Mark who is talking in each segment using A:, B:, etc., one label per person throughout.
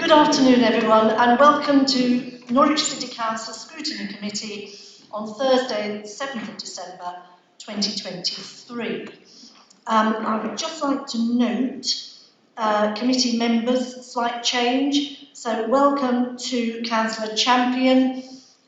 A: Good afternoon, everyone, and welcome to Norwich City Council Scrutiny Committee on Thursday, 7th of December 2023. I would just like to note, committee members, slight change. So welcome to Councillor Champion,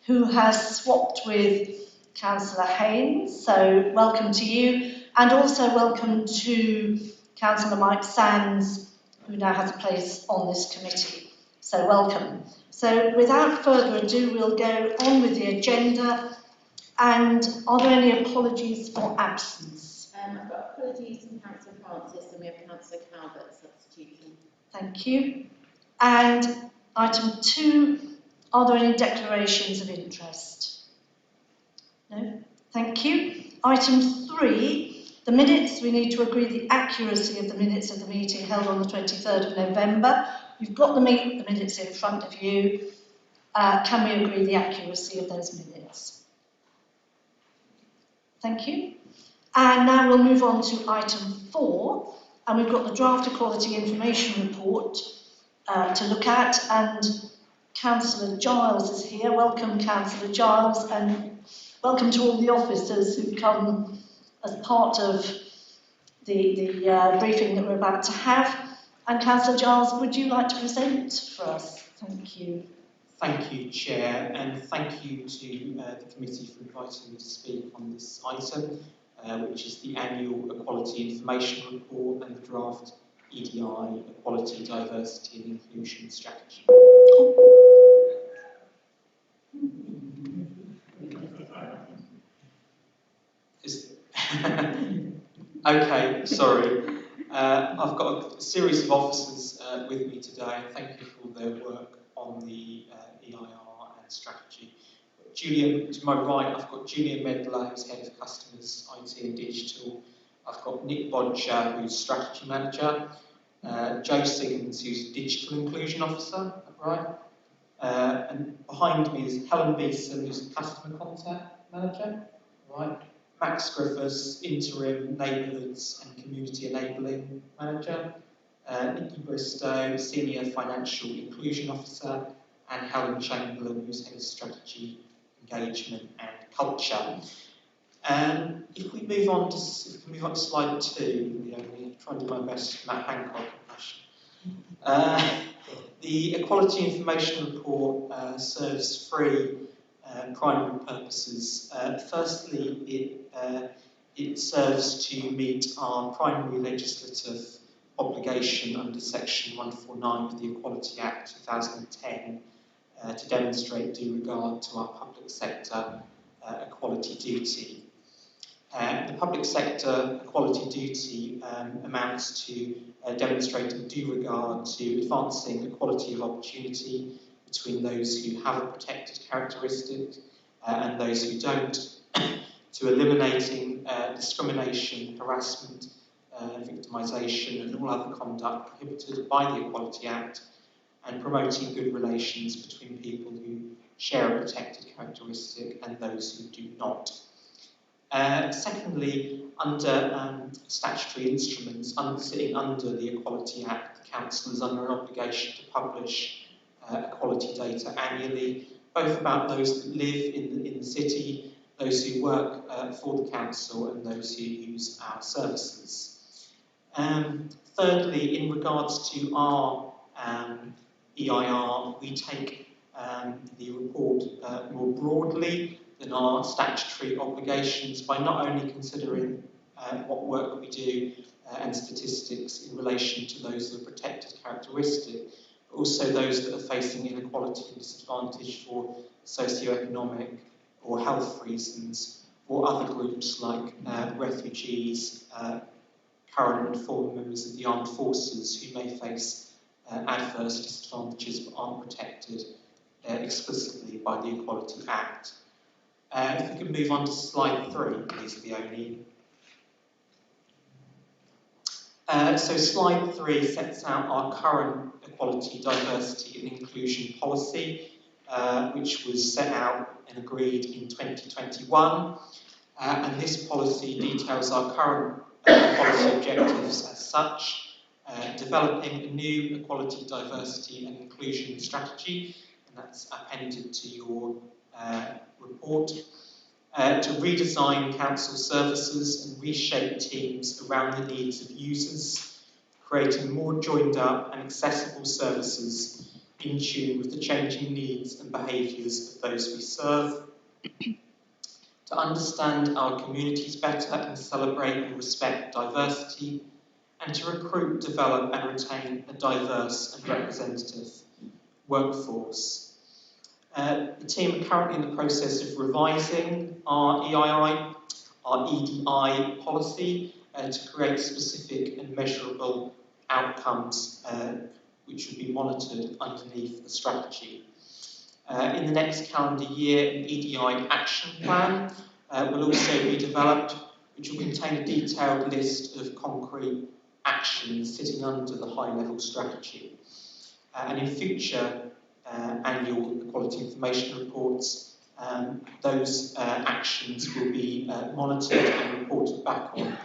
A: who has swapped with Councillor Haynes. So welcome to you, and also welcome to Councillor Mike Sands, who now has a place on this committee. So welcome. So without further ado, we'll go on with the agenda. And are there any apologies for absence?
B: I've got apologies from Councillor Francis, and we have Councillor Calvert substituting.
A: Thank you. And item 2, are there any declarations of interest? No? Thank you. Item 3, the minutes. We need to agree the accuracy of the minutes of the meeting held on the 23rd of November. You've got the minutes in front of you. Can we agree the accuracy of those minutes? Thank you. And now we'll move on to item 4, and we've got the draft equality information report to look at, and Councillor Giles is here. Welcome, Councillor Giles, and welcome to all the officers who've come as part of the briefing that we're about to have. And Councillor Giles, would you like to present for us? Thank you.
C: Thank you, Chair, and thank you to the committee for inviting me to speak on this item, which is the annual Equality Information Report and the draft EDI, Equality, Diversity and Inclusion Strategy. Okay, sorry. I've got a series of officers with me today. Thank you for their work on the EIR and strategy. Julia, to my right, I've got Julia Medler, who's Head of Customers, IT and Digital. I've got Nick Bodger, who's Strategy Manager. Joe Siggins, who's Digital Inclusion Officer, right? And behind me is Helen Beeson, who's Customer Contact Manager, right? Max Griffiths, Interim Neighbourhoods and Community Enabling Manager, Nikki Bristow, Senior Financial Inclusion Officer, and Helen Chamberlain, who's Head of Strategy, Engagement and Culture. If we move on to slide 2, I'll try and do my best Matt Hancock impression. The Equality Information Report serves 3 primary purposes. Firstly, it serves to meet our primary legislative obligation under Section 149 of the Equality Act 2010 to demonstrate due regard to our public sector equality duty. The public sector equality duty amounts to demonstrating due regard to advancing equality of opportunity between those who have a protected characteristic and those who don't, to eliminating discrimination, harassment, victimisation and all other conduct prohibited by the Equality Act, and promoting good relations between people who share a protected characteristic and those who do not. Secondly, under statutory instruments sitting under the Equality Act, the Council is under an obligation to publish equality data annually, both about those that live in the city, those who work for the Council and those who use our services. Thirdly, in regards to our EIR, we take the report more broadly than our statutory obligations by not only considering what work we do and statistics in relation to those with a protected characteristic, but also those that are facing inequality and disadvantage for socioeconomic or health reasons, or other groups like refugees, current and former members of the armed forces who may face adverse disadvantages but aren't protected explicitly by the Equality Act. If we could move on to slide 3, please, Leonie. So slide 3 sets out our current equality, diversity and inclusion policy, which was set out and agreed in 2021. And this policy details our current policy objectives as such, developing a new equality, diversity and inclusion strategy, and that's appended to your report, to redesign council services and reshape teams around the needs of users, creating more joined up and accessible services in tune with the changing needs and behaviours of those we serve, to understand our communities better and celebrate and respect diversity, and to recruit, develop and retain a diverse and representative workforce. The team are currently in the process of revising our EII, our EDI policy, to create specific and measurable outcomes which will be monitored underneath the strategy. In the next calendar year, an EDI action plan will also be developed, which will contain a detailed list of concrete actions sitting under the high-level strategy. And in future annual equality information reports, those actions will be monitored and reported back on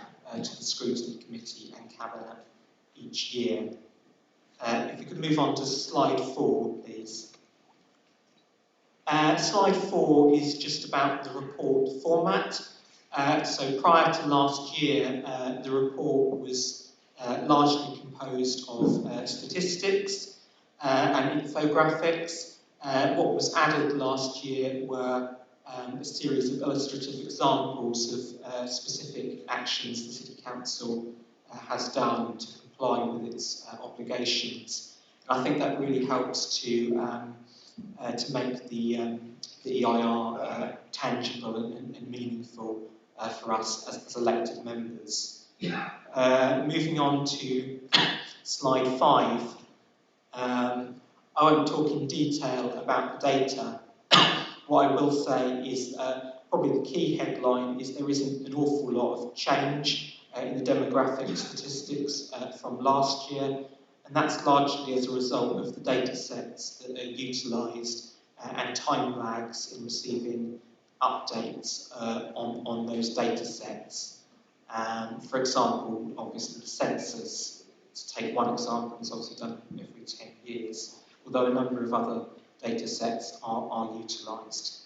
C: to the Scrutiny Committee and Cabinet each year. If we could move on to slide 4, please. Slide 4 is just about the report format. So prior to last year, the report was largely composed of statistics and infographics. What was added last year were a series of illustrative examples of specific actions the City Council has done to comply with its obligations. And I think that really helps to make the EIR tangible and meaningful for us as elected members. Moving on to slide 5. I won't talk in detail about the data. What I will say is probably the key headline is there isn't an awful lot of change in the demographic statistics from last year, and that's largely as a result of the data sets that are utilised and time lags in receiving updates on those data sets. For example, obviously the census, to take one example, is obviously done every 10 years, although a number of other data sets are utilised.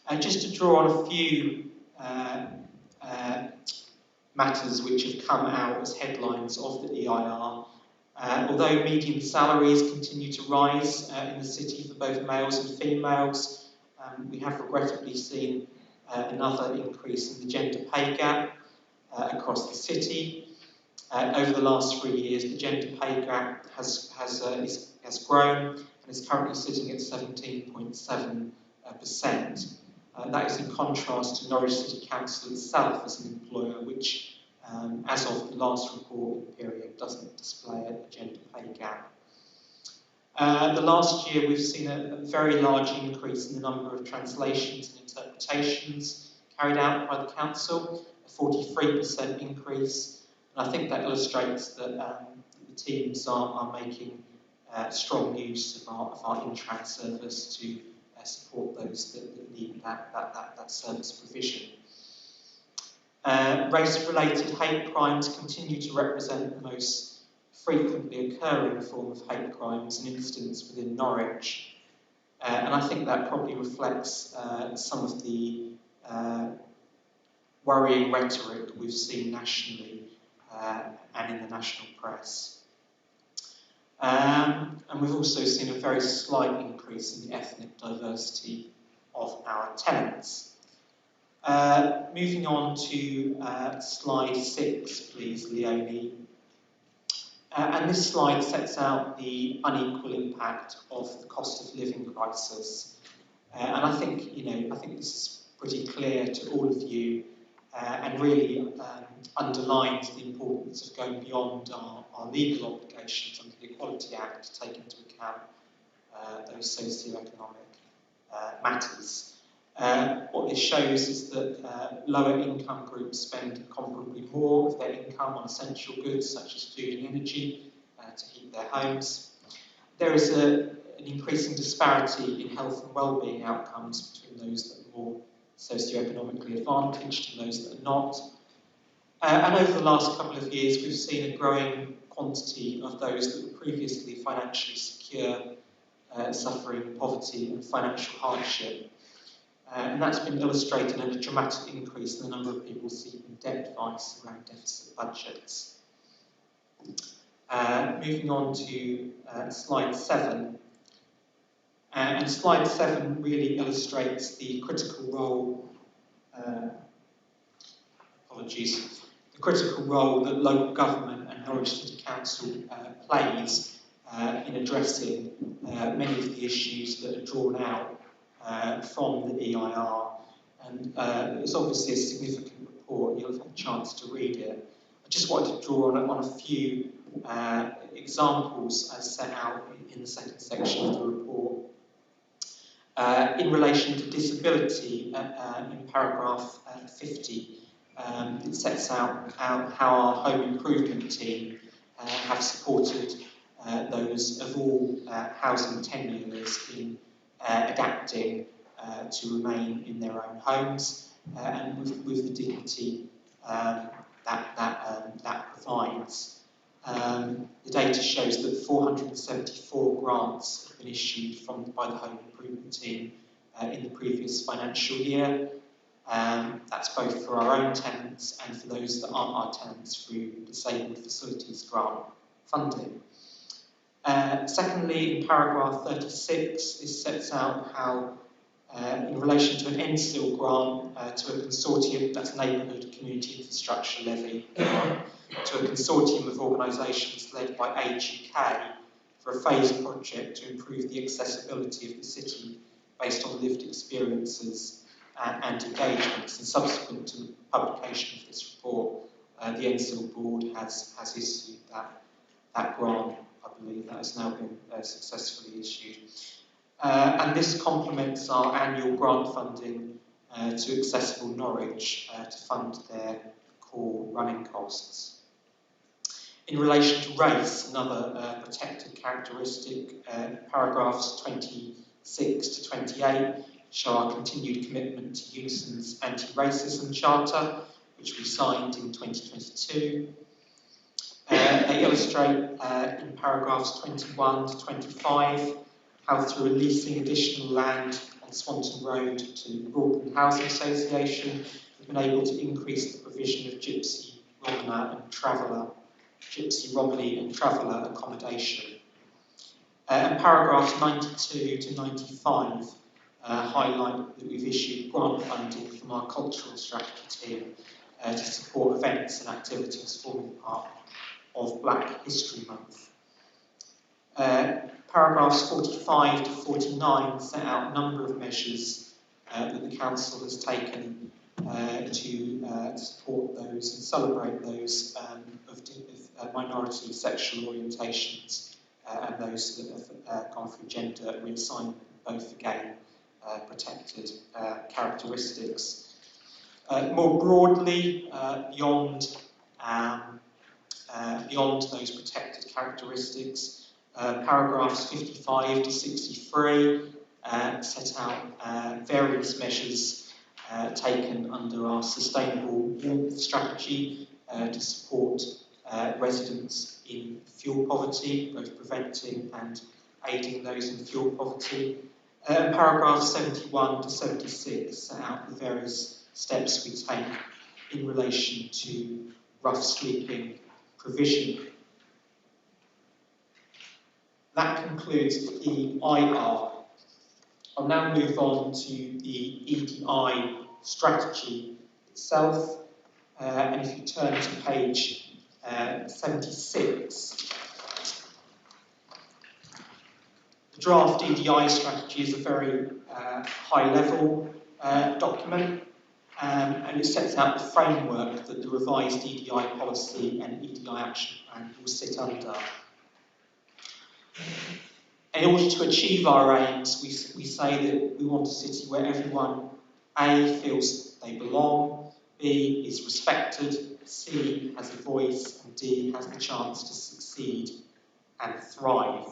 C: And just to draw on a few matters which have come out as headlines of the EIR, although median salaries continue to rise in the city for both males and females, we have regrettably seen another increase in the gender pay gap across the city. Over the last 3 years, the gender pay gap has grown and is currently sitting at 17.7%. That is in contrast to Norwich City Council itself as an employer, which, as of the last reporting period, doesn't display a gender pay gap. The last year, we've seen a very large increase in the number of translations and interpretations carried out by the council, a 43% increase. And I think that illustrates that the teams are making strong use of our in-trans service to support those that need that service provision. Race-related hate crimes continue to represent the most frequently occurring form of hate crimes and incidents within Norwich. And I think that probably reflects some of the worrying rhetoric we've seen nationally and in the national press. And we've also seen a very slight increase in the ethnic diversity of our tenants. Moving on to slide 6, please, Leonie. And this slide sets out the unequal impact of the cost of living crisis. And I think, I think this is pretty clear to all of you and really underlines the importance of going beyond our legal obligations under the Equality Act to take into account those socio-economic matters. What this shows is that lower income groups spend comparably more of their income on essential goods such as food and energy to heat their homes. There is an increasing disparity in health and well-being outcomes between those that are more socio-economically advantaged and those that are not. And over the last couple of years, we've seen a growing quantity of those that were previously financially secure suffering poverty and financial hardship. And that's been illustrated in a dramatic increase in the number of people seeking debt advice around deficit budgets. Moving on to slide 7. And slide 7 really illustrates the critical role, the critical role that local government and Norwich City Council plays in addressing many of the issues that are drawn out from the EIR. And it's obviously a significant report. You'll have had a chance to read it. I just wanted to draw on a few examples as set out in the second section of the report. In relation to disability, in paragraph 50, it sets out how our home improvement team have supported those of all housing tenures in adapting to remain in their own homes and with the dignity that provides. The data shows that 474 grants have been issued by the Home Improvement Team in the previous financial year. That's both for our own tenants and for those that aren't our tenants through Disabled Facilities Grant funding. Secondly, in paragraph 36, this sets out how, in relation to an NSIL grant to a consortium, that's Neighbourhood Community Infrastructure Levy, to a consortium of organisations led by Age UK for a phased project to improve the accessibility of the city based on lived experiences and engagements. And subsequent to the publication of this report, the NSIL board has issued that grant. I believe that has now been successfully issued. And this complements our annual grant funding to Accessible Norwich to fund their core running costs. In relation to race, another protected characteristic, paragraphs 26 to 28 show our continued commitment to Unison's anti-racism charter, which we signed in 2022. They illustrate in paragraphs 21 to 25 how through leasing additional land on Swanton Road to Broadbent Housing Association, we've been able to increase the provision of Gypsy, Romany and Traveller accommodation. And paragraphs 92 to 95 highlight that we've issued grant funding from our cultural strategy team to support events and activities forming part of Black History Month. Paragraphs 45 to 49 set out a number of measures that the Council has taken to support those and celebrate those of minority sexual orientations and those that have gone through gender reassignment, both again protected characteristics. More broadly, beyond those protected characteristics, paragraphs 55 to 63 set out various measures taken under our sustainable warmth strategy to support residents in fuel poverty, both preventing and aiding those in fuel poverty. Paragraphs 71 to 76 set out the various steps we take in relation to rough sleeping provision. That concludes the EIR. I'll now move on to the EDI strategy itself. And if you turn to page 76, the draft EDI strategy is a very high-level document, and it sets out the framework that the revised EDI policy and EDI action plan will sit under. In order to achieve our aims, we say that we want a city where everyone, A, feels they belong, B, is respected, C, has a voice, and D, has the chance to succeed and thrive.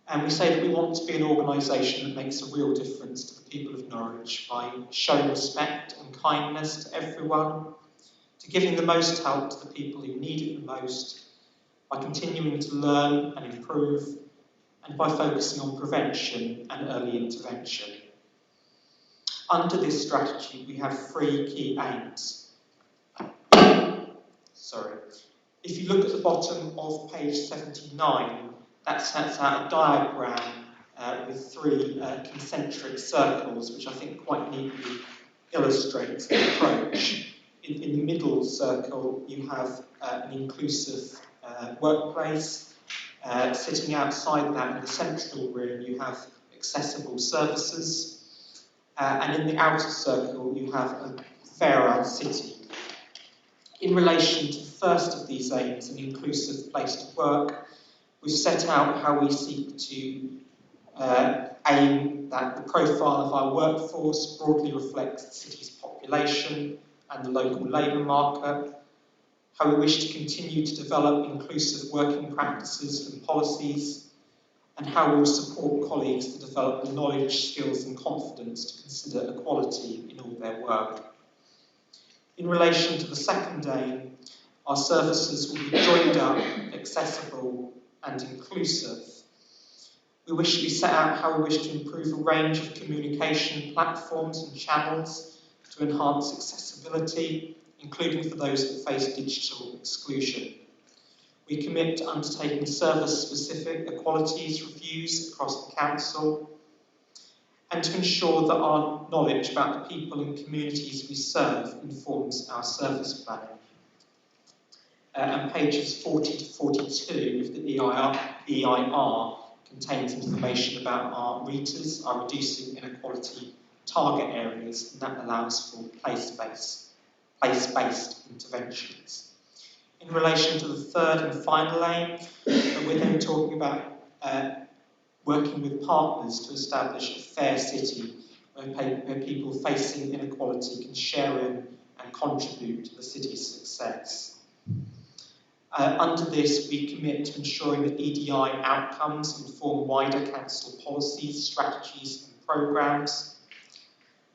C: And we say that we want to be an organisation that makes a real difference to the people of Norwich by showing respect and kindness to everyone, to to giving the most help to the people who need it the most, by continuing to learn and improve, and by focusing on prevention and early intervention. Under this strategy, we have 3 key aims. If you look at the bottom of page 79, that sets out a diagram with 3 concentric circles, which I think quite neatly illustrates the approach. In the middle circle, you have an inclusive workplace. Sitting outside that, in the central room, you have accessible services. And in the outer circle, you have a fairer city. In relation to the first of these aims, an inclusive place to work, we've set out how we seek to aim that the profile of our workforce broadly reflects the city's population and the local labour market, how we wish to continue to develop inclusive working practices and policies, and how we will support colleagues to develop the knowledge, skills and confidence to consider equality in all their work. In relation to the second aim, our services will be joined up, accessible and inclusive. We set out how we wish to improve a range of communication platforms and channels to enhance accessibility, including for those that face digital exclusion. We commit to undertaking service-specific equalities reviews across the Council, and to ensure that our knowledge about the people and communities we serve informs our service planning. And pages 40 to 42 of the EIR contains information about our RETAs, our Reducing Inequality Target Areas, and that allows for place-based interventions. In relation to the third and final aim, we're then talking about working with partners to establish a fair city where people facing inequality can share in and contribute to the city's success. Under this, we commit to ensuring that EDI outcomes inform wider council policies, strategies and programmes,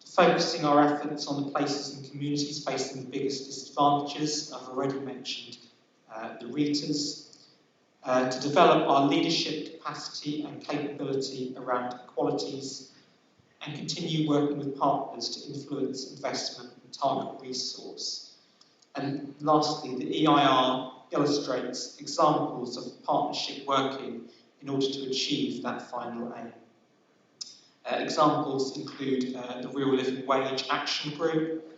C: to focusing our efforts on the places and communities facing the biggest disadvantages. I've already mentioned the RETAs, to develop our leadership capacity and capability around equalities, and continue working with partners to influence investment and target resource. And lastly, the EIR illustrates examples of partnership working in order to achieve that final aim. Examples include the Real Living Wage Action Group,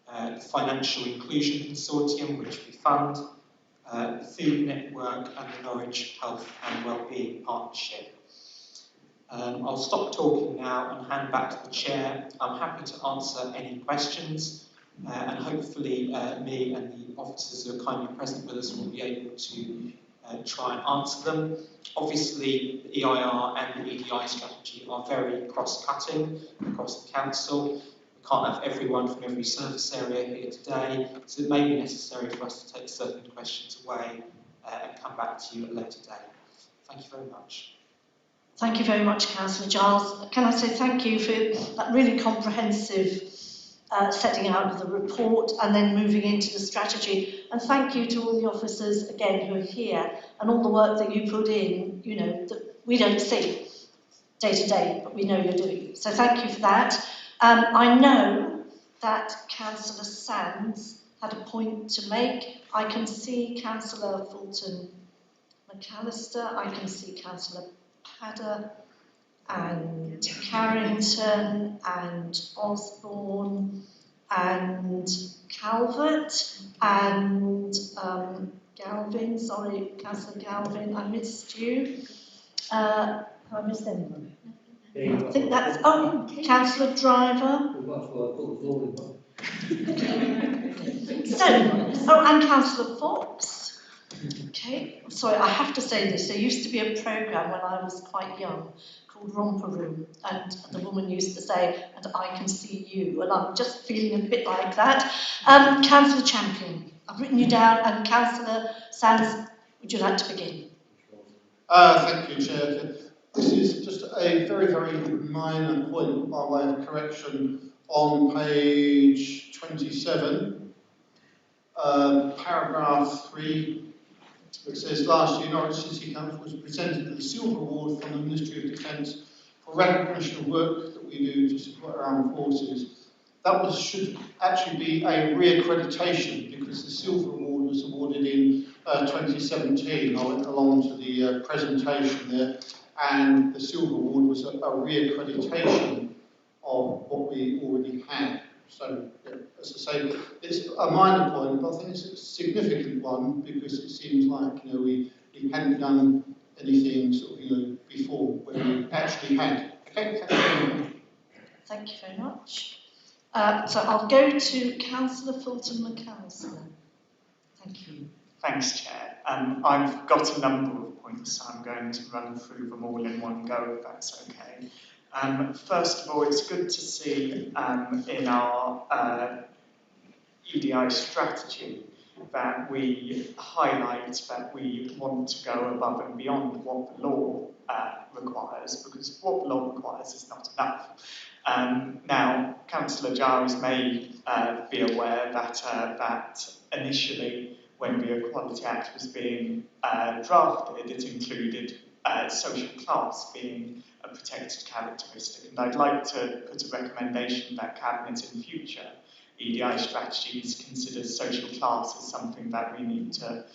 C: the Financial Inclusion Consortium, which we fund, the Food Network and the Norwich Health and Wellbeing Partnership. I'll stop talking now and hand back to the Chair. I'm happy to answer any questions, and hopefully me and the officers who are kindly present with us will be able to try and answer them. Obviously, the EIR and the EDI strategy are very cross-cutting across the Council. We can't have everyone from every service area here today, so it may be necessary for us to take certain questions away and come back to you at a later date. Thank you very much.
A: Thank you very much, Councillor Giles. Can I say thank you for that really comprehensive setting out of the report and then moving into the strategy. And thank you to all the officers, again, who are here and all the work that you put in, you know, that we don't see day to day, but we know you're doing. So thank you for that. I know that Councillor Sands had a point to make. I can see Councillor Fulton McAllister, I can see Councillor Padder and Carrington and Osborne and Calvert and Galvin, sorry, Councillor Galvin, I missed you. I missed anyone. I think that's, oh, Councillor Driver. So, oh, and Councillor Fox. Okay, sorry, I have to say this. There used to be a programme when I was quite young called Romper Room, and the woman used to say, and I can see you, and I'm just feeling a bit like that. Councillor Champion, I've written you down, and Councillor Sands, would you like to begin?
D: Thank you, Chair. This is just a very, very minor point by way of correction on page 27. paragraph 3, which says last year Norwich City Council was presented with a silver award from the Ministry of Defence for recognition of work that we do to support our armed forces. That should actually be a re-accreditation because the silver award was awarded in 2017. I went along to the presentation there, and the silver award was a re-accreditation of what we already had. So, as I say, it's a minor point, but I think it's a significant one because it seems like we hadn't done anything sort of before where we actually had. Okay,
A: Thank you very much. So I'll go to Councillor Fulton McAllister. Thank you.
E: Thanks, Chair. I've got a number of points. I'm going to run through them all in one go, if that's okay. First of all, it's good to see in our EDI strategy that we highlight that we want to go above and beyond what the law requires, because what the law requires is not enough. Now, Councillor Giles may be aware that initially, when the Equality Act was being drafted, it included social class being a protected characteristic. And I'd like to put a recommendation that Cabinet in future EDI strategies consider social class as something that we need to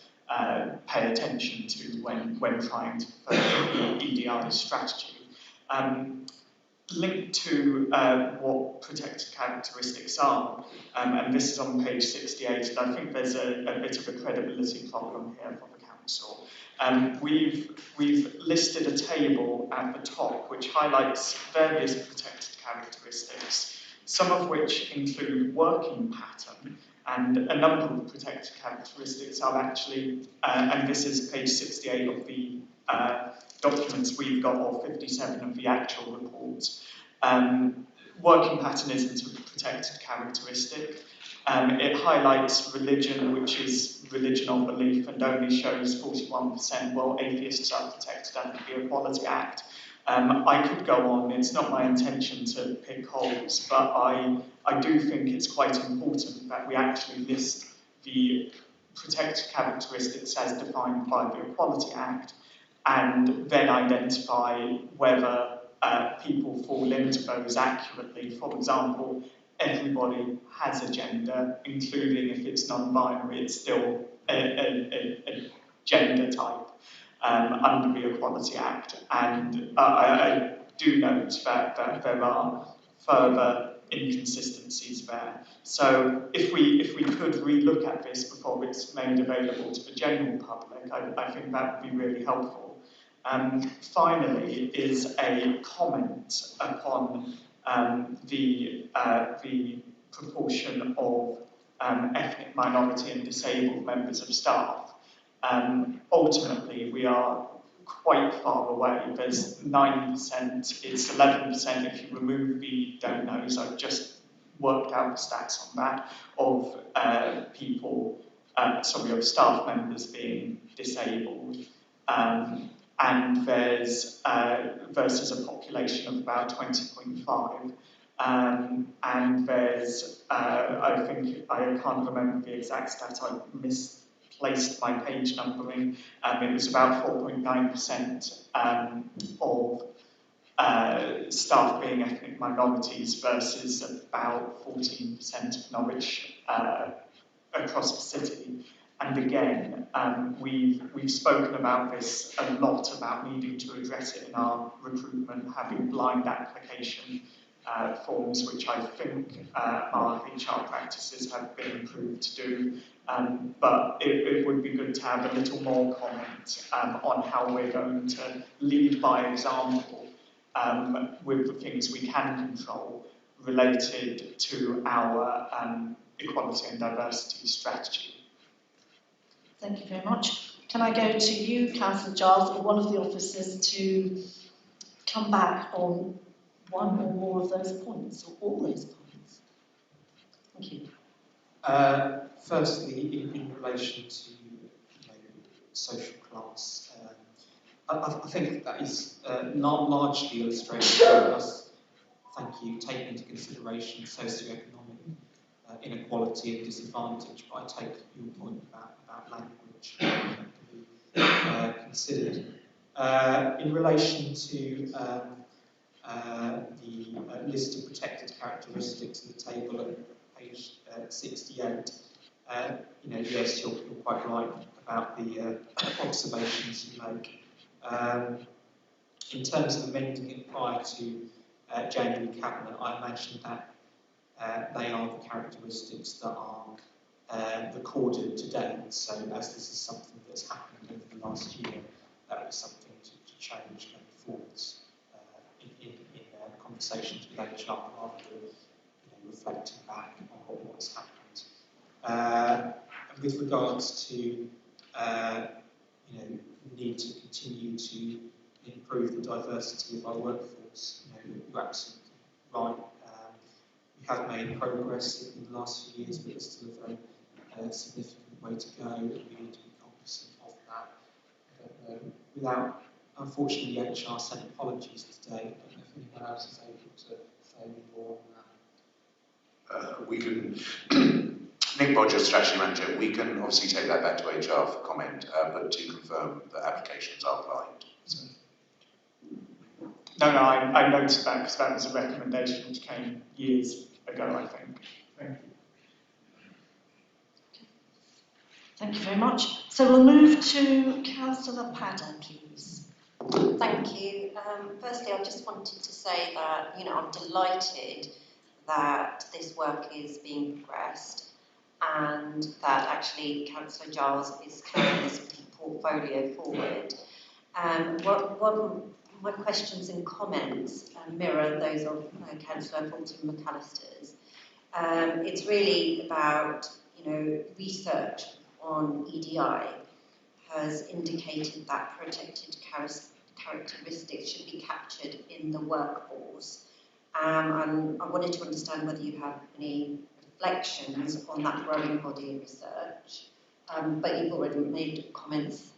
E: pay attention to when trying to further the EDI strategy. Linked to what protected characteristics are, and this is on page 68, and I think there's a bit of a credibility problem here for the Council. We've listed a table at the top which highlights various protected characteristics, some of which include working pattern, and a number of protected characteristics are actually, and this is page 68 of the documents we've got, or 57 of the actual reports. Working pattern isn't a protected characteristic. It highlights religion, which is religion of belief, and only shows 41%. Well, atheists are protected under the Equality Act. I could go on, it's not my intention to pick holes, but I do think it's quite important that we actually list the protected characteristics as defined by the Equality Act, and then identify whether people fall into those accurately. For example, everybody has a gender, including if it's non-binary, it's still a gender type under the Equality Act. And I do note that there are further inconsistencies there. So if we could relook at this before it's made available to the general public, I think that would be really helpful. Finally is a comment upon the proportion of ethnic minority and disabled members of staff. Ultimately, we are quite far away. There's 9%, it's 11% if you remove the don't knows. I've just worked out the stats on that, of of staff members being disabled. And there's versus a population of about 20.5. And there's, I think, I can't remember the exact stat, I misplaced my page numbering. It was about 4.9% of staff being ethnic minorities versus about 14% of Norwich across the city. And again, we've spoken about this a lot, about needing to address it in our recruitment, having blind application forms, which I think our HR practices have been improved to do. But it would be good to have a little more comment on how we're going to lead by example with the things we can control related to our equality and diversity strategy.
A: Thank you very much. Can I go to you, Councillor Giles, or one of the officers, to come back on one or more of those points, or all those points? Thank you.
C: Firstly, in relation to social class, I think that is not largely illustrated by us, thank you, taking into consideration socioeconomic inequality and disadvantage, but I take your point about language considered. In relation to the list of protected characteristics in the table at page 68, yes, you're quite right about the observations you make. In terms of amending it prior to January Cabinet, I imagine that they are the characteristics that are recorded to date. So as this is something that's happened over the last year, that was something to change going forwards in conversations with HR rather than reflecting back on what's happened. And with regards to need to continue to improve the diversity of our workforce, you're absolutely right. We have made progress in the last few years, but there's still a very significant way to go, and we need to be cognizant of that. I don't know. Without, unfortunately, HR sent apologies today. I don't know if anyone else is able to say any more on that.
F: We can, Nick Bodger, Strategy Manager, we can obviously take that back to HR for comment, but to confirm that applications are blind. So.
E: No, I noticed that because that was a recommendation which came years ago, I think. Thank you.
A: Thank you very much. So we'll move to Councillor Padder, please.
G: Thank you. Firstly, I just wanted to say that, I'm delighted that this work is being progressed and that actually Councillor Giles is carrying this portfolio forward. My questions and comments mirror those of Councillor Fulton McAllister's. It's really about, research on EDI has indicated that protected characteristics should be captured in the workforce. And I wanted to understand whether you have any reflections on that growing body of research, but you've already made comments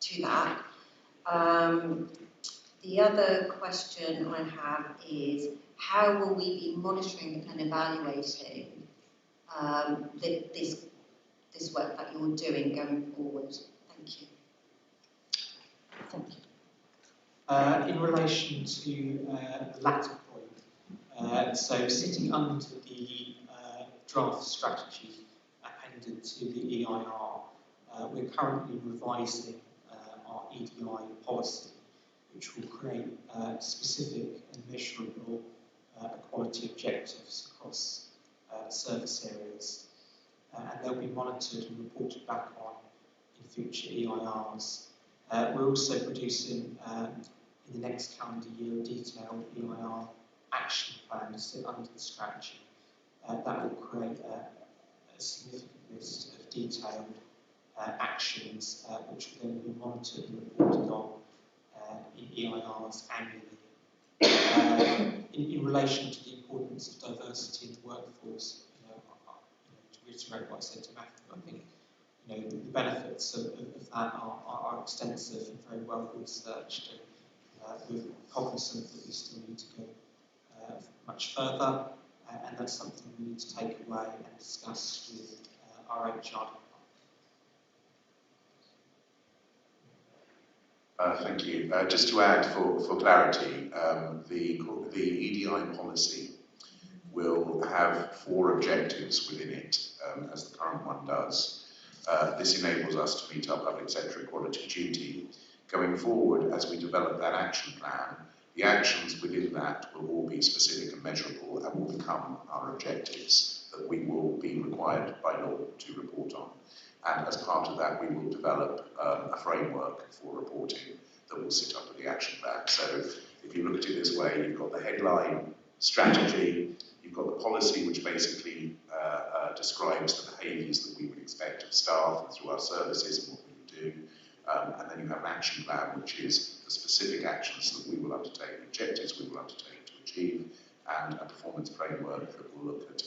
G: to that. The other question I have is, how will we be monitoring and evaluating this work that you're doing going forward? Thank you.
A: Thank you.
C: In relation to the latter point, so sitting under the draft strategy appended to the EIR, we're currently revising our EDI policy, which will create specific and measurable equality objectives across service areas, and they'll be monitored and reported back on in future EIRs. We're also producing in the next calendar year a detailed EIR action plan to sit under the strategy. That will create a significant list of detailed actions which will then be monitored and reported on in EIRs annually. In relation to the importance of diversity in the workforce, to reiterate what I said to Matthew, I think the benefits of that are extensive and very well researched, and we're cognizant that we still need to go much further, and that's something we need to take away and discuss with our HR.
F: Thank you. Just to add for clarity, the EDI policy will have 4 objectives within it, as the current one does. This enables us to meet our public sector equality duty. Going forward, as we develop that action plan, the actions within that will all be specific and measurable and will become our objectives that we will be required by law to report on. And as part of that, we will develop a framework for reporting that will sit under the action plan. So if you look at it this way, you've got the headline strategy, you've got the policy, which basically describes the behaviours that we would expect of staff and through our services and what we would do. And then you have an action plan, which is the specific actions that we will undertake, the objectives we will undertake to achieve, and a performance framework that will look at,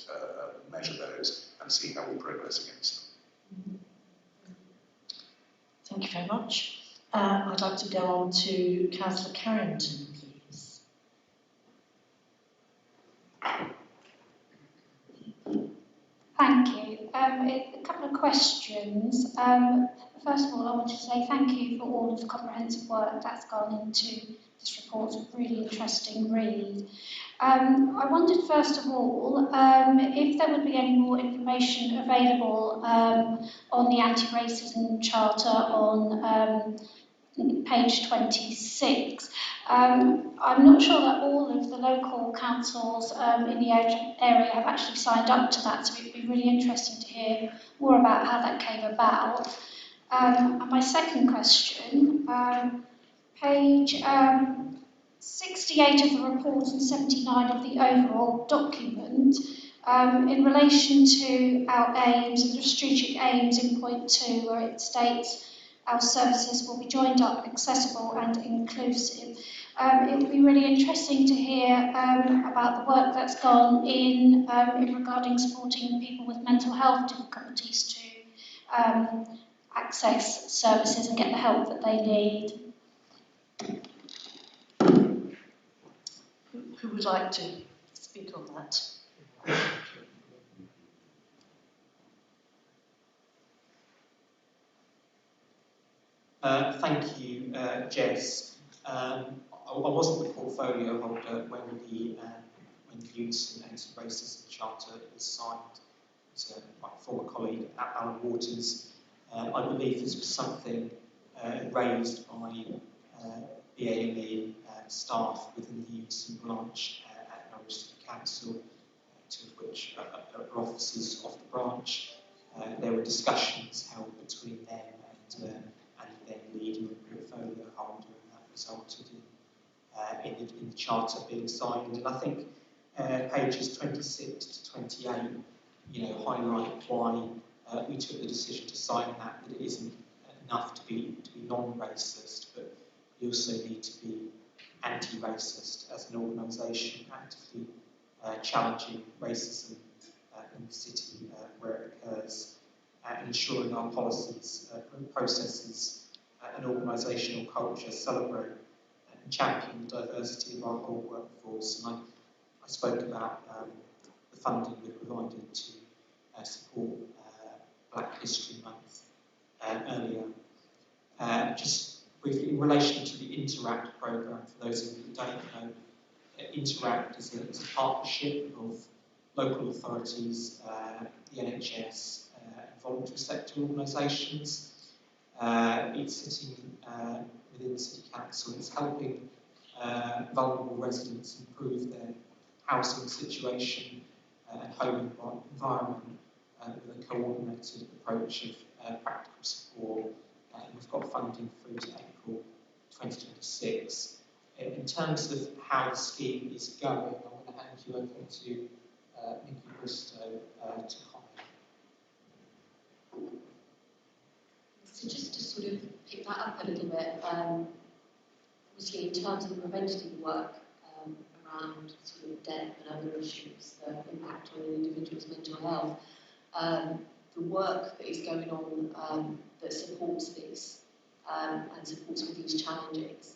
F: measure those and see how we progress against them.
A: Thank you very much. I'd like to go on to Councillor Carrington, please.
H: A couple of questions. First of all, I want to say thank you for all of the comprehensive work that's gone into this report. It's a really interesting read. I wondered, first of all, if there would be any more information available on the Anti-Racism Charter on page 26. I'm not sure that all of the local councils in the area have actually signed up to that, so it'd be really interesting to hear more about how that came about. And my second question, page 68 of the report and 79 of the overall document, in relation to our aims and the strategic aims in point 2, where it states our services will be joined up, accessible and inclusive. It would be really interesting to hear about the work that's gone in regarding supporting people with mental health difficulties to access services and get the help that they need.
A: Who would like to speak on that?
C: Thank you, Jess. I wasn't the portfolio holder when the Youth and Anti-Racism Charter was signed. It was my former colleague, Alan Waters. I believe this was something raised by BAME staff within the Youth branch at Norwich City Council, two of which are officers of the branch. There were discussions held between them and their leader and portfolio holder, and that resulted in the charter being signed. And I think pages 26 to 28, highlight why we took the decision to sign that it isn't enough to be non-racist, but we also need to be anti-racist as an organisation, actively challenging racism in the city where it occurs, and ensuring our policies, processes, and organisational culture celebrate and champion the diversity of our whole workforce. And I spoke about the funding we provided to support Black History Month earlier. Just briefly, in relation to the Interact programme, for those of you who don't know, Interact is a partnership of local authorities, the NHS, and voluntary sector organisations. It's sitting within the City Council. It's helping vulnerable residents improve their housing situation and home environment with a coordinated approach of practical support. We've got funding through to April 2026. In terms of how the scheme is going, I'm going to hand you over to Nikki Bristow to comment.
I: So just to sort of pick that up a little bit, obviously in terms of the preventative work around sort of death and other issues that impact on an individual's mental health, the work that is going on that supports this and supports with these challenges,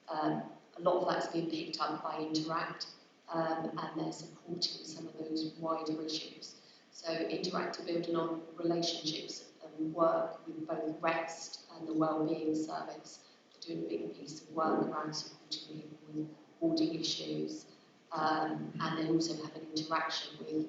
I: a lot of that's being picked up by Interact, and they're supporting some of those wider issues. So Interact are building on relationships and work with both REST and the Wellbeing Service. They're doing a big piece of work around supporting people with hoarding issues, and they also have an interaction with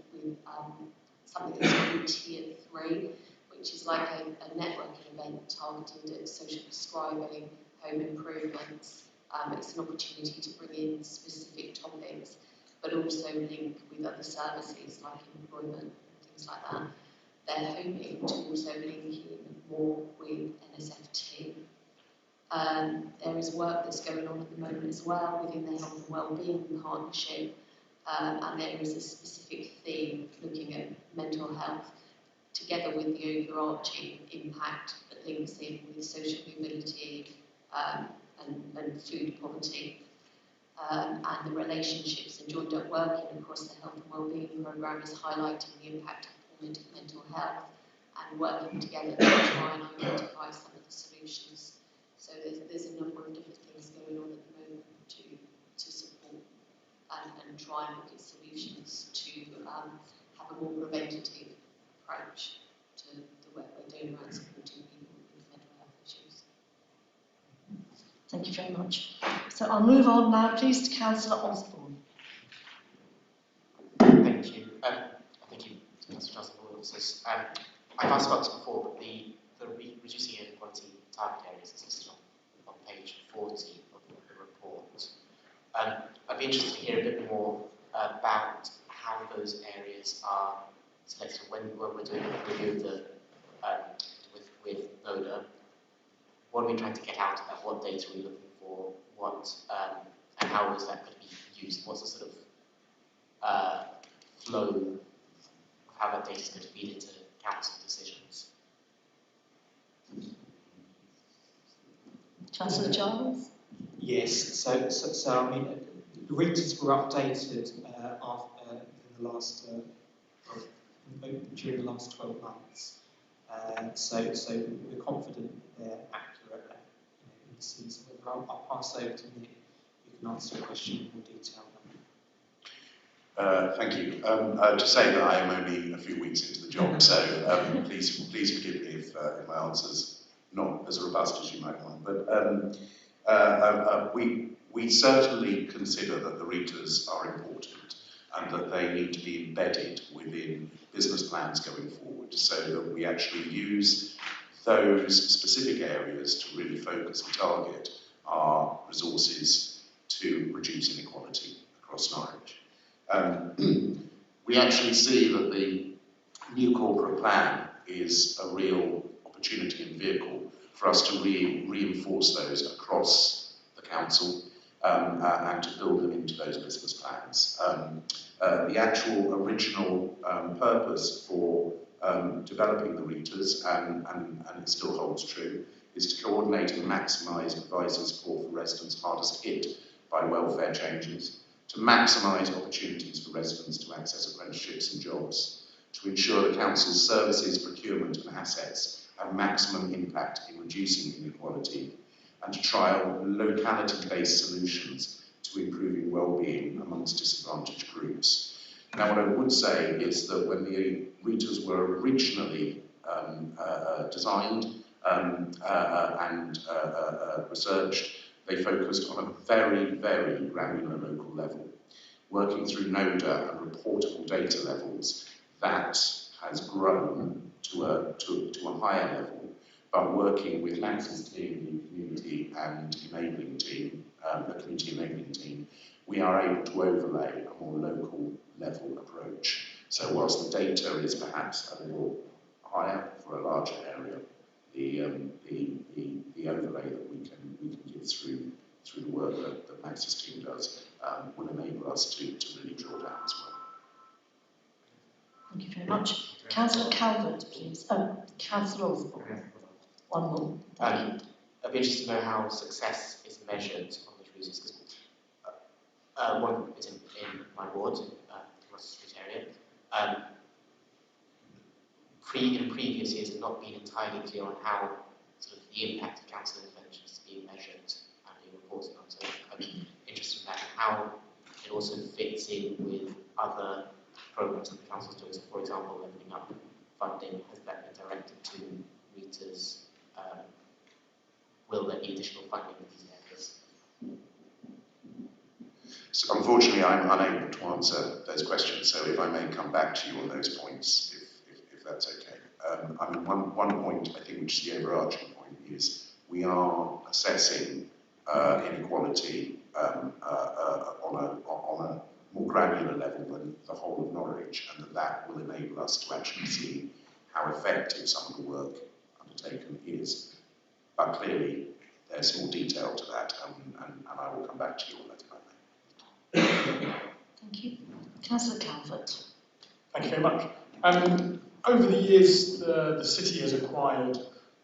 I: something that's called Tier 3, which is like a networking event targeted at social prescribing, home improvements. It's an opportunity to bring in specific topics, but also link with other services like employment and things like that. They're hoping to also link in more with NSFT. There is work that's going on at the moment as well within the Health and Wellbeing Partnership, and there is a specific theme looking at mental health together with the overarching impact that links in with social mobility and food poverty, and the relationships and joined up working across the Health and Wellbeing Programme is highlighting the impact of mental health and working together to try and identify some of the solutions. So there's a number of different things going on at the moment to support and try and look at solutions to have a more preventative approach.
A: Thank you very much. So I'll move on now, please, to Councillor Osborne.
J: Thank you. Thank you, Councillor Johnson, for all the officers. I've asked about this before, but the reducing inequality target areas is listed on page 40 of the report. I'd be interested to hear a bit more about how those areas are selected when we're doing a review of the with NODA. What are we trying to get out of that? What data are we looking for? What and how is that going to be used? What's the sort of flow of how that data is going to feed into council decisions?
A: Councillor Giles?
C: Yes, so I mean, the readers were updated in the last, during the last 12 months. So we're confident they're accurate in the season. I'll pass over to Nick, who can answer the question in more detail.
F: Thank you. To say that I am only a few weeks into the job, so please forgive me if my answer's not as robust as you might want. But we certainly consider that the RETAs are important and that they need to be embedded within business plans going forward, so that we actually use those specific areas to really focus and target our resources to reduce inequality across Norwich. We actually see that the new corporate plan is a real opportunity and vehicle for us to reinforce those across the council and to build them into those business plans. The actual original purpose for developing the RETAs, and it still holds true, is to coordinate and maximise advisor support for residents hardest hit by welfare changes, to maximise opportunities for residents to access apprenticeships and jobs, to ensure the council's services, procurement and assets have maximum impact in reducing inequality, and to trial locality-based solutions to improving well-being amongst disadvantaged groups. Now, what I would say is that when the RETAs were originally designed and researched, they focused on a very, very granular local level. Working through NODA and reportable data levels, that has grown to a higher level, but working with Lance's team, the community and enabling team, the community enabling team, we are able to overlay a more local level approach. So whilst the data is perhaps a little higher for a larger area, the overlay that we can give through the work that Max's team does will enable us to really draw down as well.
A: Thank you very much. Councillor Calvert, please. Councillor Osborne. One more. Thank you.
J: I'd be interested to know how success is measured on the RETAs, because one is in my ward, the Street area. In previous years, have not been entirely clear on how sort of the impact of council interventions is being measured and being reported on. So I'm interested in that, and how it also fits in with other programs that the council is doing. So, for example, opening up funding, has that been directed to RETAs? Will there be additional funding in these areas?
F: So unfortunately, I'm unable to answer those questions, so if I may come back to you on those points, if that's okay. I mean, one point, I think, which is the overarching point, is we are assessing inequality on a more granular level than the whole of Norwich, and that will enable us to actually see how effective some of the work undertaken is. But clearly, there's more detail to that, and I will come back to you on that if I may.
A: Thank you. Councillor Calvert.
K: Thank you very much. Over the years, the city has acquired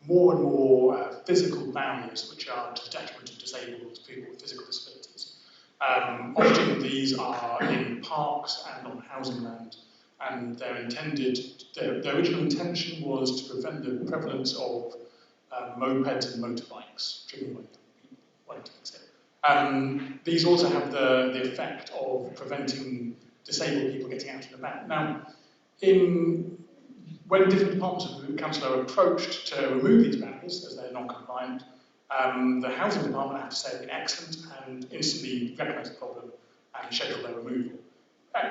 K: more and more physical barriers which are to the detriment of disabled people with physical disabilities. Often these are in parks and on housing land, and their original intention was to prevent the prevalence of mopeds and motorbikes driven by young people wanting to exit. These also have the effect of preventing disabled people getting out and about. Now, when different departments of the council are approached to remove these barriers as they're non-compliant, The housing department, I have to say, have been excellent and instantly recognised the problem and scheduled their removal.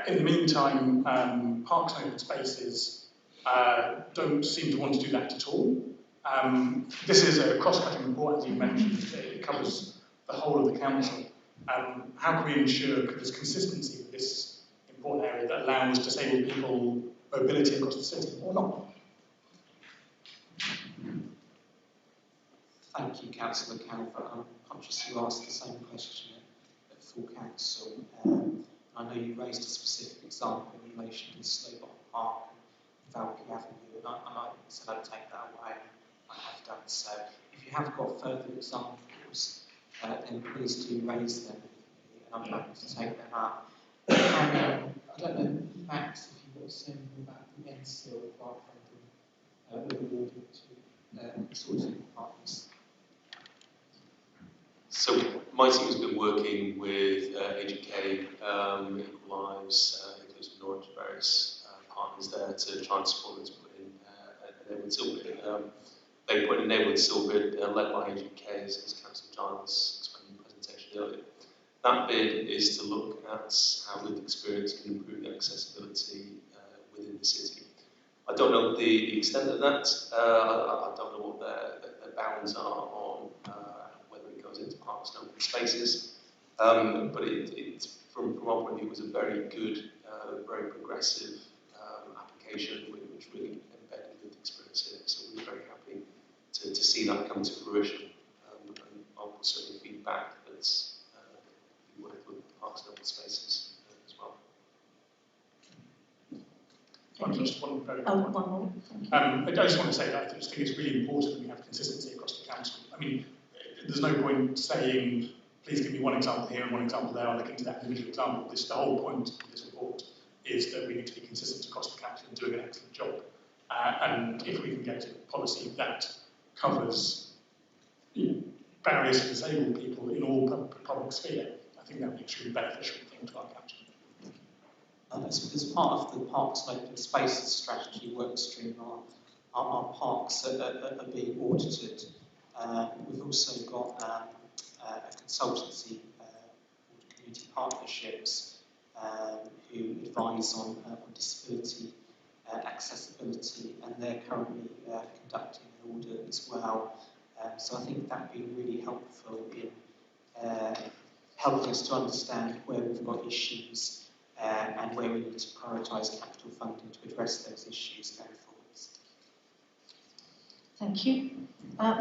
K: In the meantime, parks and open spaces don't seem to want to do that at all. This is a cross-cutting report, as you mentioned. It covers the whole of the council. How can we ensure there's consistency with this important area that allows disabled people mobility across the city or not?
C: Thank you, Councillor Calvert. I'm conscious you asked the same question at full council. I know you raised a specific example in relation to Slowbottom Park and Valky Avenue, and I said I'd take that away. I have done so. If you have got further examples, then please do raise them with me, and I'm happy to take them up. I don't know, Max, if you want to say anything about the NSIL apart from the awarded to consortium partners.
L: So my team has been working with AGK, Equal Lives, including Norwich, various partners there to try and support them to put in an enabled seal bid. They put an enabled seal bid led by AGK, as Councillor Giles explained in the presentation earlier. That bid is to look at how lived experience can improve the accessibility within the city. I don't know the extent of that. I don't know what their bounds are on whether it goes into parks and open spaces. But it from our point of view, was a very good, very progressive application which really embedded lived experience in it. So we're very happy to see that come to fruition. And I'll certainly feedback that's work with parks and open spaces as well.
K: Just one very
A: one more.
K: I just want to say that I just think it's really important that we have consistency across the council. I mean, there's no point saying, please give me one example here and one example there, I'll look into that individual example. The whole point of this report is that we need to be consistent across the council and doing an excellent job. And if we can get a policy that covers barriers to disabled people in all public sphere, I think that would be extremely beneficial thing to our council.
C: As part of the Parks and Open Spaces strategy work stream, our parks are being audited. We've also got a consultancy called Community Partnerships who advise on disability accessibility, and they're currently conducting an audit as well. So I think that would be really helpful in helping us to understand where we've got issues and where we need to prioritise capital funding to address those issues going forwards.
A: Thank you.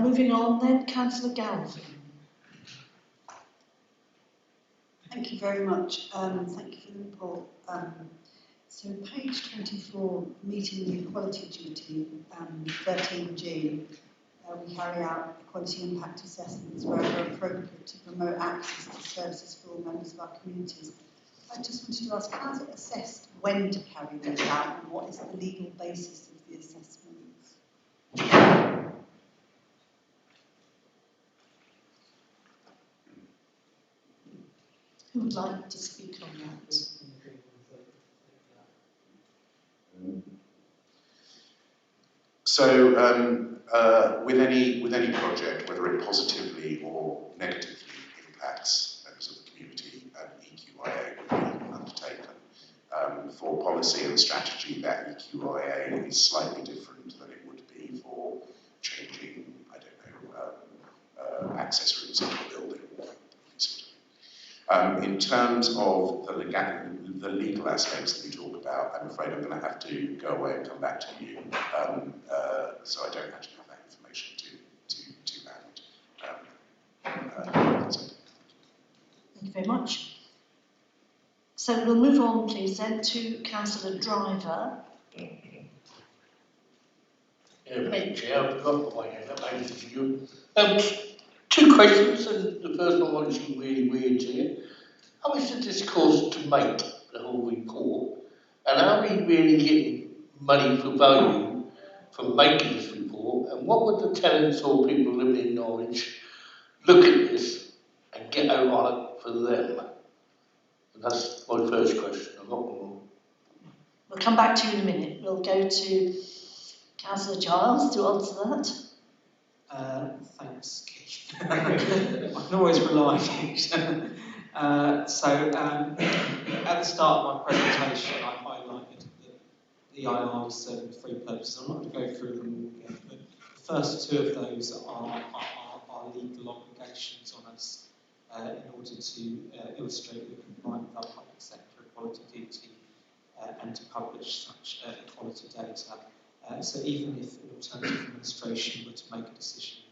A: Moving on then, Councillor Galvin.
M: Thank you very much. Thank you for the report. So page 24, meeting the equality duty, 13G, we carry out equality impact assessments wherever appropriate to promote access to services for all members of our communities. I just wanted to ask, how is it assessed when to carry those out and what is the legal basis of the assessments?
A: Who would like to speak on that?
F: So with any project, whether it positively or negatively impacts members of the community, EQIA would be undertaken. For policy and strategy, that EQIA is slightly different than it would be for changing, I don't know, access routes into a building. In terms of the legal aspects that we talk about, I'm afraid I'm going to have to go away and come back to you. So I don't actually have that information to hand.
A: Thank you very much. So we'll move on, please, then to Councillor Driver.
N: Thank you, Chair. I've got my hand up. Over to you. Two questions, and the first one might seem really weird to you. How much did this cost to make the whole report? And are we really getting money for value from making this report? And what would the tenants or people living in Norwich look at this and get over for them? And that's my first question. I've got one more.
A: We'll come back to you in a minute. We'll go to Councillor Giles to answer that.
C: Thanks, Keith. I can always rely on you. At the start of my presentation, I highlighted that the EIR is serving three purposes. I'm not going to go through them all again, but the first two of those are legal obligations on us in order to illustrate the compliance with our public sector equality duty and to publish such equality data. So even if an alternative administration were to make a decision,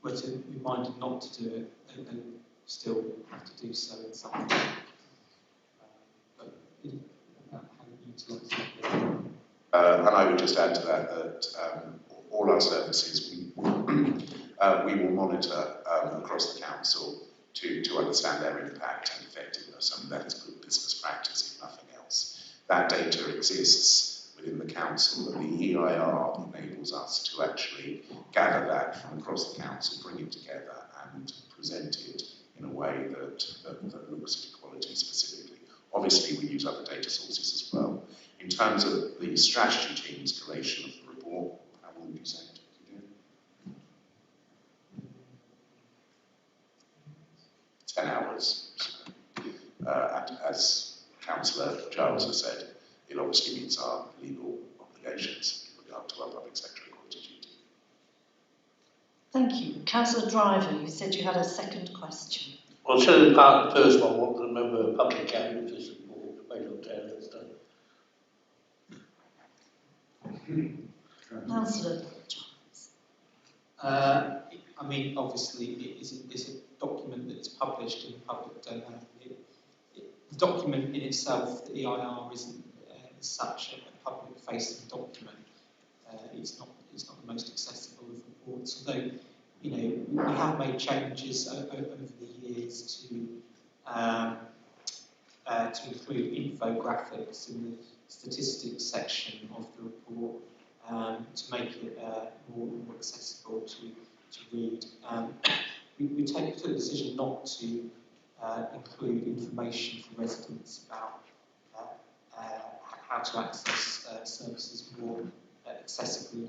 C: were to be minded not to do it, they would still have to do so in some way. But how you utilise that.
F: And I would just add to that all our services we will monitor across the council to understand their impact and effectiveness, and that is good business practice, if nothing else. That data exists within the council, and the EIR enables us to actually gather that from across the council, bring it together, and present it in a way that looks at equality specifically. Obviously, we use other data sources as well. In terms of the strategy team's collation of the report, how long would you say it took to do? 10 hours. And as Councillor Giles has said, it obviously meets our legal obligations with regard to our public sector equality duty.
A: Thank you. Councillor Driver, you said you had a second question.
N: Well, so part of the first one, what the member of public cabinet for this report, based on data has done.
A: Councillor Giles.
C: I mean, obviously, it's a document that is published in the public domain. The document in itself, the EIR, isn't as such a public-facing document. It's not the most accessible of reports, although we have made changes over the years to include infographics in the statistics section of the report to make it more accessible to read. We took the decision not to include information for residents about how to access services more accessibly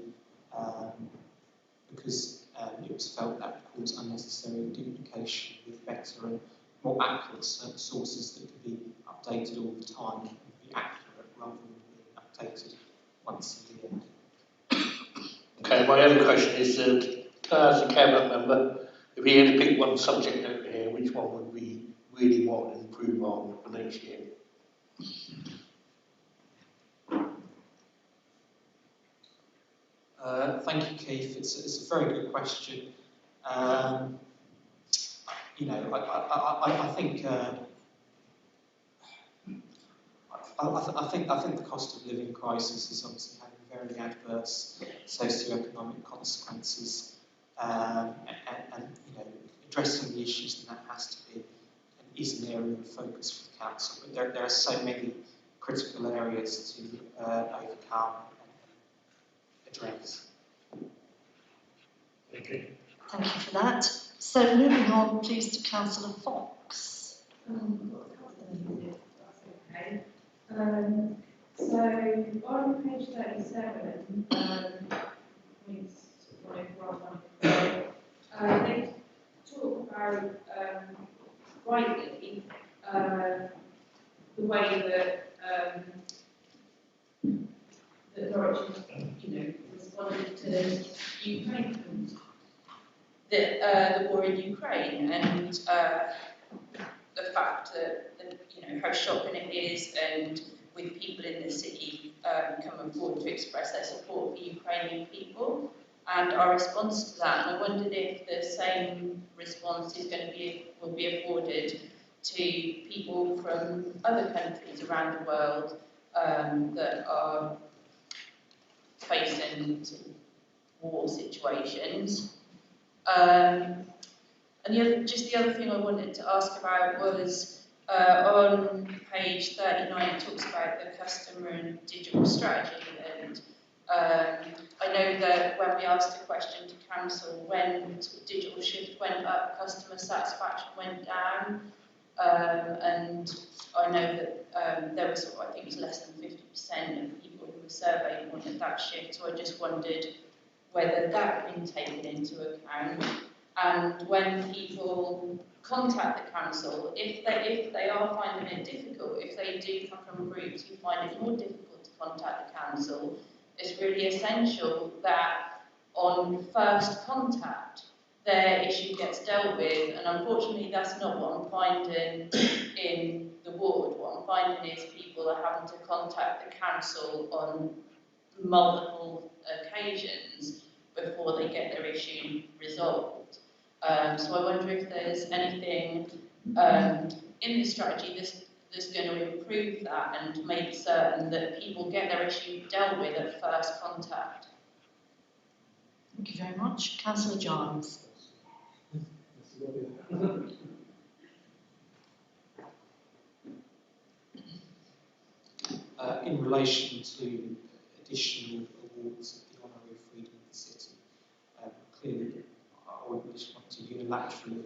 C: because it was felt that would cause unnecessary duplication with better and more accurate sources that could be updated all the time and be accurate rather than being updated once a year.
N: Okay, my other question is, can I ask the cabinet member, if he had to pick one subject over here, which one would we really want to improve on for next year?
C: Thank you, Keith. It's a very good question. I think I think the cost of living crisis is obviously having very adverse socioeconomic consequences, and addressing the issues that has to be and is an area of focus for the council. But there are so many critical areas to overcome and address.
K: Okay.
A: Thank you for that. So moving on, please, to Councillor Fox.
O: Okay. So on page 37, points 104, they talk about rightly the way that Norwich has, responded to Ukraine, the war in Ukraine, and the fact that how shocking it is, and with people in the city coming forward to express their support for Ukrainian people, and our response to that. And I wondered if the same response will be afforded to people from other countries around the world that are facing war situations. And the other thing I wanted to ask about was on page 39, it talks about the customer and digital strategy. And I know that when we asked a question to council, when digital shift went up, customer satisfaction went down. And I know that there was, I think it was less than 50% of people who were surveyed wanted that shift. So I just wondered whether that's been taken into account, and when people contact the council, if they are finding it difficult, if they do come from groups who find it more difficult to contact the council, it's really essential that on first contact, their issue gets dealt with, and unfortunately that's not what I'm finding in the ward. What I'm finding is people are having to contact the council on multiple occasions before they get their issue resolved. So I wonder if there's anything in the strategy that's going to improve that and make certain that people get their issue dealt with at first contact.
A: Thank you very much. Councillor Giles.
C: In relation to additional awards of the Honorary Freedom of the City, clearly I wouldn't just want to unilaterally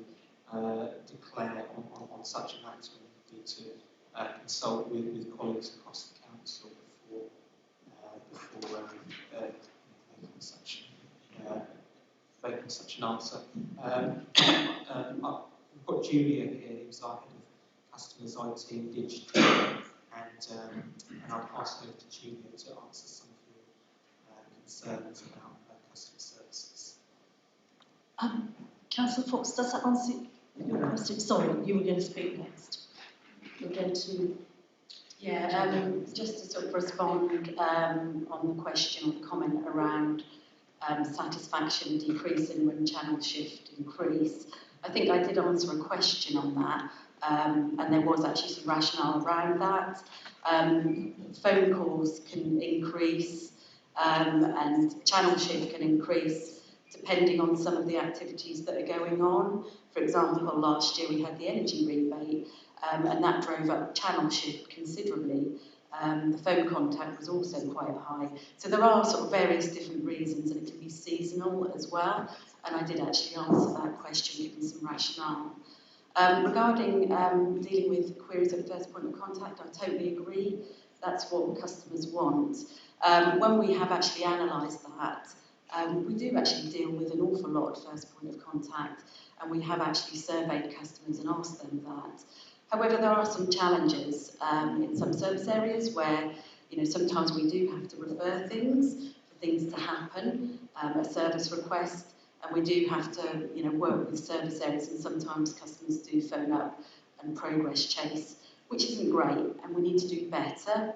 C: declare on such a matter. We need to consult with colleagues across the council before making such an answer. We've got Julia here, who's our head of customers, IT and digital, and I'll pass over to Julia to answer some of your concerns about customer services.
A: Councillor Fox, does that answer your question? Sorry, you were going to speak next.
G: You're going to, just to sort of respond on the question or the comment around satisfaction decreasing when channel shift increase. I think I did answer a question on that, and there was actually some rationale around that. Phone calls can increase, and channel shift can increase depending on some of the activities that are going on. For example, last year we had the energy rebate, and that drove up channel shift considerably. The phone contact was also quite high. So there are sort of various different reasons, and it can be seasonal as well. And I did actually answer that question, given some rationale. Regarding dealing with queries at first point of contact, I totally agree. That's what customers want. When we have actually analysed that, we do actually deal with an awful lot at first point of contact, and we have actually surveyed customers and asked them that. However, there are some challenges in some service areas where, sometimes we do have to refer things for things to happen, a service request, and we do have to, work with service areas, and sometimes customers do phone up and progress chase, which isn't great, and we need to do better.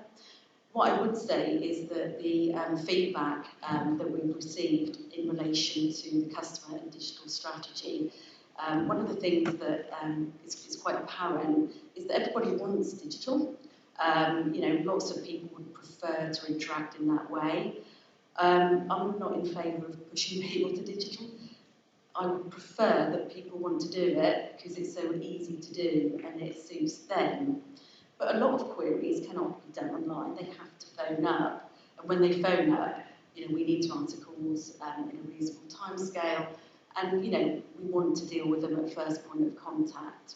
G: What I would say is that the feedback that we've received in relation to the customer and digital strategy, one of the things that is quite apparent is that everybody wants digital. Lots of people would prefer to interact in that way. I'm not in favour of pushing people to digital. I would prefer that people want to do it because it's so easy to do and it suits them. But a lot of queries cannot be done online. They have to phone up. And when they phone up, we need to answer calls in a reasonable timescale. And, we want to deal with them at first point of contact.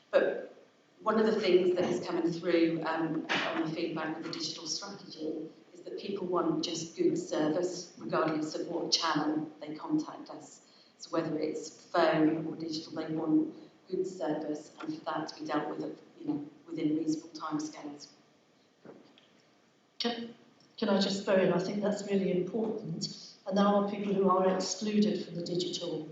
G: But one of the things that is coming through on the feedback with the digital strategy is that people want just good service, regardless of what channel they contact us. So whether it's phone or digital, they want good service, and for that to be dealt with, within reasonable timescales.
A: Can I just throw in? I think that's really important. And there are people who are excluded from the digital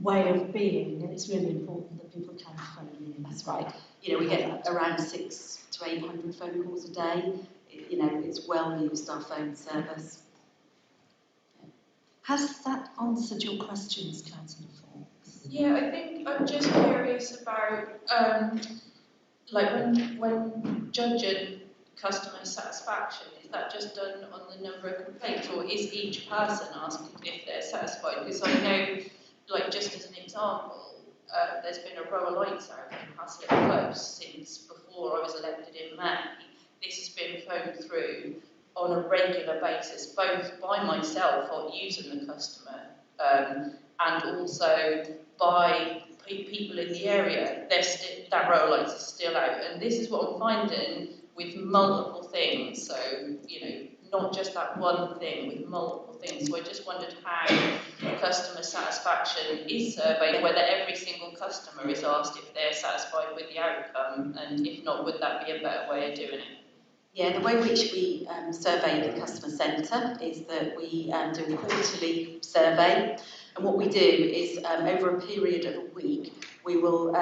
A: way of being, and it's really important that people can phone in.
G: That's right. We get around 600 to 800 phone calls a day. It's well used, our phone service.
A: Has that answered your questions, Councillor Fox?
O: Yeah, I think I'm just curious about, when judging customer satisfaction, is that just done on the number of complaints, or is each person asked if they're satisfied? Because I know, just as an example, there's been a row of lights out in Haslett Close since before I was elected in May. This has been phoned through on a regular basis, both by myself or using the customer, and also by people in the area. That row of lights is still out, and this is what I'm finding with multiple things. So, not just that one thing with multiple things. So I just wondered how customer satisfaction is surveyed, whether every single customer is asked if they're satisfied with the outcome, and if not, would that be a better way of doing it?
G: Yeah, the way in which we survey the customer centre is that we do a quarterly survey, and what we do is over a period of a week we will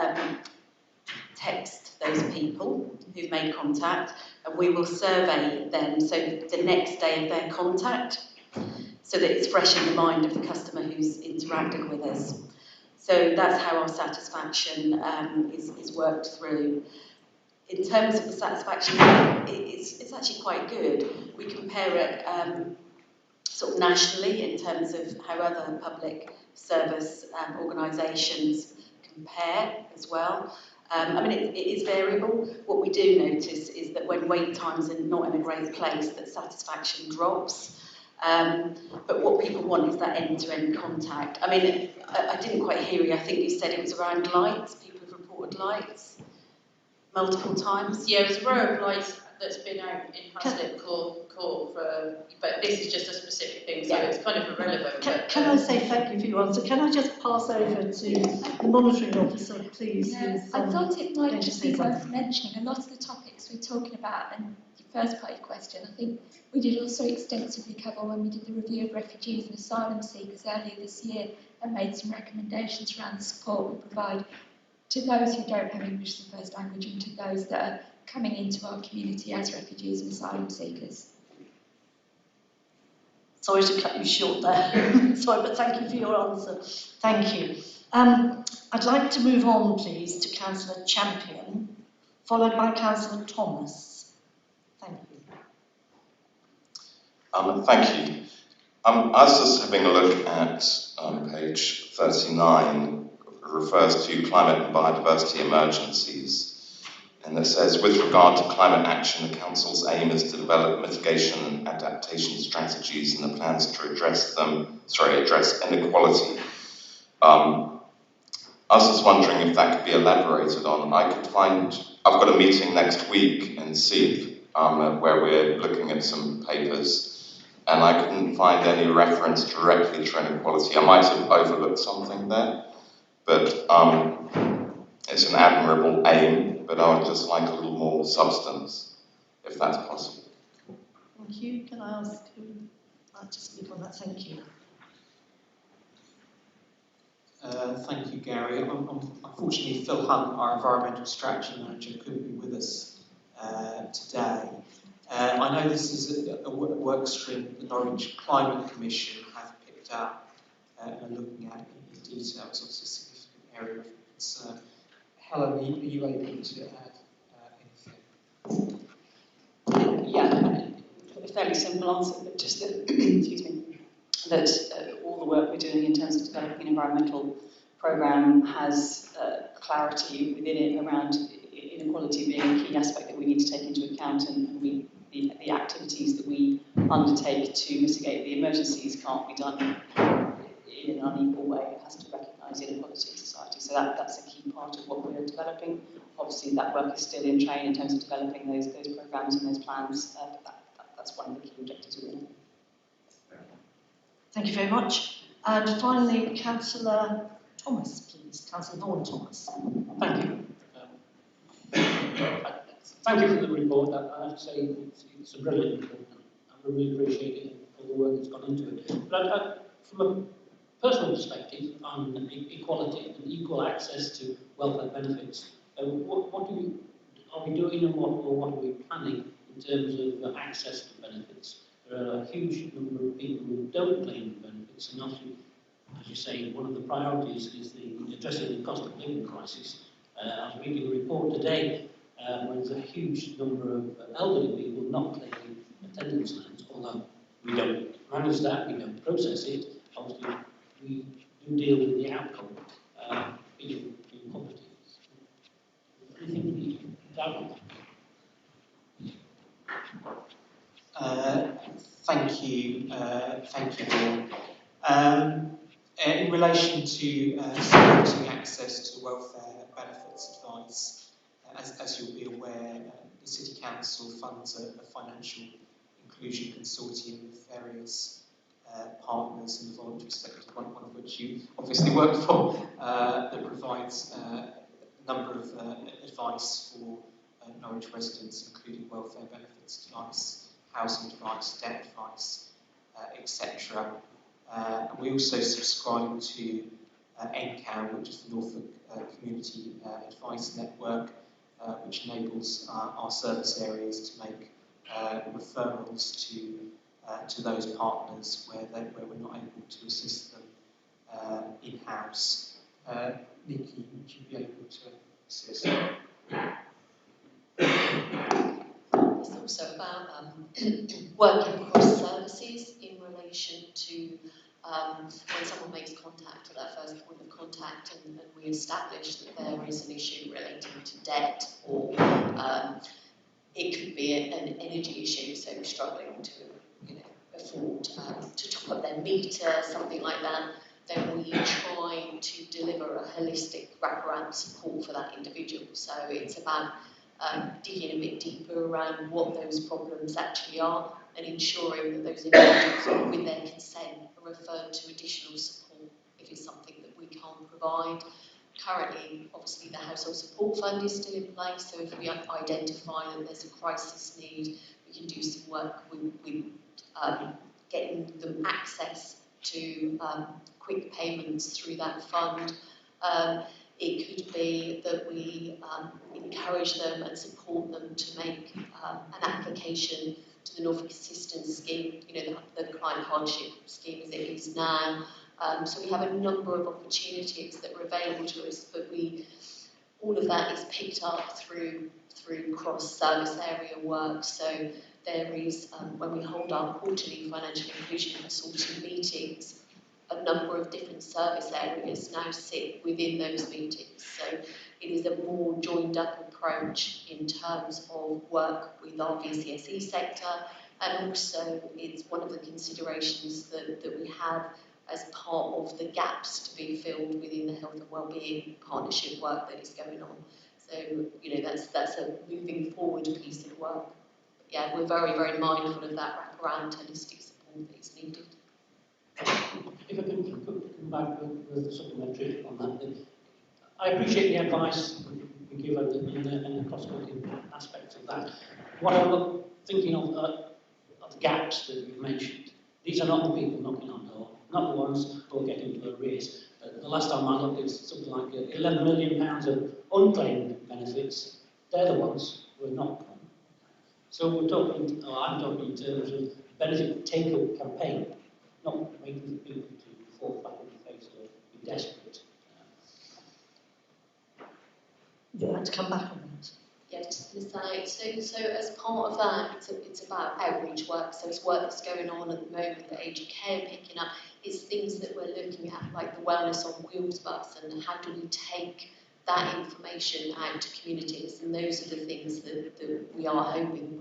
G: text those people who've made contact, and we will survey them so the next day of their contact, so that it's fresh in the mind of the customer who's interacted with us. So that's how our satisfaction is worked through. In terms of the satisfaction, it's actually quite good. We compare it sort of nationally in terms of how other public service organisations compare as well. I mean, it is variable. What we do notice is that when wait times are not in a great place, that satisfaction drops. But what people want is that end-to-end contact. I mean, I didn't quite hear you. I think you said it was around lights. People have reported lights multiple times.
O: Yeah, there's a row of lights that's been out in Haslett Court for, but this is just a specific thing, so it's kind of irrelevant.
A: Can I say thank you for your answer? Can I just pass over to the monitoring officer, please?
P: Yeah, I thought it might just be worth mentioning. A lot of the topics we're talking about, and the first part of your question, I think we did also extensively cover when we did the review of refugees and asylum seekers earlier this year, and made some recommendations around the support we provide to those who don't have English as a first language and to those that are coming into our community as refugees and asylum seekers.
A: Sorry to cut you short there. Sorry, but thank you for your answer. Thank you. I'd like to move on, please, to Councillor Champion, followed by Councillor Thomas. Thank you.
Q: Thank you. I was just having a look at page 39. It refers to climate and biodiversity emergencies. And it says, with regard to climate action, the Council's aim is to develop mitigation and adaptation strategies and the plans to address inequality. I was just wondering if that could be elaborated on. I've got a meeting next week in SEEP where we're looking at some papers, and I couldn't find any reference directly to inequality. I might have overlooked something there, but it's an admirable aim, but I would just like a little more substance, if that's possible.
A: Thank you. Can I ask who would like to speak on that? Thank you.
C: Thank you, Gary. Unfortunately, Phil Hunt, our Environmental Strategy Manager, couldn't be with us today. I know this is a work stream the Norwich Climate Commission have picked up and are looking at in detail. It's obviously a significant area of concern. Helen, are you able to add anything?
R: Yeah, a fairly simple answer, but just that, excuse me, that all the work we're doing in terms of developing an environmental programme has clarity within it around inequality being a key aspect that we need to take into account, and the activities that we undertake to mitigate the emergencies can't be done in an unequal way. It has to recognise inequality in society, so that's a key part of what we're developing. Obviously, that work is still in train in terms of developing those programmes and those plans, but that's one of the key objectives within it.
A: Thank you very much. And finally, Councillor Thomas, please. Councillor Vaughan Thomas.
N: Thank you. Thank you for the report. I have to say it's a brilliant report. I really appreciate all the work that's gone into it. But from a personal perspective on equality and equal access to welfare benefits, what are we doing and what are we planning in terms of access to benefits? There are a huge number of people who don't claim benefits, and as you say, one of the priorities is addressing the cost of living crisis. I was reading a report today where there's a huge number of elderly people not claiming attendance allowance, although we don't manage that, we don't process it. Obviously, we do deal with the outcome in poverty. Anything you can doubt on that?
C: Thank you, Vaughan. In relation to supporting access to welfare benefits advice, as you'll be aware, the City Council funds a financial inclusion consortium with various partners in the voluntary sector, one of which you obviously work for, that provides a number of advice for Norwich residents, including welfare benefits advice, housing advice, debt advice, etc. And we also subscribe to NCAN, which is the Norfolk Community Advice Network, which enables our service areas to make referrals to those partners where we're not able to assist them in-house. Nikki, would you be able to assist?
I: It's also about working across services in relation to when someone makes contact at that first point of contact and we establish that there is an issue relating to debt or it could be an energy issue, so struggling to afford to top up their meter, something like that, then we try to deliver a holistic wraparound support for that individual. So it's about digging a bit deeper around what those problems actually are and ensuring that those individuals, with their consent, are referred to additional support if it's something that we can't provide. Currently, obviously, the Household Support Fund is still in place, so if we identify that there's a crisis need, we can do some work with getting them access to quick payments through that fund. It could be that we encourage them and support them to make an application to the Norfolk Assistance Scheme, the Client Hardship Scheme as it is now. So we have a number of opportunities that are available to us, but all of that is picked up through cross-service area work. So there is, when we hold our quarterly financial inclusion consortium meetings, a number of different service areas now sit within those meetings. So it is a more joined up approach in terms of work with our VCSE sector, and also it's one of the considerations that we have as part of the gaps to be filled within the health and wellbeing partnership work that is going on. So, that's a moving forward piece of work. But yeah, we're very, very mindful of that wraparound holistic support that is needed.
N: If I could come back with a supplementary on that, then I appreciate the advice you give and the cross-cutting aspects of that. What I'm thinking of the gaps that you've mentioned, these are not the people knocking on the door, not the ones who are getting to arrears. The last time I looked, it's something like £11 million of unclaimed benefits. They're the ones who are not come. So I'm talking in terms of benefit take-up campaign, not waiting for people to fall back in the face or be desperate.
A: You'd like to come back on that?
I: Yeah, just to say, so as part of that, it's about outreach work, so it's work that's going on at the moment that AGK are picking up. It's things that we're looking at, like the Wellness on Wheels bus, and how do we take that information out to communities, and those are the things that we are hoping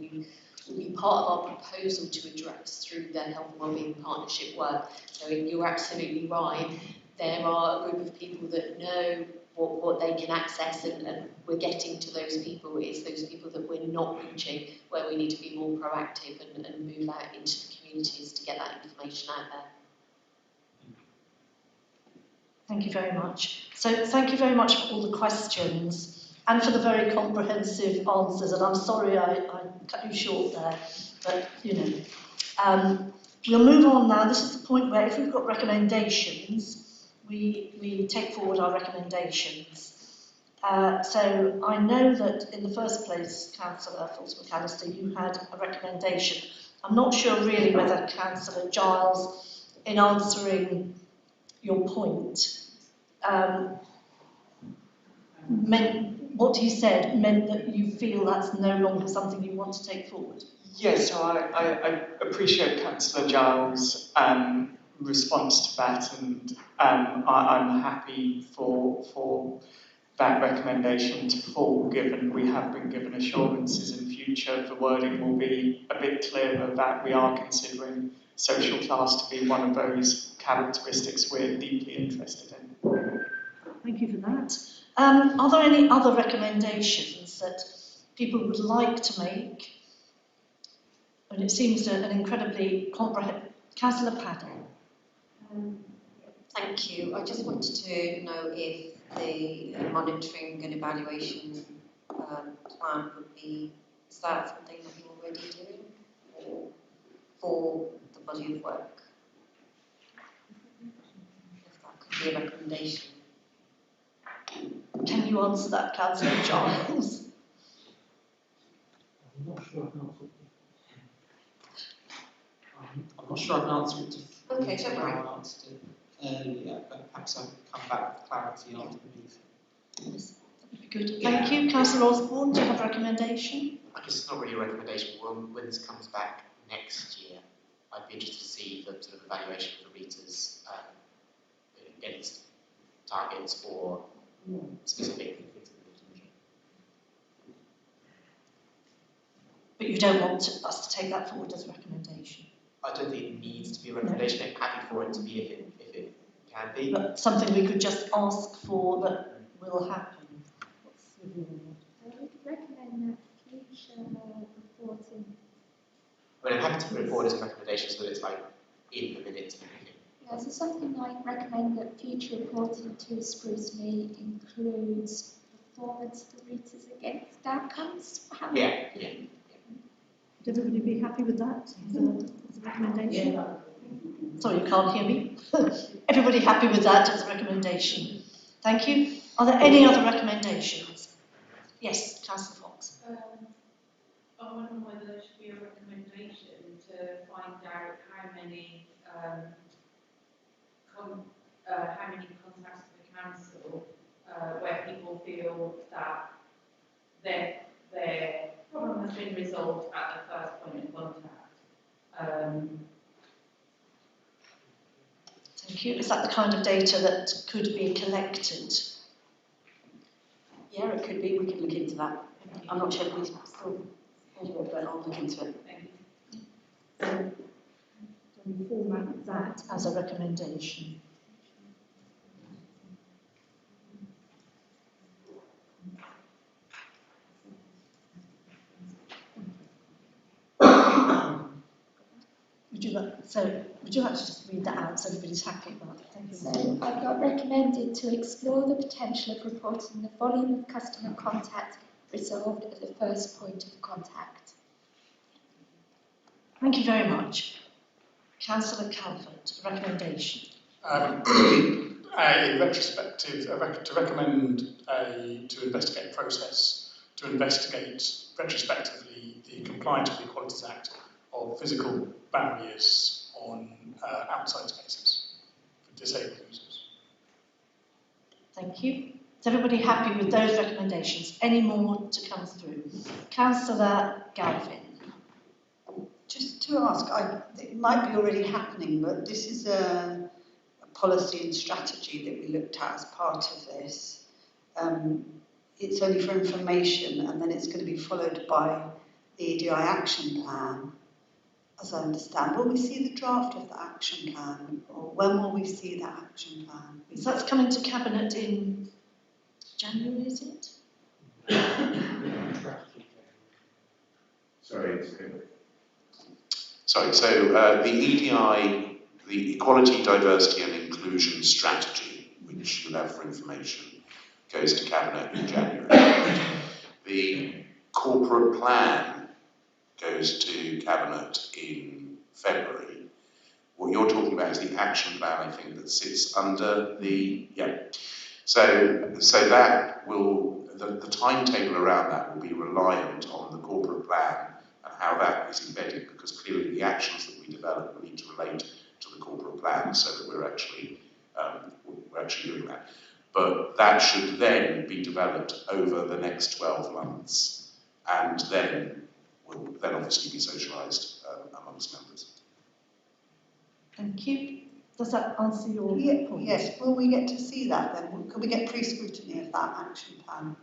I: will be part of our proposal to address through the Health and Wellbeing Partnership work. So you're absolutely right, there are a group of people that know what they can access, and we're getting to those people. It's those people that we're not reaching, where we need to be more proactive and move out into the communities to get that information out there.
A: Thank you very much. So thank you very much for all the questions and for the very comprehensive answers. And I'm sorry I cut you short there, but we'll move on now. This is the point where if we've got recommendations, we take forward our recommendations. So I know that in the first place, Councillor Fulton McAllister, you had a recommendation. I'm not sure really whether Councillor Giles, in answering your point, what he said meant that you feel that's no longer something you want to take forward.
E: Yes, so I appreciate Councillor Giles' response to that, and I'm happy for that recommendation to fall, given we have been given assurances in future the wording will be a bit clearer that we are considering social class to be one of those characteristics we're deeply interested in.
A: Thank you for that. Are there any other recommendations that people would like to make? And it seems an incredibly comprehensive. Councillor Padden.
G: Thank you. I just wanted to know if the monitoring and evaluation plan would be, is that something that you're already doing, or for the body of work? If that could be a recommendation.
A: Can you answer that, Councillor Giles?
C: I'm not sure I can answer it. I'm not sure I can answer it.
G: Okay, don't worry.
C: I answered it earlier, but perhaps I can come back with clarity after the meeting.
A: Yes, that would be good. Thank you. Councillor Osborne, do you have a recommendation?
J: I guess it's not really a recommendation. When this comes back next year, I'd be interested to see the sort of evaluation of the Rita's against targets or specific.
A: But you don't want us to take that forward as a recommendation?
J: I don't think it needs to be a recommendation. I'm happy for it to be if it can be.
A: But something we could just ask for that will happen.
P: I would recommend that future reporting.
J: I mean, I'm happy to put it forward as a recommendation so that it's like in the minutes and everything.
P: Yeah, so something like recommend that future reporting to scrutiny includes performance of the Reuters against outcomes.
J: Yeah.
A: Would everybody be happy with that as a recommendation? Yeah. Sorry, you can't hear me. Everybody happy with that as a recommendation? Thank you. Are there any other recommendations? Yes, Councillor Fox.
O: I wonder whether there should be a recommendation to find out how many contacts to the council where people feel that their problem has been resolved at the first point of contact.
A: Thank you. Is that the kind of data that could be collected?
R: Yeah, it could be. We could look into that. I'm not sure if we still do it, but I'll look into it.
A: Can we format that as a recommendation? Would you like to just read that out so everybody's happy about it? Thank you.
P: So I've got recommended to explore the potential of reporting the volume of customer contact resolved at the first point of contact.
A: Thank you very much. Councillor Calvert, a recommendation.
K: A retrospective, to recommend to investigate a process to investigate retrospectively the compliance with the Equalities Act of physical barriers on outside spaces for disabled users.
A: Thank you. Is everybody happy with those recommendations? Any more to come through? Councillor Galvin.
M: Just to ask, it might be already happening, but this is a policy and strategy that we looked at as part of this. It's only for information, and then it's going to be followed by the EDI action plan, as I understand. Will we see the draft of the action plan, or when will we see that action plan?
A: So that's coming to Cabinet in January, is it?
F: Sorry, so the EDI, the Equality, Diversity and Inclusion Strategy, which you'll have for information, goes to Cabinet in January. The corporate plan goes to Cabinet in February. What you're talking about is the action plan, I think, that sits under the, So that will, the timetable around that will be reliant on the corporate plan and how that is embedded, because clearly the actions that we develop will need to relate to the corporate plan so that we're actually doing that. But that should then be developed over the next 12 months and then will then obviously be socialised amongst members.
A: Thank you. Does that answer your point?
M: Yes. Will we get to see that then? Can we get pre-scrutiny of that action plan?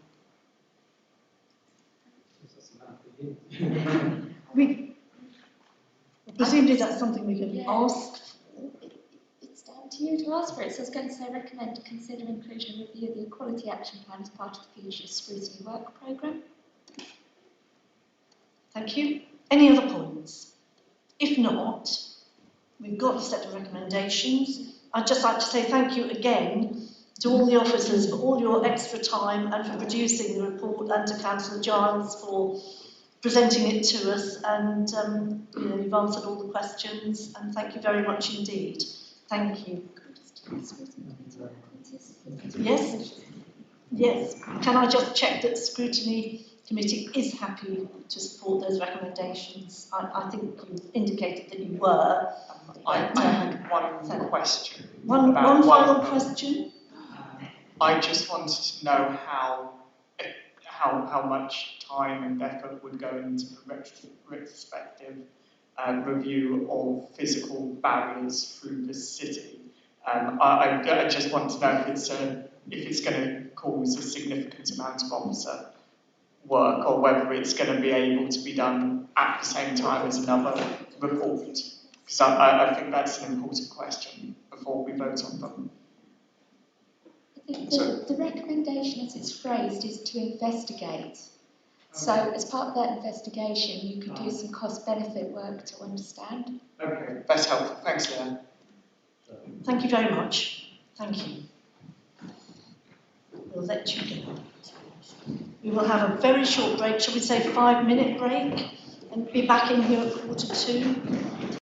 A: Presumably that's something we can ask for.
P: It's down to you to ask for it. So it's going to say recommend to consider inclusion and review the Equality Action Plan as part of the future scrutiny work programme.
A: Thank you. Any other points? If not, we've got a set of recommendations. I'd just like to say thank you again to all the officers for all your extra time and for producing the report, and to Councillor Giles for presenting it to us, and you know, you've answered all the questions, and thank you very much indeed. Thank you. Yes? Yes. Can I just check that the Scrutiny Committee is happy to support those recommendations? I think you indicated that you were.
E: I had one question.
A: One final question?
E: I just wanted to know how much time and effort would go into the retrospective review of physical barriers through the city. I just want to know if it's going to cause a significant amount of officer work, or whether it's going to be able to be done at the same time as another report. Because I think that's an important question before we vote on them.
P: I think the recommendation as it's phrased is to investigate. So as part of that investigation, you could do some cost-benefit work to understand.
E: Okay, that's helpful. Thanks, Leanne.
A: Thank you very much. Thank you. We'll let you go. We will have a very short break, shall we say 5-minute break, and be back in here at 1:45.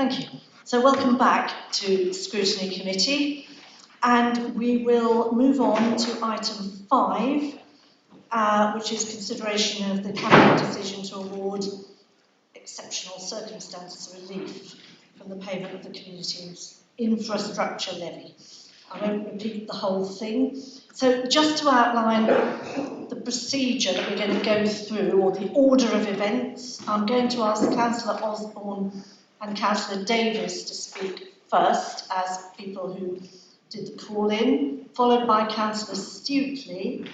A: Thank you. So welcome back to Scrutiny Committee, and we will move on to item 5, which is consideration of the Cabinet decision to award exceptional circumstances relief from the payment of the community's infrastructure levy. I won't repeat the whole thing. So just to outline the procedure that we're going to go through, or the order of events, I'm going to ask Councillor Osborne and Councillor Davis to speak first as people who did the call-in, followed by Councillor Stuteley.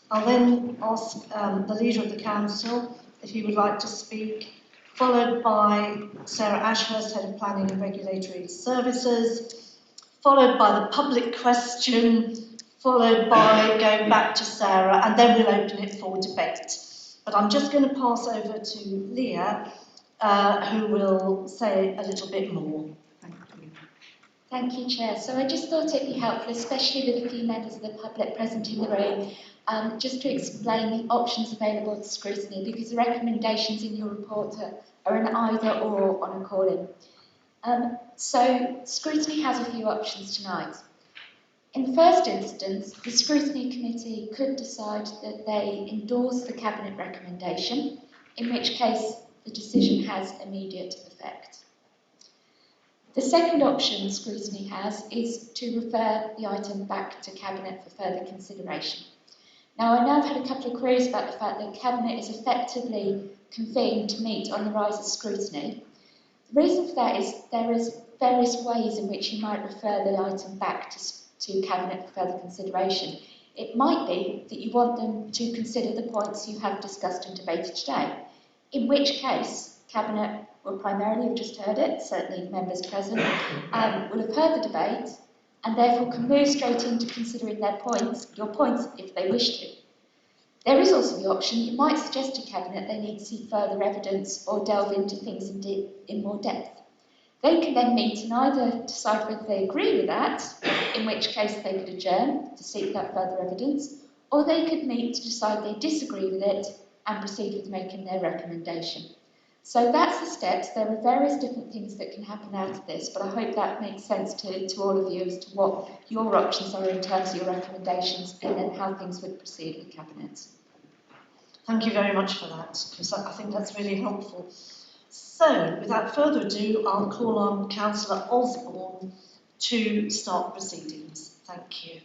A: I'll then ask the Leader of the Council if he would like to speak, followed by Sarah Ashurst, Head of Planning and Regulatory Services, followed by the public question, followed by going back to Sarah, and then we'll open it for debate. But I'm just going to pass over to Leah, who will say a little bit more. Thank you.
P: Thank you, Chair. So I just thought it'd be helpful, especially with a few members of the public present in the room, just to explain the options available to scrutiny, because the recommendations in your report are an either or on a call-in. So scrutiny has a few options tonight. In the first instance, the Scrutiny Committee could decide that they endorse the Cabinet recommendation, in which case the decision has immediate effect. The second option Scrutiny has is to refer the item back to Cabinet for further consideration. Now, I know I've had a couple of queries about the fact that Cabinet is effectively convened to meet on the rise of scrutiny. The reason for that is there is various ways in which you might refer the item back to Cabinet for further consideration. It might be that you want them to consider the points you have discussed and debated today, in which case Cabinet will primarily have just heard it, certainly the members present, will have heard the debate, and therefore can move straight into considering your points if they wish to. There is also the option that you might suggest to Cabinet they need to see further evidence or delve into things in more depth. They can then meet and either decide whether they agree with that, in which case they could adjourn to seek that further evidence, or they could meet to decide they disagree with it and proceed with making their recommendation. So that's the steps. There are various different things that can happen out of this, but I hope that makes sense to all of you as to what your options are in terms of your recommendations and then how things would proceed with Cabinet.
A: Thank you very much for that, because I think that's really helpful. So, without further ado, I'll call on Councillor Osborne to start proceedings. Thank you.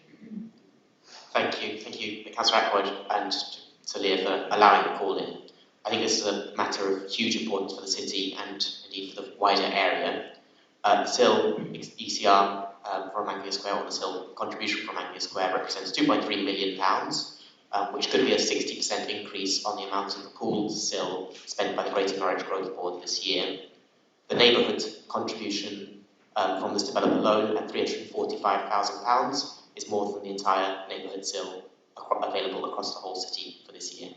J: Thank you, Councillor Ackroyd, and to Leah for allowing the call in. I think this is a matter of huge importance for the city and indeed for the wider area. The SIL ECR from Anglia Square, or the SIL contribution from Anglia Square, represents £2.3 million, which could be a 60% increase on the amount of the pooled SIL spent by the Greater Norwich Growth Board this year. The neighbourhood contribution from this development alone at £345,000 is more than the entire neighbourhood SIL available across the whole city for this year.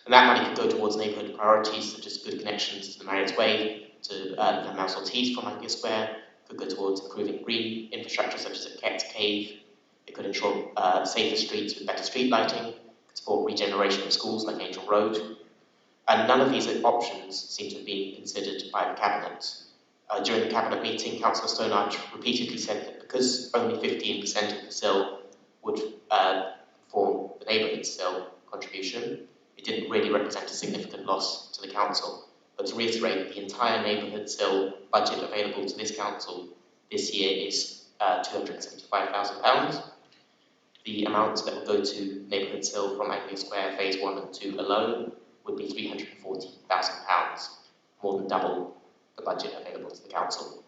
J: And that money could go towards neighbourhood priorities such as good connections to the Marriott's Way, to Mouse Heath from Anglia Square, could go towards improving green infrastructure such as at Kett Cave. It could ensure safer streets with better street lighting, could support regeneration of schools like Angel Road. And none of these options seem to have been considered by the Cabinet. During the Cabinet meeting, Councillor Stonarch repeatedly said that because only 15% of the SIL would form the neighbourhood SIL contribution, it didn't really represent a significant loss to the council. But to reiterate, the entire neighbourhood SIL budget available to this council this year is £275,000. The amounts that would go to neighbourhood SIL from Anglia Square Phase 1 and 2 alone would be £340,000, more than double the budget available to the council.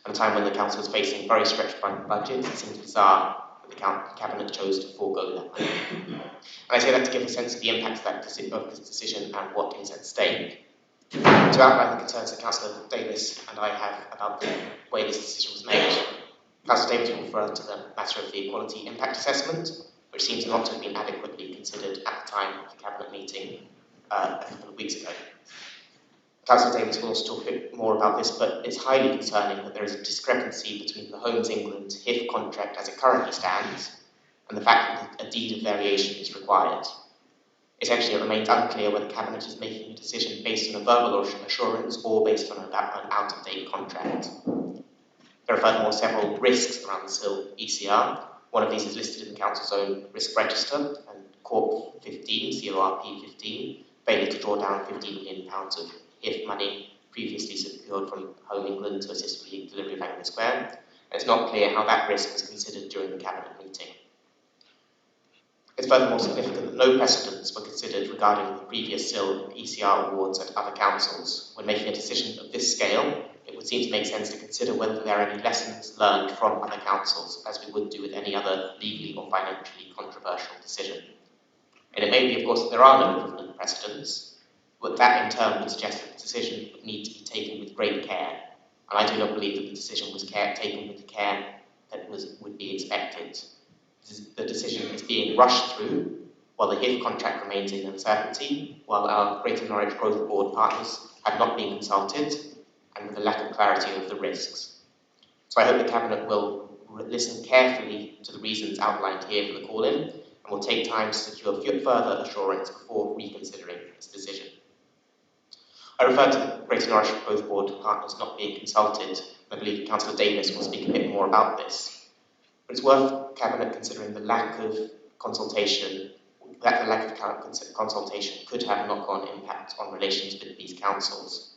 J: At a time when the council is facing very stretched budgets, it seems bizarre that the Cabinet chose to forego that money. And I say that to give a sense of the impact of this decision and what is at stake. To outline the concerns that Councillor Davis and I have about the way this decision was made, Councillor Davis will refer to the matter of the equality impact assessment, which seems not to have been adequately considered at the time of the Cabinet meeting a couple of weeks ago. Councillor Davis will also talk a bit more about this, but it's highly concerning that there is a discrepancy between the Homes England HIF contract as it currently stands and the fact that a deed of variation is required. Essentially, it remains unclear whether Cabinet is making a decision based on a verbal assurance or based on an out-of-date contract. There are furthermore several risks around the SIL ECR. One of these is listed in the Council's own risk register, and Corp 15, CORP 15, failure to draw down £15 million of HIF money previously secured from Home England to assist with the delivery of Anglia Square. And it's not clear how that risk was considered during the Cabinet meeting. It's furthermore significant that no precedents were considered regarding the previous SIL and ECR awards at other councils. When making a decision of this scale, it would seem to make sense to consider whether there are any lessons learned from other councils, as we would do with any other legally or financially controversial decision. And it may be, of course, that there are no equivalent precedents, but that in turn would suggest that the decision would need to be taken with great care. And I do not believe that the decision was taken with the care that would be expected. The decision is being rushed through while the HIF contract remains in uncertainty, while our Greater Norwich Growth Board partners have not been consulted, and with a lack of clarity of the risks. So I hope the Cabinet will listen carefully to the reasons outlined here for the call-in, and will take time to secure further assurance before reconsidering its decision. I refer to the Greater Norwich Growth Board partners not being consulted. I believe Councillor Davis will speak a bit more about this. But it's worth Cabinet considering the lack of consultation, that the lack of consultation could have knock-on impact on relations with these councils.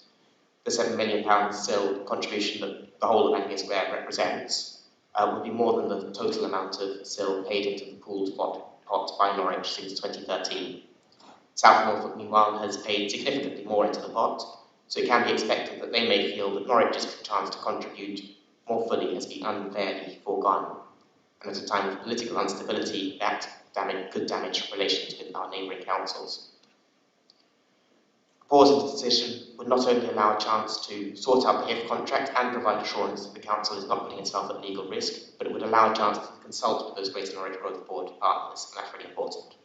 J: The £7 million SIL contribution that the whole of Anglia Square represents would be more than the total amount of SIL paid into the pooled pot by Norwich since 2013. South Norfolk, meanwhile, has paid significantly more into the pot, so it can be expected that they may feel that Norwich's chance to contribute more fully has been unfairly foregone. And at a time of political instability, that could damage relations with our neighbouring councils. A pause in the decision would not only allow a chance to sort out the HIF contract and provide assurance that the council is not putting itself at legal risk, but it would allow a chance to consult with those Greater Norwich Growth Board partners, and that's really important.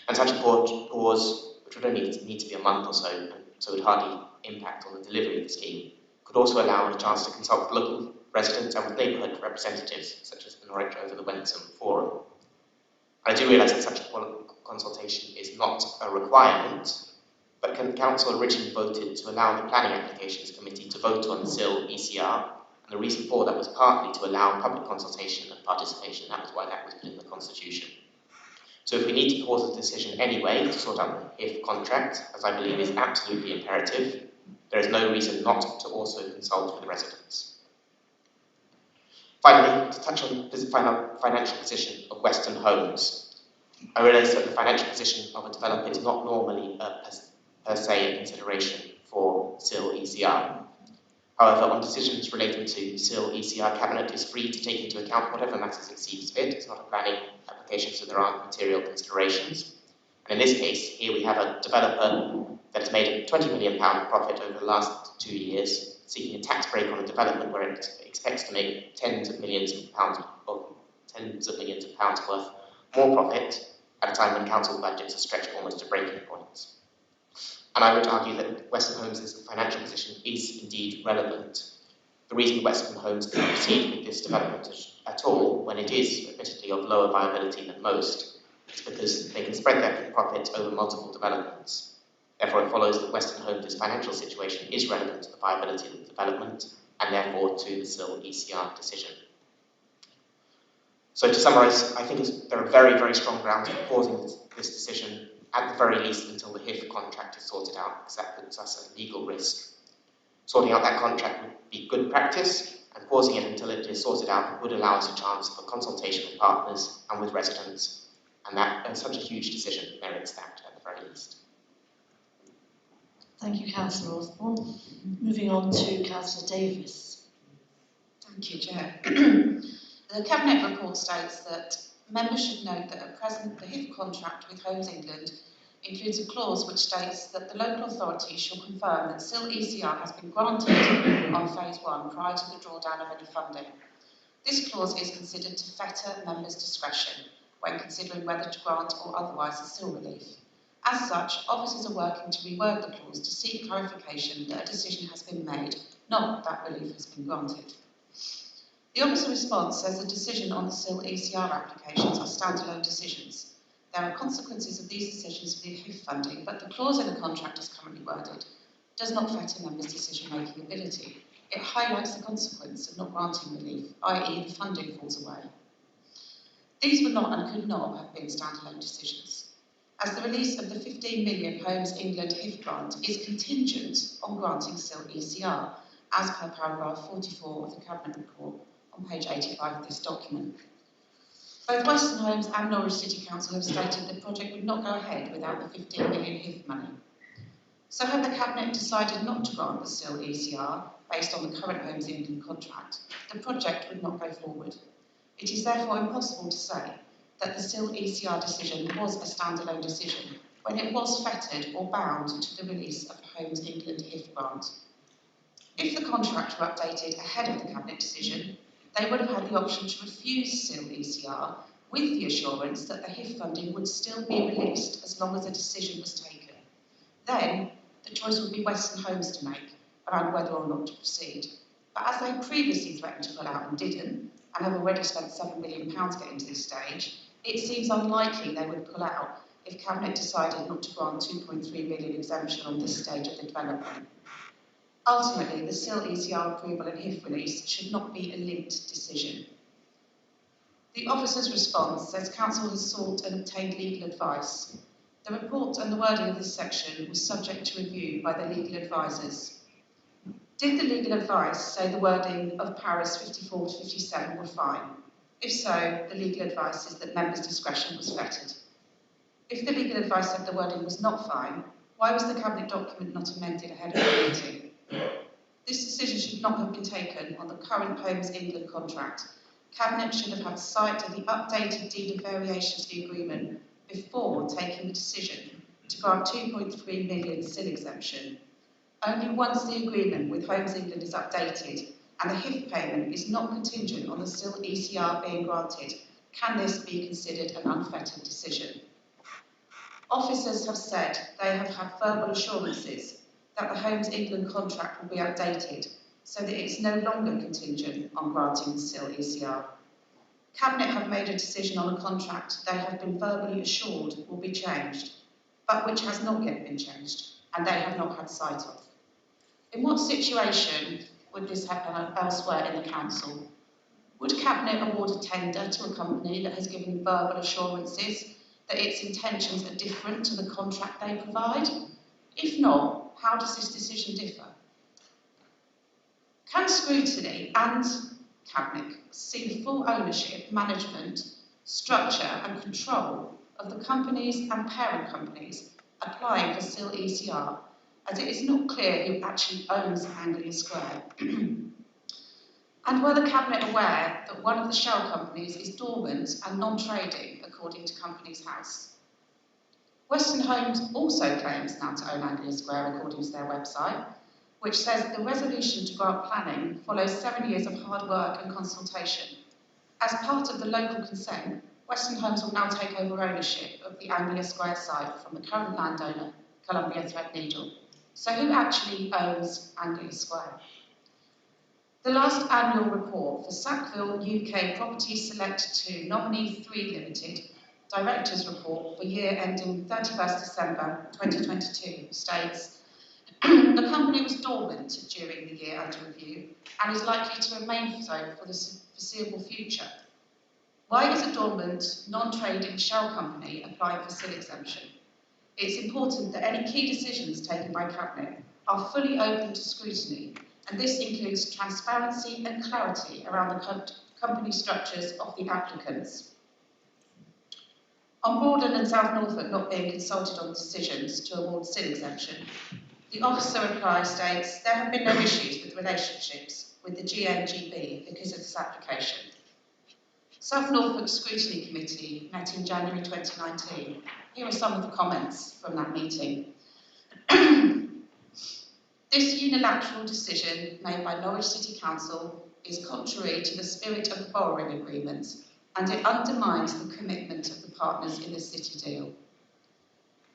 J: And such a pause, which would only need to be a month or so, and so would hardly impact on the delivery of the scheme, could also allow a chance to consult with local residents and with neighbourhood representatives, such as the Norwich over the Wentham Forum. I do realise that such a consultation is not a requirement, but Council originally voted to allow the Planning Applications Committee to vote on SIL ECR, and the reason for that was partly to allow public consultation and participation. That was why that was put in the Constitution. So if we need to pause the decision anyway to sort out the HIF contract, as I believe is absolutely imperative, there is no reason not to also consult with residents. Finally, to touch on the financial position of Western Homes, I realise that the financial position of a developer is not normally per se a consideration for SIL ECR. However, on decisions relating to SIL ECR, Cabinet is free to take into account whatever matters it sees fit. It's not a planning application, so there aren't material considerations. And in this case, here we have a developer that has made a £20 million profit over the last 2 years, seeking a tax break on a development where it expects to make tens of millions of pounds worth more profit at a time when council budgets are stretched almost to breaking points. And I would argue that Western Homes' financial position is indeed relevant. The reason Western Homes can proceed with this development at all, when it is admittedly of lower viability than most, is because they can spread their profits over multiple developments. Therefore, it follows that Western Homes' financial situation is relevant to the viability of the development, and therefore to the SIL ECR decision. So to summarise, I think there are very, very strong grounds for pausing this decision, at the very least until the HIF contract is sorted out, because that puts us at legal risk. Sorting out that contract would be good practice, and pausing it until it is sorted out would allow us a chance for consultation with partners and with residents, and such a huge decision merits that at the very least.
A: Thank you, Councillor Osborne. Moving on to Councillor Davis.
S: Thank you, Chair. The Cabinet report states that members should note that at present the HIF contract with Homes England includes a clause which states that the local authority shall confirm that SIL ECR has been granted on phase 1 prior to the drawdown of any funding. This clause is considered to fetter members' discretion when considering whether to grant or otherwise a SIL relief. As such, officers are working to reword the clause to seek clarification that a decision has been made, not that relief has been granted. The officer response says the decision on the SIL ECR applications are standalone decisions. There are consequences of these decisions for the HIF funding, but the clause in the contract as currently worded does not fetter members' decision-making ability. It highlights the consequence of not granting relief, i.e. the funding falls away. These were not and could not have been standalone decisions, as the release of the 15 million Homes England HIF grant is contingent on granting SIL ECR, as per paragraph 44 of the Cabinet report on page 85 of this document. Both Western Homes and Norwich City Council have stated the project would not go ahead without the 15 million HIF money. So had the Cabinet decided not to grant the SIL ECR based on the current Homes England contract, the project would not go forward. It is therefore impossible to say that the SIL ECR decision was a standalone decision when it was fettered or bound to the release of the Homes England HIF grant. If the contract were updated ahead of the Cabinet decision, they would have had the option to refuse SIL ECR with the assurance that the HIF funding would still be released as long as a decision was taken. Then, the choice would be Western Homes to make around whether or not to proceed. But as they previously threatened to pull out and didn't, and have already spent £7 million getting to this stage, it seems unlikely they would pull out if Cabinet decided not to grant £2.3 million exemption on this stage of the development. Ultimately, the SIL ECR approval and HIF release should not be a linked decision. The officer's response says Council has sought and obtained legal advice. The report and the wording of this section was subject to review by the legal advisors. Did the legal advice say the wording of paras 54 to 57 were fine? If so, the legal advice is that members' discretion was fettered. If the legal advice said the wording was not fine, why was the Cabinet document not amended ahead of the meeting? This decision should not have been taken on the current Homes England contract. Cabinet should have had sight of the updated deed of variation to the agreement before taking the decision to grant 2.3 million SIL exemption. Only once the agreement with Homes England is updated and the HIF payment is not contingent on the SIL ECR being granted can this be considered an unfettered decision. Officers have said they have had verbal assurances that the Homes England contract will be updated so that it's no longer contingent on granting the SIL ECR. Cabinet have made a decision on a contract they have been verbally assured will be changed, but which has not yet been changed, and they have not had sight of. In what situation would this happen elsewhere in the Council? Would Cabinet award a tender to a company that has given verbal assurances that its intentions are different to the contract they provide? If not, how does this decision differ? Can Scrutiny and Cabinet see full ownership, management, structure and control of the companies and parent companies applying for SIL ECR, as it is not clear who actually owns Anglia Square? And were the Cabinet aware that one of the shell companies is dormant and non-trading, according to Companies House? Western Homes also claims now to own Anglia Square, according to their website, which says the resolution to grant planning follows 7 years of hard work and consultation. As part of the local consent, Western Homes will now take over ownership of the Anglia Square site from the current landowner, Columbia Threadneedle. So who actually owns Anglia Square? The last annual report for Sackville UK Property Select 2 Nominee 3 Limited Directors Report for year ending 31st December 2022 states the company was dormant during the year under review and is likely to remain so for the foreseeable future. Why is a dormant, non-trading shell company applying for SIL exemption? It's important that any key decisions taken by Cabinet are fully open to scrutiny, and this includes transparency and clarity around the company structures of the applicants. On Broadland and South Norfolk not being consulted on decisions to award SIL exemption, the officer reply states there have been no issues with relationships with the GMGB because of this application. South Norfolk Scrutiny Committee met in January 2019. Here are some of the comments from that meeting. This unilateral decision made by Norwich City Council is contrary to the spirit of the borrowing agreement, and it undermines the commitment of the partners in the city deal.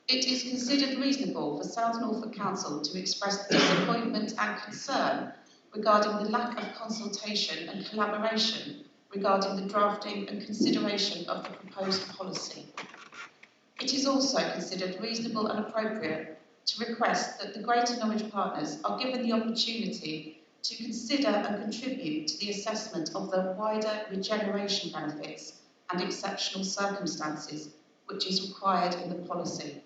S: It is considered reasonable for South Norfolk Council to express disappointment and concern regarding the lack of consultation and collaboration regarding the drafting and consideration of the proposed policy. It is also considered reasonable and appropriate to request that the Greater Norwich partners are given the opportunity to consider and contribute to the assessment of the wider regeneration benefits and exceptional circumstances which is required in the policy.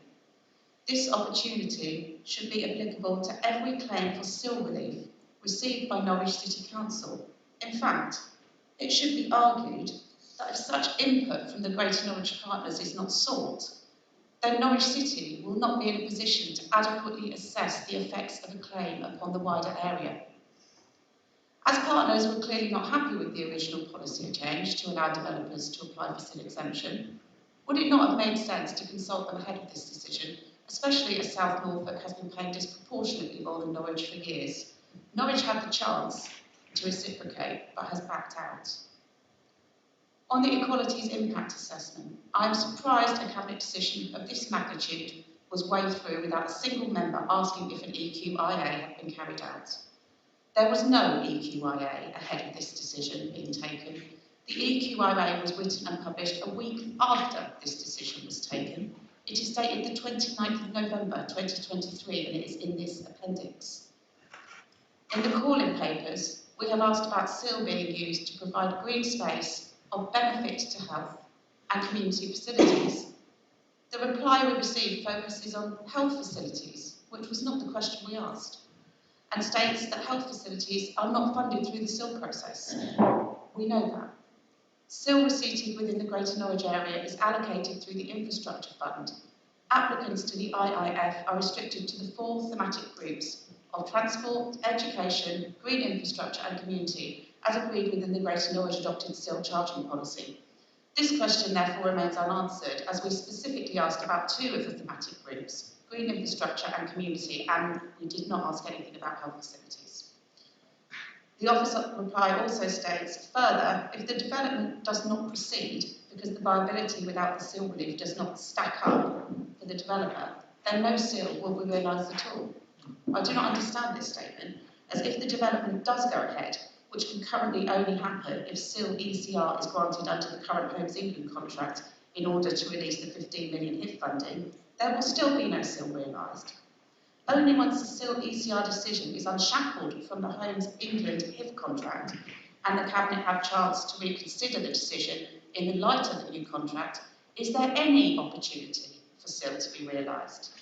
S: This opportunity should be applicable to every claim for sill relief received by Norwich City Council. In fact, it should be argued that if such input from the Greater Norwich partners is not sought, then Norwich City will not be in a position to adequately assess the effects of a claim upon the wider area. As partners were clearly not happy with the original policy change to allow developers to apply for sill exemption, would it not have made sense to consult them ahead of this decision, especially as South Norfolk has been paying disproportionately more than Norwich for years? Norwich had the chance to reciprocate, but has backed out. On the equalities impact assessment, I am surprised a cabinet decision of this magnitude was waved through without a single member asking if an EQIA had been carried out. There was no EQIA ahead of this decision being taken. The EQIA was written and published a week after this decision was taken. It is dated the 29th of November 2023 and it is in this appendix. In the call-in papers, we have asked about sill being used to provide green space of benefit to health and community facilities. The reply we received focuses on health facilities, which was not the question we asked, and states that health facilities are not funded through the sill process. We know that. Sill receipted within the Greater Norwich area is allocated through the Infrastructure Fund. Applicants to the IIF are restricted to the 4 thematic groups of transport, education, green infrastructure and community, as agreed within the Greater Norwich adopted sill charging policy. This question therefore remains unanswered, as we specifically asked about 2 of the thematic groups, green infrastructure and community, and we did not ask anything about health facilities. The office reply also states, further, if the development does not proceed because the viability without the sill relief does not stack up for the developer, then no sill will be realised at all. I do not understand this statement, as if the development does go ahead, which can currently only happen if sill ECR is granted under the current Homes England contract in order to release the 15 million HIF funding, there will still be no sill realised. Only once the sill ECR decision is unshackled from the Homes England HIF contract and the Cabinet have chance to reconsider the decision in the light of the new contract, is there any opportunity for sill to be realised.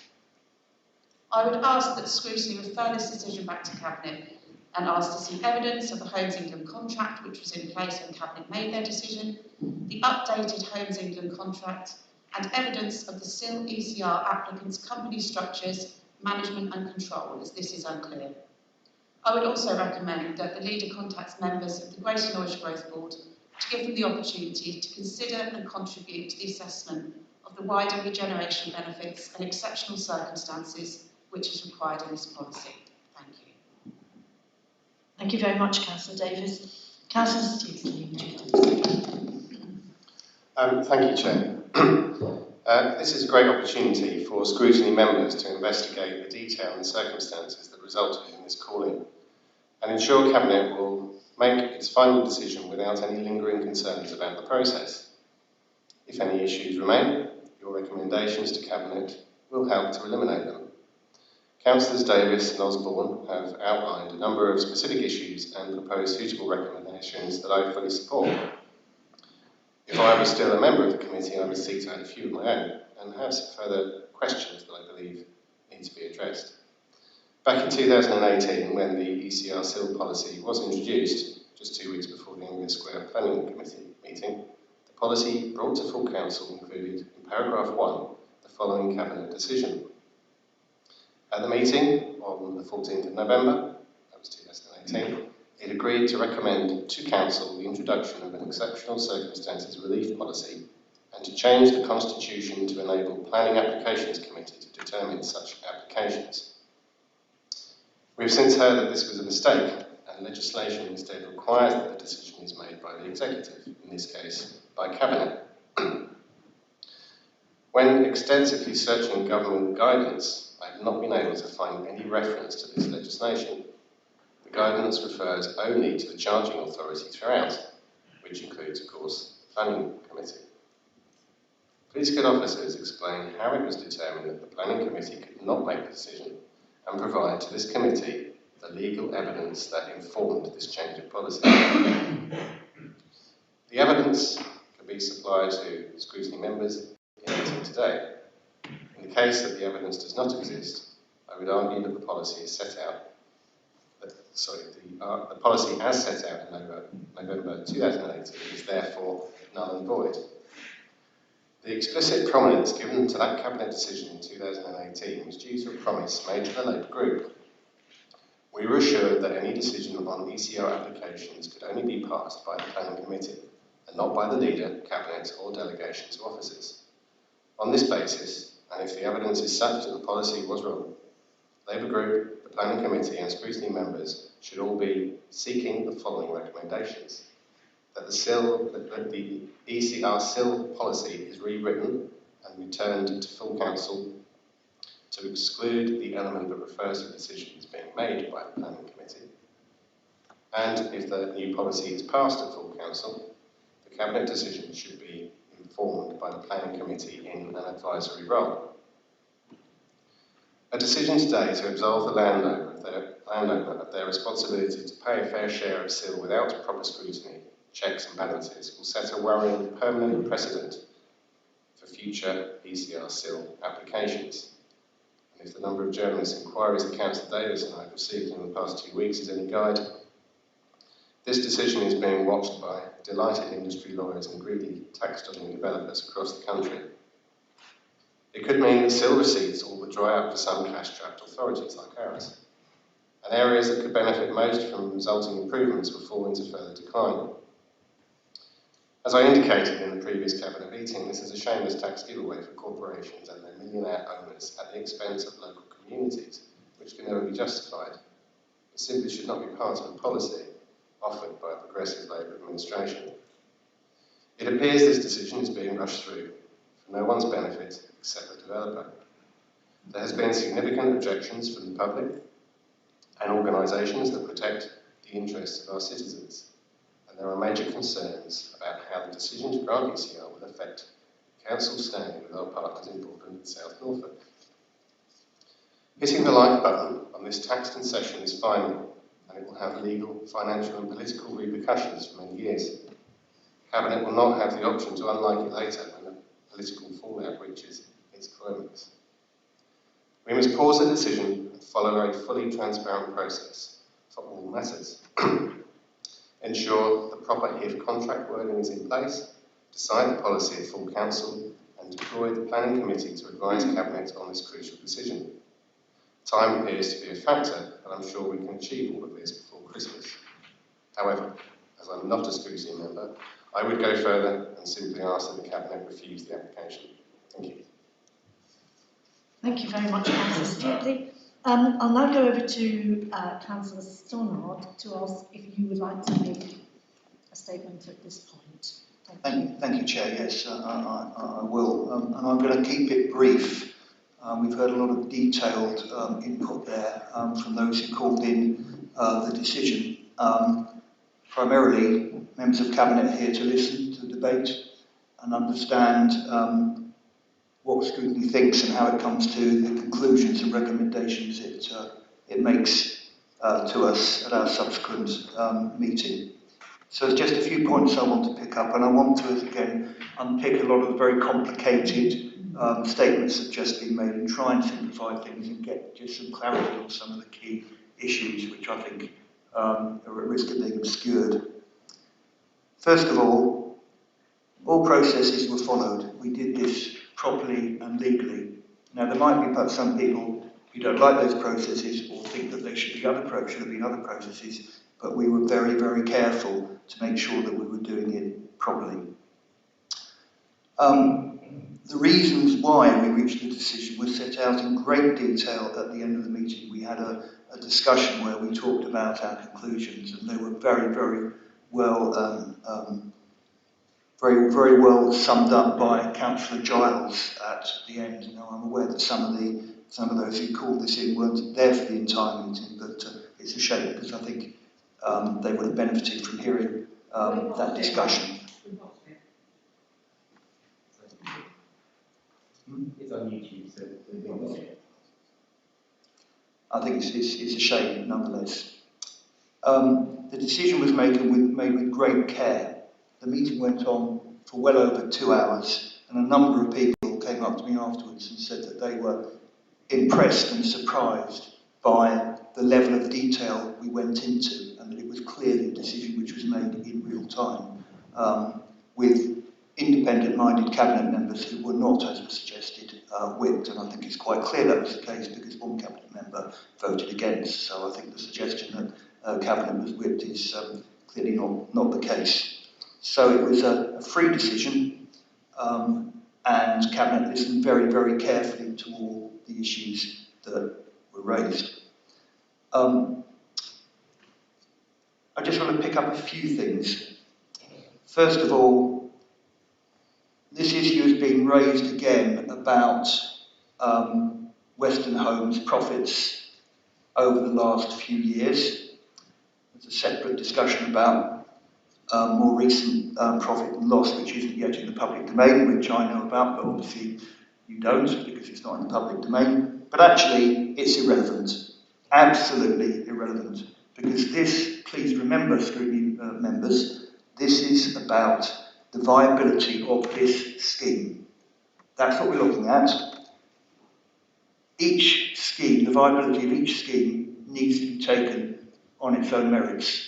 S: I would ask that Scrutiny refer this decision back to Cabinet and ask to see evidence of the Homes England contract which was in place when Cabinet made their decision, the updated Homes England contract, and evidence of the sill ECR applicants' company structures, management and control, as this is unclear. I would also recommend that the leader contacts members of the Greater Norwich Growth Board to give them the opportunity to consider and contribute to the assessment of the wider regeneration benefits and exceptional circumstances which is required in this policy. Thank you.
A: Thank you very much, Councillor Davies. Councillor Stevie.
T: Thank you, Chair. This is a great opportunity for Scrutiny members to investigate the detail and circumstances that resulted in this calling and ensure Cabinet will make its final decision without any lingering concerns about the process. If any issues remain, your recommendations to Cabinet will help to eliminate them. Councillors Davis and Osborne have outlined a number of specific issues and proposed suitable recommendations that I fully support. If I was still a member of the committee, I would seek to add a few of my own and have some further questions that I believe need to be addressed. Back in 2018, when the ECR sill policy was introduced, just 2 weeks before the English Square Planning Committee meeting, the policy brought to full council included, in paragraph 1, the following Cabinet decision. At the meeting on the 14th of November, that was 2018, it agreed to recommend to Council the introduction of an exceptional circumstances relief policy and to change the Constitution to enable Planning Applications Committee to determine such applications. We have since heard that this was a mistake and legislation instead requires that the decision is made by the Executive, in this case by Cabinet. When extensively searching government guidance, I have not been able to find any reference to this legislation. The guidance refers only to the charging authority throughout, which includes, of course, the Planning Committee. Please could officers explain how it was determined that the planning committee could not make the decision and provide to this committee the legal evidence that informed this change of policy? The evidence can be supplied to scrutiny members in the meeting today. In the case that the evidence does not exist, I would argue that the policy is set out. The policy as set out in November 2018 is therefore null and void. The explicit prominence given to that Cabinet decision in 2018 was due to a promise made to the Labour group. We were assured that any decision on ECR applications could only be passed by the Planning Committee and not by the Leader, Cabinet or delegation to officers. On this basis, and if the evidence is such that the policy was wrong, Labour Group, the Planning Committee and scrutiny members should all be seeking the following recommendations. That the ECR SIL policy is rewritten and returned to full council to exclude the element that refers to decisions being made by the Planning Committee. And if the new policy is passed at full council, the Cabinet decision should be informed by the Planning Committee in an advisory role. A decision today to absolve the landowner of their responsibility to pay a fair share of SIL without proper scrutiny, checks and balances will set a worrying permanent precedent for future ECR SIL applications. And if the number of journalist inquiries that Councillor Davis and I have received in the past 2 weeks is any guide, this decision is being watched by delighted industry lawyers and greedy tax-dodging developers across the country. It could mean that SIL receipts all but dry up for some cash-strapped authorities like ours, and areas that could benefit most from resulting improvements will fall into further decline. As I indicated in the previous Cabinet meeting, this is a shameless tax giveaway for corporations and their millionaire owners at the expense of local communities, which can never be justified. It simply should not be part of a policy offered by a progressive Labour administration. It appears this decision is being rushed through for no one's benefit except the developer. There has been significant objections from the public and organisations that protect the interests of our citizens. There are major concerns about how the decision to grant ECR will affect Council's standing with our partners in Broadland and South Norfolk. Hitting the like button on this tax concession is final, and it will have legal, financial and political repercussions for many years. Cabinet will not have the option to unlike it later when the political fallout reaches its climax. We must pause the decision and follow a fully transparent process for all matters. Ensure the proper HIF contract wording is in place, decide the policy at full council and deploy the planning committee to advise Cabinet on this crucial decision. Time appears to be a factor, but I'm sure we can achieve all of this before Christmas. However, as I'm not a scrutiny member, I would go further and simply ask that the Cabinet refuse the application. Thank you.
A: Thank you very much, Councillor Stutley. I'll now go over to Councillor Stannard to ask if you would like to make a statement at this point.
U: Thank you, Chair. Yes, I will. And I'm going to keep it brief. We've heard a lot of detailed input there from those who called in the decision. Primarily, members of Cabinet are here to listen to the debate and understand what Scrutiny thinks and how it comes to the conclusions and recommendations it makes to us at our subsequent meeting. So there's just a few points I want to pick up, and I want to, again, unpick a lot of very complicated statements that have just been made and try and simplify things and get just some clarity on some of the key issues which I think are at risk of being obscured. First of all processes were followed. We did this properly and legally. Now, there might be some people who don't like those processes or think that there should have been other processes, but we were very, very careful to make sure that we were doing it properly. The reasons why we reached the decision were set out in great detail at the end of the meeting. We had a discussion where we talked about our conclusions, and they were very, very well very well summed up by Councillor Giles at the end. Now, I'm aware that some of those who called this in weren't there for the entire meeting, but it's a shame because I think they would have benefited from hearing that discussion.
J: It's on YouTube, so we can watch it.
U: I think it's a shame, nonetheless. The decision was made with great care. The meeting went on for well over 2 hours, and a number of people came up to me afterwards and said that they were impressed and surprised by the level of detail we went into, and that it was clearly a decision which was made in real time, with independent-minded cabinet members who were not, as was suggested, whipped. And I think it's quite clear that was the case because one cabinet member voted against. So I think the suggestion that cabinet was whipped is clearly not the case. So it was a free decision, and cabinet listened very, very carefully to all the issues that were raised. I just want to pick up a few things. First of all, this issue has been raised again about Western Home's profits over the last few years. There's a separate discussion about more recent profit and loss, which isn't yet in the public domain, which I know about, but obviously you don't, because it's not in the public domain. But actually, it's irrelevant. Absolutely irrelevant. Because this, please remember, Scrutiny members, this is about the viability of this scheme. That's what we're looking at. Each scheme, the viability of each scheme, needs to be taken on its own merits.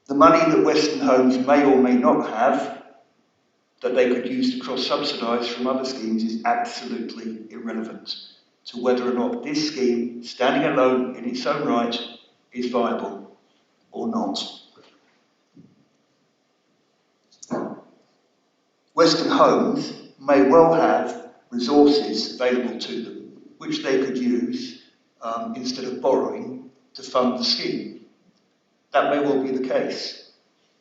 U: The money that Western Homes may or may not have, that they could use to cross-subsidise from other schemes, is absolutely irrelevant to whether or not this scheme, standing alone in its own right, is viable or not. Western Homes may well have resources available to them, which they could use instead of borrowing to fund the scheme. That may well be the case.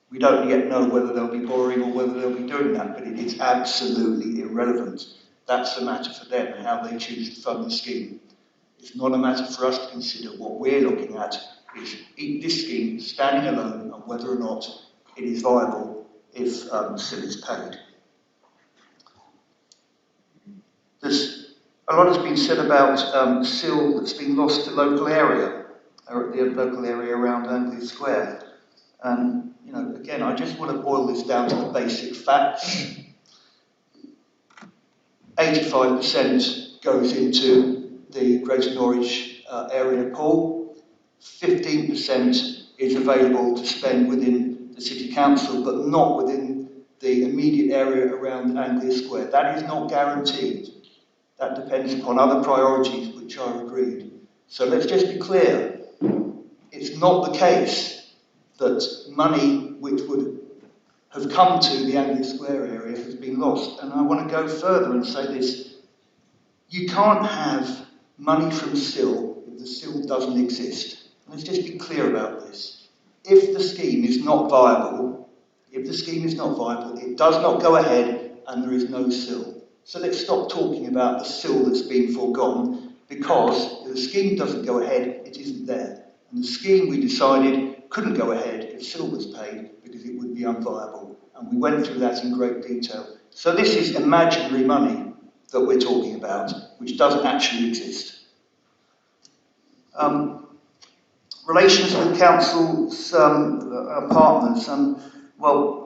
U: We don't yet know whether they'll be borrowing or whether they'll be doing that, but it is absolutely irrelevant. That's a matter for them, how they choose to fund the scheme. It's not a matter for us to consider. What we're looking at is this scheme standing alone and whether or not it is viable if SIL is paid. There's a lot has been said about SIL that's been lost to local area, or the local area around Anglia Square. And, you know, again, I just want to boil this down to the basic facts. 85% goes into the Greater Norwich area pool. 15% is available to spend within the City Council, but not within the immediate area around Anglia Square. That is not guaranteed. That depends upon other priorities which are agreed. So let's just be clear. It's not the case that money which would have come to the Anglia Square area has been lost. And I want to go further and say this. You can't have money from SIL if the SIL doesn't exist. Let's just be clear about this. If the scheme is not viable, it does not go ahead and there is no SIL. So let's stop talking about the SIL that's been foregone, because if the scheme doesn't go ahead, it isn't there. And the scheme, we decided, couldn't go ahead if SIL was paid because it would be unviable. And we went through that in great detail. So this is imaginary money that we're talking about, which doesn't actually exist. Relations with council's partners. Well,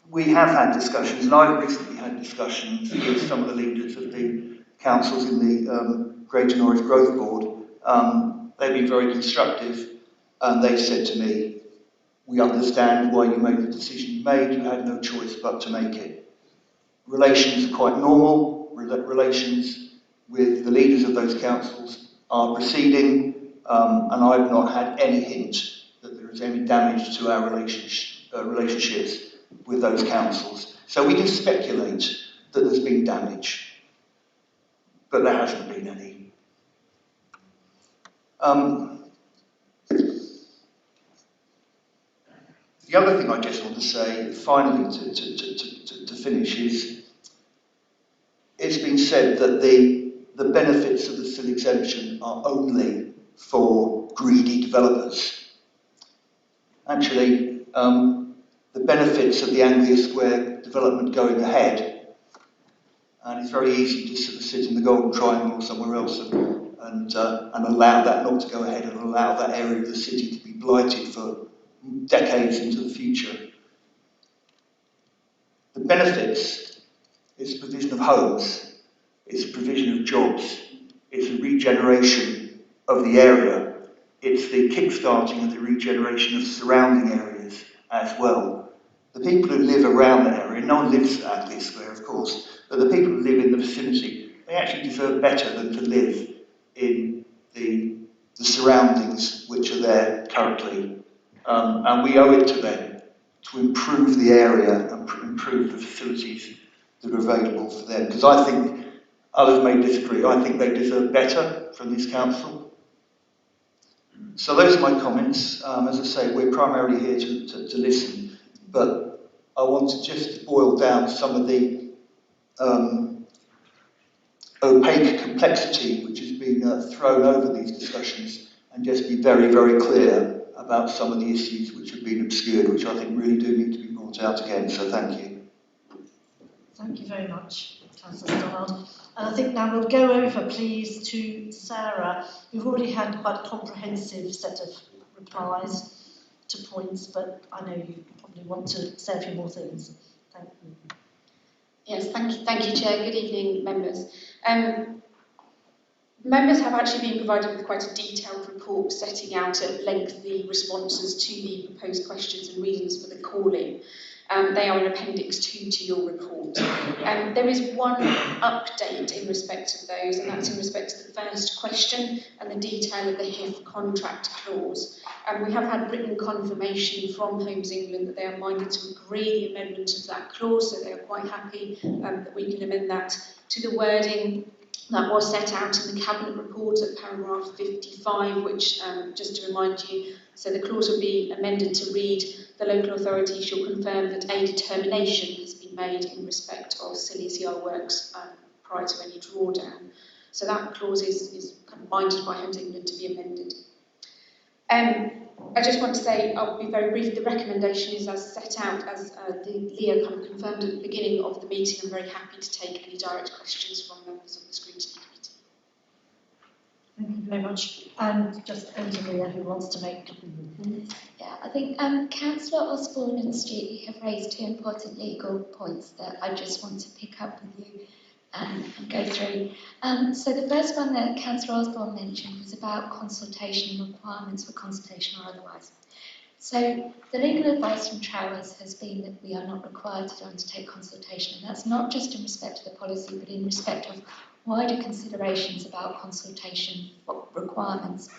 U: we have had discussions, and I've recently had discussions with some of the leaders of the councils in the Greater Norwich Growth Board. They've been very constructive, and they've said to me, we understand why you made the decision you made, you had no choice but to make it. Relations are quite normal, relations with the leaders of those councils are proceeding, and I've not had any hint that there is any damage to our relationships with those councils. So we can speculate that there's been damage, but there hasn't been any. The other thing I just want to say, finally, to finish, is it's been said that the benefits of the SIL exemption are only for greedy developers. Actually, the benefits of the Anglia Square development going ahead and it's very easy to sort of sit in the Golden Triangle or somewhere else and allow that not to go ahead and allow that area of the city to be blighted for decades into the future. The benefits is the provision of homes, it's the provision of jobs, it's the regeneration of the area, it's the kick-starting of the regeneration of surrounding areas as well. The people who live around the area, no one lives at this square of course, but the people who live in the vicinity, they actually deserve better than to live in the surroundings which are there currently. And we owe it to them to improve the area and improve the facilities that are available for them. Because I think, others may disagree, I think they deserve better from this council. So those are my comments. As I say, we're primarily here to listen, but I want to just boil down some of the opaque complexity which has been thrown over these discussions and just be very, very clear about some of the issues which have been obscured, which I think really do need to be brought out again. So thank you.
A: Thank you very much, Councillor Stoddard. And I think now we'll go over, please, to Sarah. We've already had quite a comprehensive set of replies to points, but I know you probably want to say a few more things. Thank you.
B: Yes, thank you, Chair. Good evening, members. Members have actually been provided with quite a detailed report setting out at length the responses to the proposed questions and reasons for the calling. They are in Appendix 2 to your report. There is one update in respect of those, and that's in respect to the first question and the detail of the HIF contract clause. We have had written confirmation from Homes England that they are minded to agree the amendment of that clause, so they are quite happy that we can amend that to the wording that was set out in the Cabinet report at paragraph 55, which, just to remind you, so the clause will be amended to read, the local authority shall confirm that a determination has been made in respect of CLCR works prior to any drawdown. So that clause is kind of minded by Homes England to be amended. I just want to say, I'll be very brief, the recommendation is as set out, as Leah kind of confirmed at the beginning of the meeting. I'm very happy to take any direct questions from members of the Scrutiny Committee.
A: Thank you very much. And just over to Leah, who wants to make...
H: Yeah, I think Councillor Osborne and Stuart have raised two important legal points that I just want to pick up with you and go through. So the first one that Councillor Osborne mentioned was about consultation and requirements for consultation or otherwise. So the legal advice from Trowers has been that we are not required to undertake consultation, and that's not just in respect to the policy, but in respect of wider considerations about consultation requirements.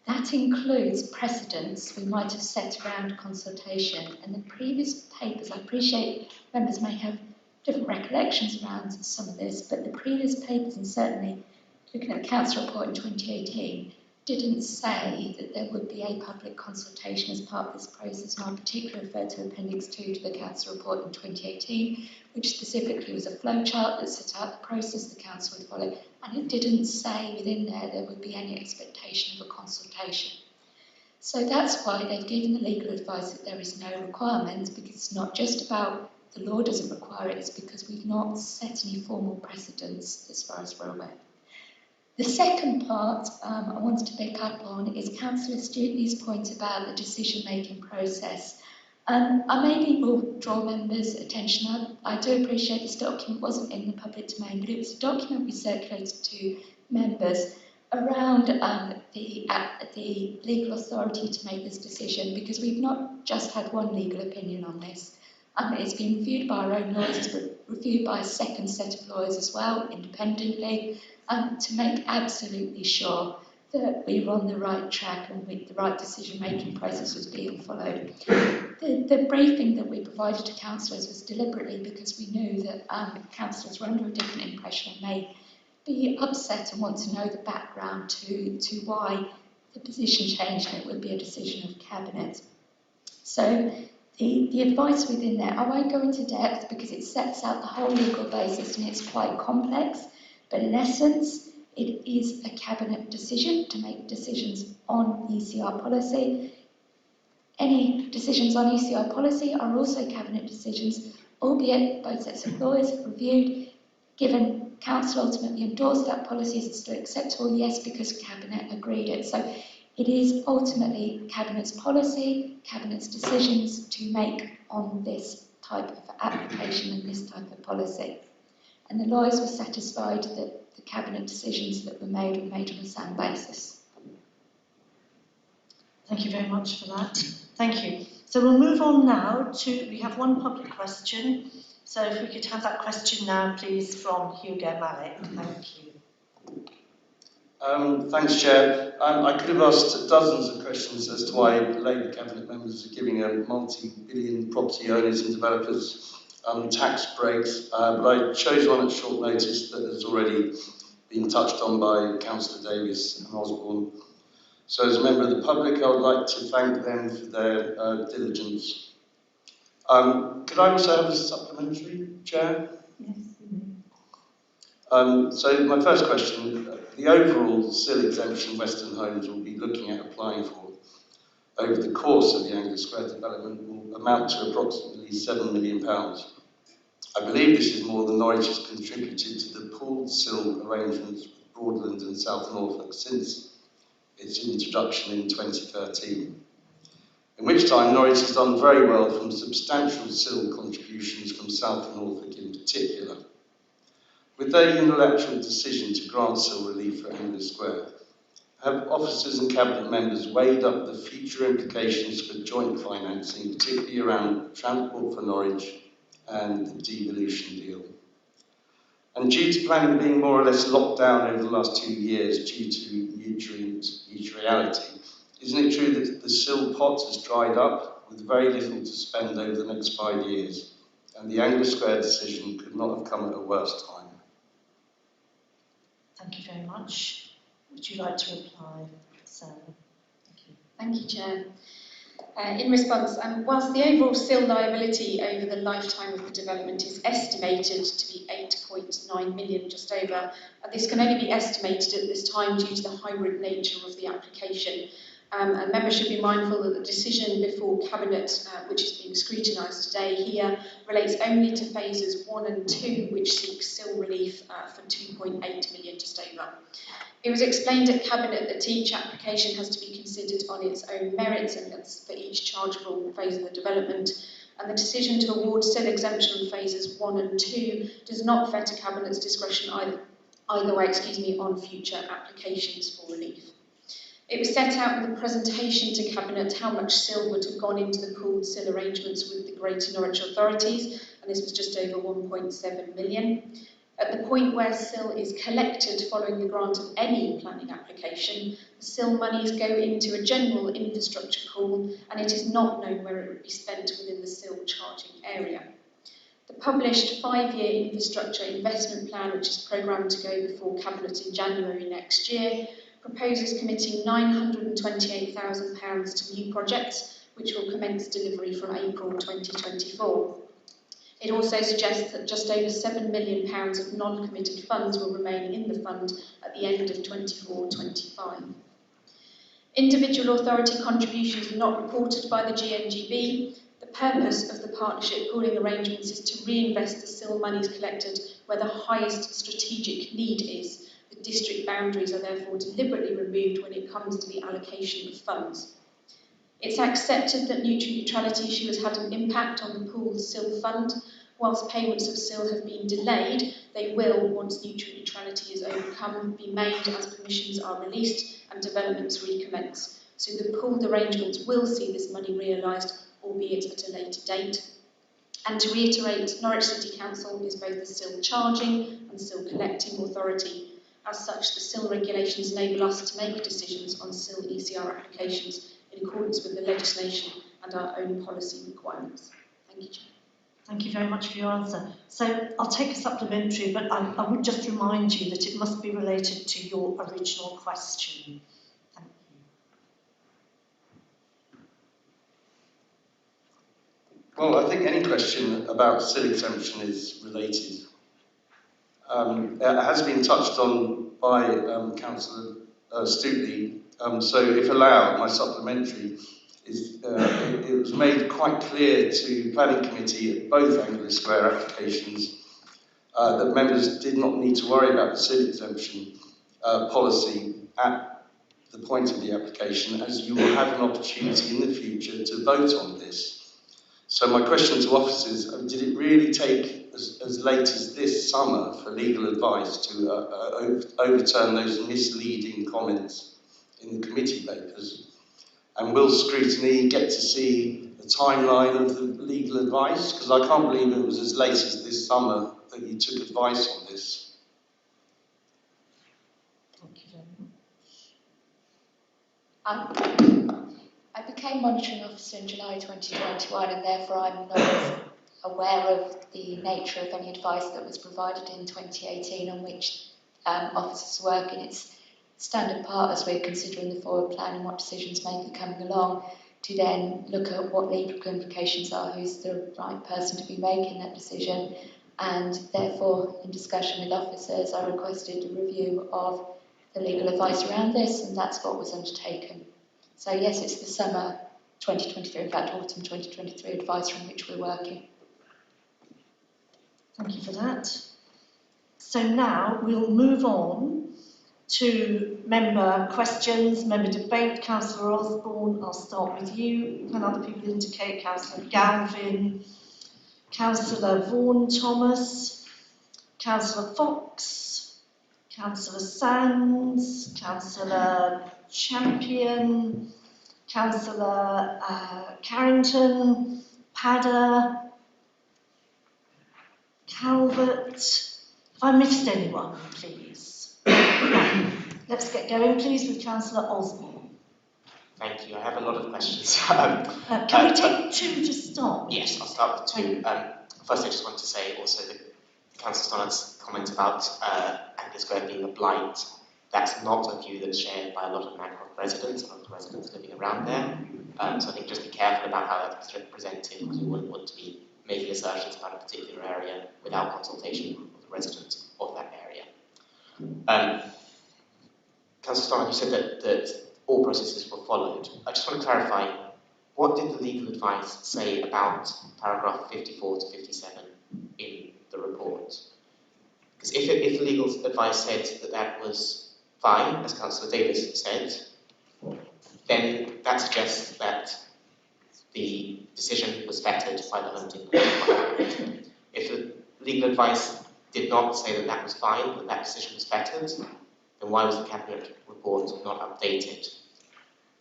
H: That includes precedents we might have set around consultation, and the previous papers, I appreciate members may have different recollections around some of this, but the previous papers, and certainly looking at the Council report in 2018, didn't say that there would be a public consultation as part of this process, and I particularly refer to Appendix 2 to the Council report in 2018, which specifically was a flowchart that set out the process the Council would follow, and it didn't say within there would be any expectation of a consultation. So that's why they've given the legal advice that there is no requirement, because it's not just about the law doesn't require it, it's because we've not set any formal precedents as far as we're aware. The second part I wanted to pick up on is Councillor Stuart's point about the decision-making process. I maybe will draw members' attention. I do appreciate this document wasn't in the public domain, but it was a document we circulated to members around the legal authority to make this decision, because we've not just had one legal opinion on this. It's been reviewed by our own lawyers, it's been reviewed by a second set of lawyers as well, independently, to make absolutely sure that we were on the right track and the right decision-making process was being followed. The briefing that we provided to councillors was deliberately because we knew that councillors were under a different impression and may be upset and want to know the background to why the position changed and it would be a decision of Cabinet. So the advice within there, I won't go into depth because it sets out the whole legal basis and it's quite complex, but in essence, it is a Cabinet decision to make decisions on ECR policy. Any decisions on ECR policy are also Cabinet decisions, albeit both sets of lawyers have reviewed. Given Council ultimately endorsed that policy, is it still acceptable? Yes, because Cabinet agreed it. So it is ultimately Cabinet's policy, Cabinet's decisions to make on this type of application and this type of policy. And the lawyers were satisfied that the Cabinet decisions that were made on a sound basis.
A: Thank you very much for that. Thank you. So we'll move on now to, we have one public question. So if we could have that question now, please, from Hugo Malek. Thank you.
D: Thanks, Chair. I could have asked dozens of questions as to why Labour Cabinet members are giving multi-billion property owners and developers tax breaks, but I chose one at short notice that has already been touched on by Councillor Davies and Osborne. So as a member of the public, I would like to thank them for their diligence. Could I also have a supplementary, Chair?
A: Yes.
D: So my first question, the overall SIL exemption Western Homes will be looking at applying for over the course of the Anglia Square development will amount to approximately £7 million. I believe this is more than Norwich has contributed to the pooled SIL arrangements with Broadland and South Norfolk since its introduction in 2013. In which time Norwich has done very well from substantial SIL contributions from South Norfolk in particular. With their unilateral decision to grant SIL relief for Anglia Square, have officers and Cabinet members weighed up the future implications for joint financing, particularly around Transport for Norwich and the devolution deal? And due to planning being more or less locked down over the last 2 years due to neutrality, isn't it true that the SIL pot has dried up with very little to spend over the next 5 years, and the Anglia Square decision could not have come at a worse time?
A: Thank you very much. Would you like to reply, Sarah? Thank you.
B: Thank you, Chair. In response, whilst the overall SIL liability over the lifetime of the development is estimated to be 8.9 million, just over, this can only be estimated at this time due to the hybrid nature of the application. And members should be mindful that the decision before Cabinet, which is being scrutinised today here, relates only to phases 1 and 2, which seek SIL relief for 2.8 million, just over. It was explained at Cabinet that each application has to be considered on its own merits and that's for each chargeable phase of the development, and the decision to award SIL exemption on phases 1 and 2 does not fetter Cabinet's discretion either way, on future applications for relief. It was set out in the presentation to Cabinet how much SIL would have gone into the pooled SIL arrangements with the Greater Norwich authorities, and this was just over 1.7 million. At the point where SIL is collected following the grant of any planning application, the SIL monies go into a general infrastructure pool, and it is not known where it would be spent within the SIL charging area. The published 5-year infrastructure investment plan, which is programmed to go before Cabinet in January next year, proposes committing £928,000 to new projects, which will commence delivery from April 2024. It also suggests that just over £7 million of non-committed funds will remain in the fund at the end of 24-25. Individual authority contributions are not reported by the GNGB. The purpose of the partnership pooling arrangements is to reinvest the SIL monies collected where the highest strategic need is. The district boundaries are therefore deliberately removed when it comes to the allocation of funds. It's accepted that neutrality issue has had an impact on the pooled SIL fund. Whilst payments of SIL have been delayed, they will, once neutrality is overcome, be made as permissions are released and developments recommence. So the pooled arrangements will see this money realised, albeit at a later date. And to reiterate, Norwich City Council is both the SIL charging and SIL collecting authority. As such, the SIL regulations enable us to make decisions on SIL ECR applications in accordance with the legislation and our own policy requirements. Thank you, Chair.
A: Thank you very much for your answer. So I'll take a supplementary, but I would just remind you that it must be related to your original question. Thank you.
D: Well, I think any question about SIL exemption is related. It has been touched on by Councillor Stutley, so if allowed, my supplementary is it was made quite clear to Planning Committee at both Anglia Square applications that members did not need to worry about the SIL exemption policy at the point of the application, as you will have an opportunity in the future to vote on this. So my question to officers, did it really take as late as this summer for legal advice to overturn those misleading comments in the committee papers? And will Scrutiny get to see the timeline of the legal advice? Because I can't believe it was as late as this summer that you took advice on this.
P: I became monitoring officer in July 2021, and therefore I'm not aware of the nature of any advice that was provided in 2018 on which officers are working. It's standard part as we're considering the forward plan and what decisions may be coming along, to then look at what legal implications are, who's the right person to be making that decision, and therefore in discussion with officers I requested a review of the legal advice around this, and that's what was undertaken. So yes, it's the summer 2023, in fact autumn 2023 advice from which we're working.
A: Thank you for that. So now we'll move on to member questions, member debate. Councillor Osborne, I'll start with you. Can other people indicate? Councillor Galvin, Councillor Vaughan-Thomas, Councillor Fox, Councillor Sands, Councillor Champion, Councillor Carrington, Padder, Calvert. Have I missed anyone, please? Let's get going, please, with Councillor Osborne.
J: Thank you. I have a lot of questions.
A: Can we take two to start?
J: Yes, I'll start with two. First, I just want to say also that Councillor Stannard's comment about Angus Grove being a blight, that's not a view that's shared by a lot of Manhoff residents, a lot of residents living around there. So I think just be careful about how that's presented, because we wouldn't want to be making assertions about a particular area without consultation of the residents of that area. Councillor Stannard, you said that all processes were followed. I just want to clarify, what did the legal advice say about paragraph 54 to 57 in the report? Because if the legal advice said that that was fine, as Councillor Davis said, then that suggests that the decision was vetted by the London Court. If the legal advice did not say that that was fine, that that decision was vetted, then why was the Cabinet report not updated?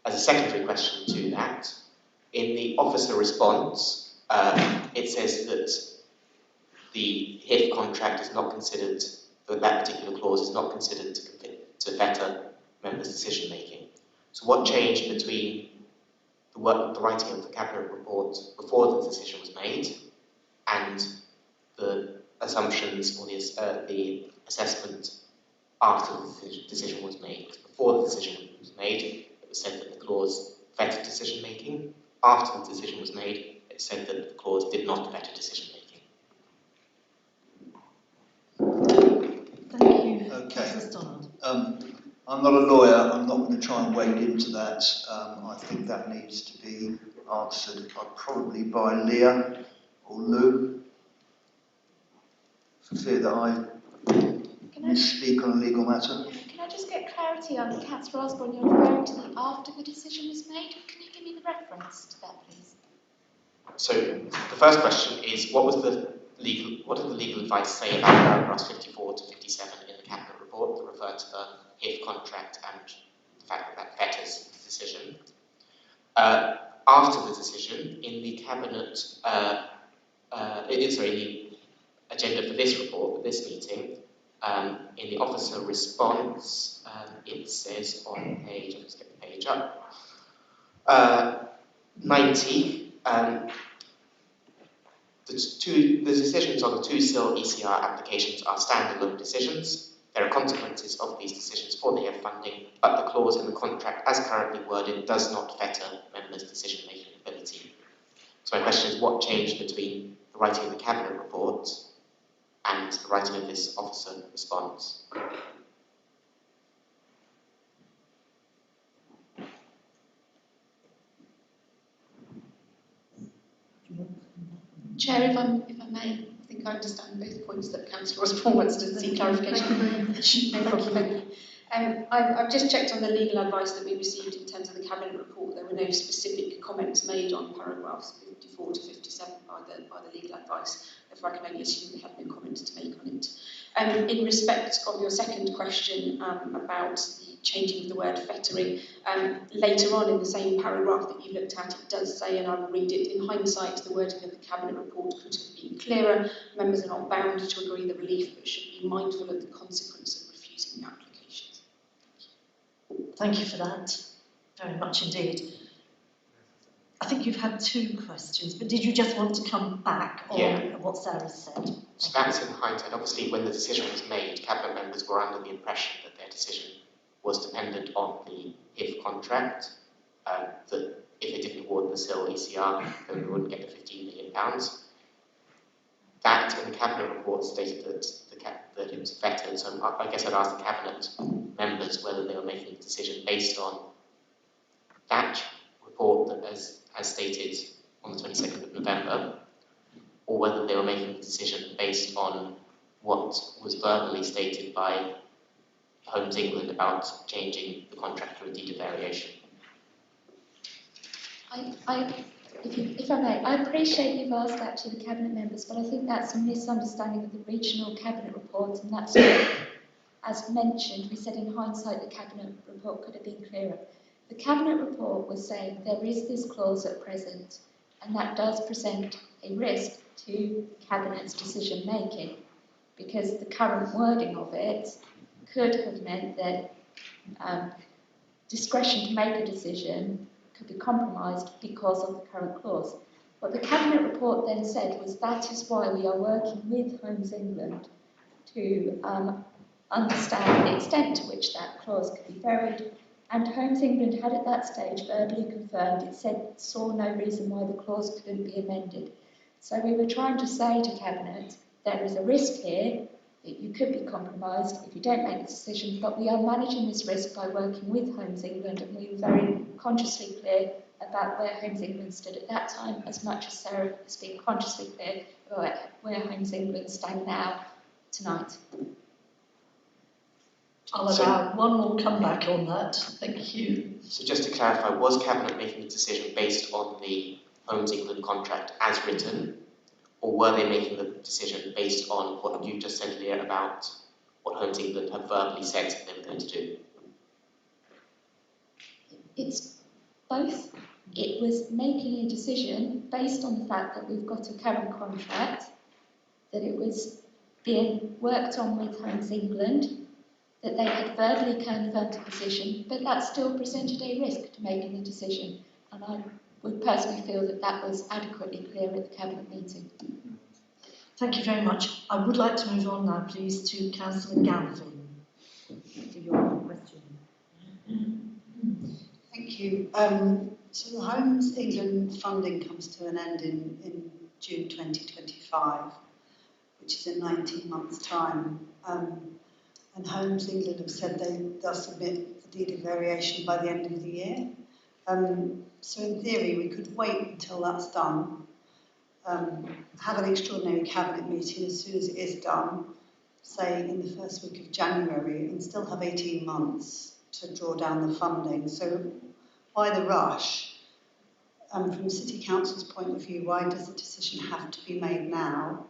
J: As a secondary question to that, in the officer response, it says that the HIF contract is not considered, that particular clause is not considered to better members' decision making. So what changed between the writing of the Cabinet report before the decision was made and the assumptions or the assessment after the decision was made? Before the decision was made, it was said that the clause vetted decision making. After the decision was made, it said that the clause did not vet decision making.
A: Thank you.
U: Okay. I'm not a lawyer, I'm not going to try and wade into that. I think that needs to be answered probably by Leah or Lou, for fear that I misspeak on a legal matter.
P: Can I just get clarity on Councillor Osborne? You're referring to the after the decision was made. Can you give me the reference to that, please?
J: So the first question is, what did the legal advice say about paragraphs 54 to 57 in the Cabinet report that referred to the HIF contract and the fact that that fetters the decision? After the decision, in the Cabinet, the agenda for this report, for this meeting, in the officer response, it says on page, I'll just get the page up, 90, the decisions on the two SIL ECR applications are standalone decisions. There are consequences of these decisions for the HIF funding, but the clause in the contract, as currently worded, does not fetter members' decision-making ability. So my question is, what changed between the writing of the Cabinet report and the writing of this officer response?
P: Chair, if I may, I think
B: think I understand both points that Councillor Osborne wants to see clarification. No problem, thank you. I've just checked on the legal advice that we received in terms of the Cabinet report. There were no specific comments made on paragraphs 54 to 57 by the legal advice. Therefore, I can only assume we have no comments to make on it. In respect of your second question about the changing of the word fettering, later on in the same paragraph that you looked at, it does say, and I will read it, in hindsight, the wording of the Cabinet report could have been clearer. Members are not bound to agree the relief, but should be mindful of the consequence of refusing the applications.
A: Thank you for that, very much indeed. I think you've had two questions, but did you just want to come back on what Sarah said?
J: So that's in hindsight. Obviously, when the decision was made, Cabinet members were under the impression that their decision was dependent on the HIF contract, that if they didn't award the SIL ECR, then we wouldn't get the £15 million. That in the Cabinet report stated that it was vetted, so I guess I'd ask the Cabinet members whether they were making a decision based on that report that as stated on the 22nd of November, or whether they were making a decision based on what was verbally stated by Homes England about changing the contract to a deed of variation.
H: If I may, I appreciate you've asked that to the Cabinet members, but I think that's a misunderstanding of the regional Cabinet report, and that's why, as mentioned, we said in hindsight the Cabinet report could have been clearer. The Cabinet report was saying there is this clause at present, and that does present a risk to Cabinet's decision making, because the current wording of it could have meant that discretion to make a decision could be compromised because of the current clause. What the Cabinet report then said was that is why we are working with Homes England to understand the extent to which that clause could be varied, and Homes England had at that stage verbally confirmed it saw no reason why the clause couldn't be amended. So we were trying to say to Cabinet, there is a risk here that you could be compromised if you don't make a decision, but we are managing this risk by working with Homes England, and we were very consciously clear about where Homes England stood at that time, as much as Sarah has been consciously clear about where Homes England stand now, tonight.
A: I'll allow one more comeback on that. Thank you.
J: So just to clarify, was Cabinet making a decision based on the Homes England contract as written, or were they making the decision based on what you just said, Leah, about what Homes England have verbally said they were going to do?
H: It's both. It was making a decision based on the fact that we've got a current contract, that it was being worked on with Homes England, that they had verbally confirmed a position, but that still presented a risk to making the decision. And I would personally feel that that was adequately clear at the Cabinet meeting.
A: Thank you very much. I would like to move on now, please, to Councillor Galvin for your question.
M: Thank you. So the Homes England funding comes to an end in June 2025, which is in 19 months' time. And Homes England have said they'll submit the deed of variation by the end of the year. So in theory, we could wait until that's done, have an extraordinary Cabinet meeting as soon as it is done, say in the first week of January, and still have 18 months to draw down the funding. So why the rush? From City Council's point of view, why does the decision have to be made now?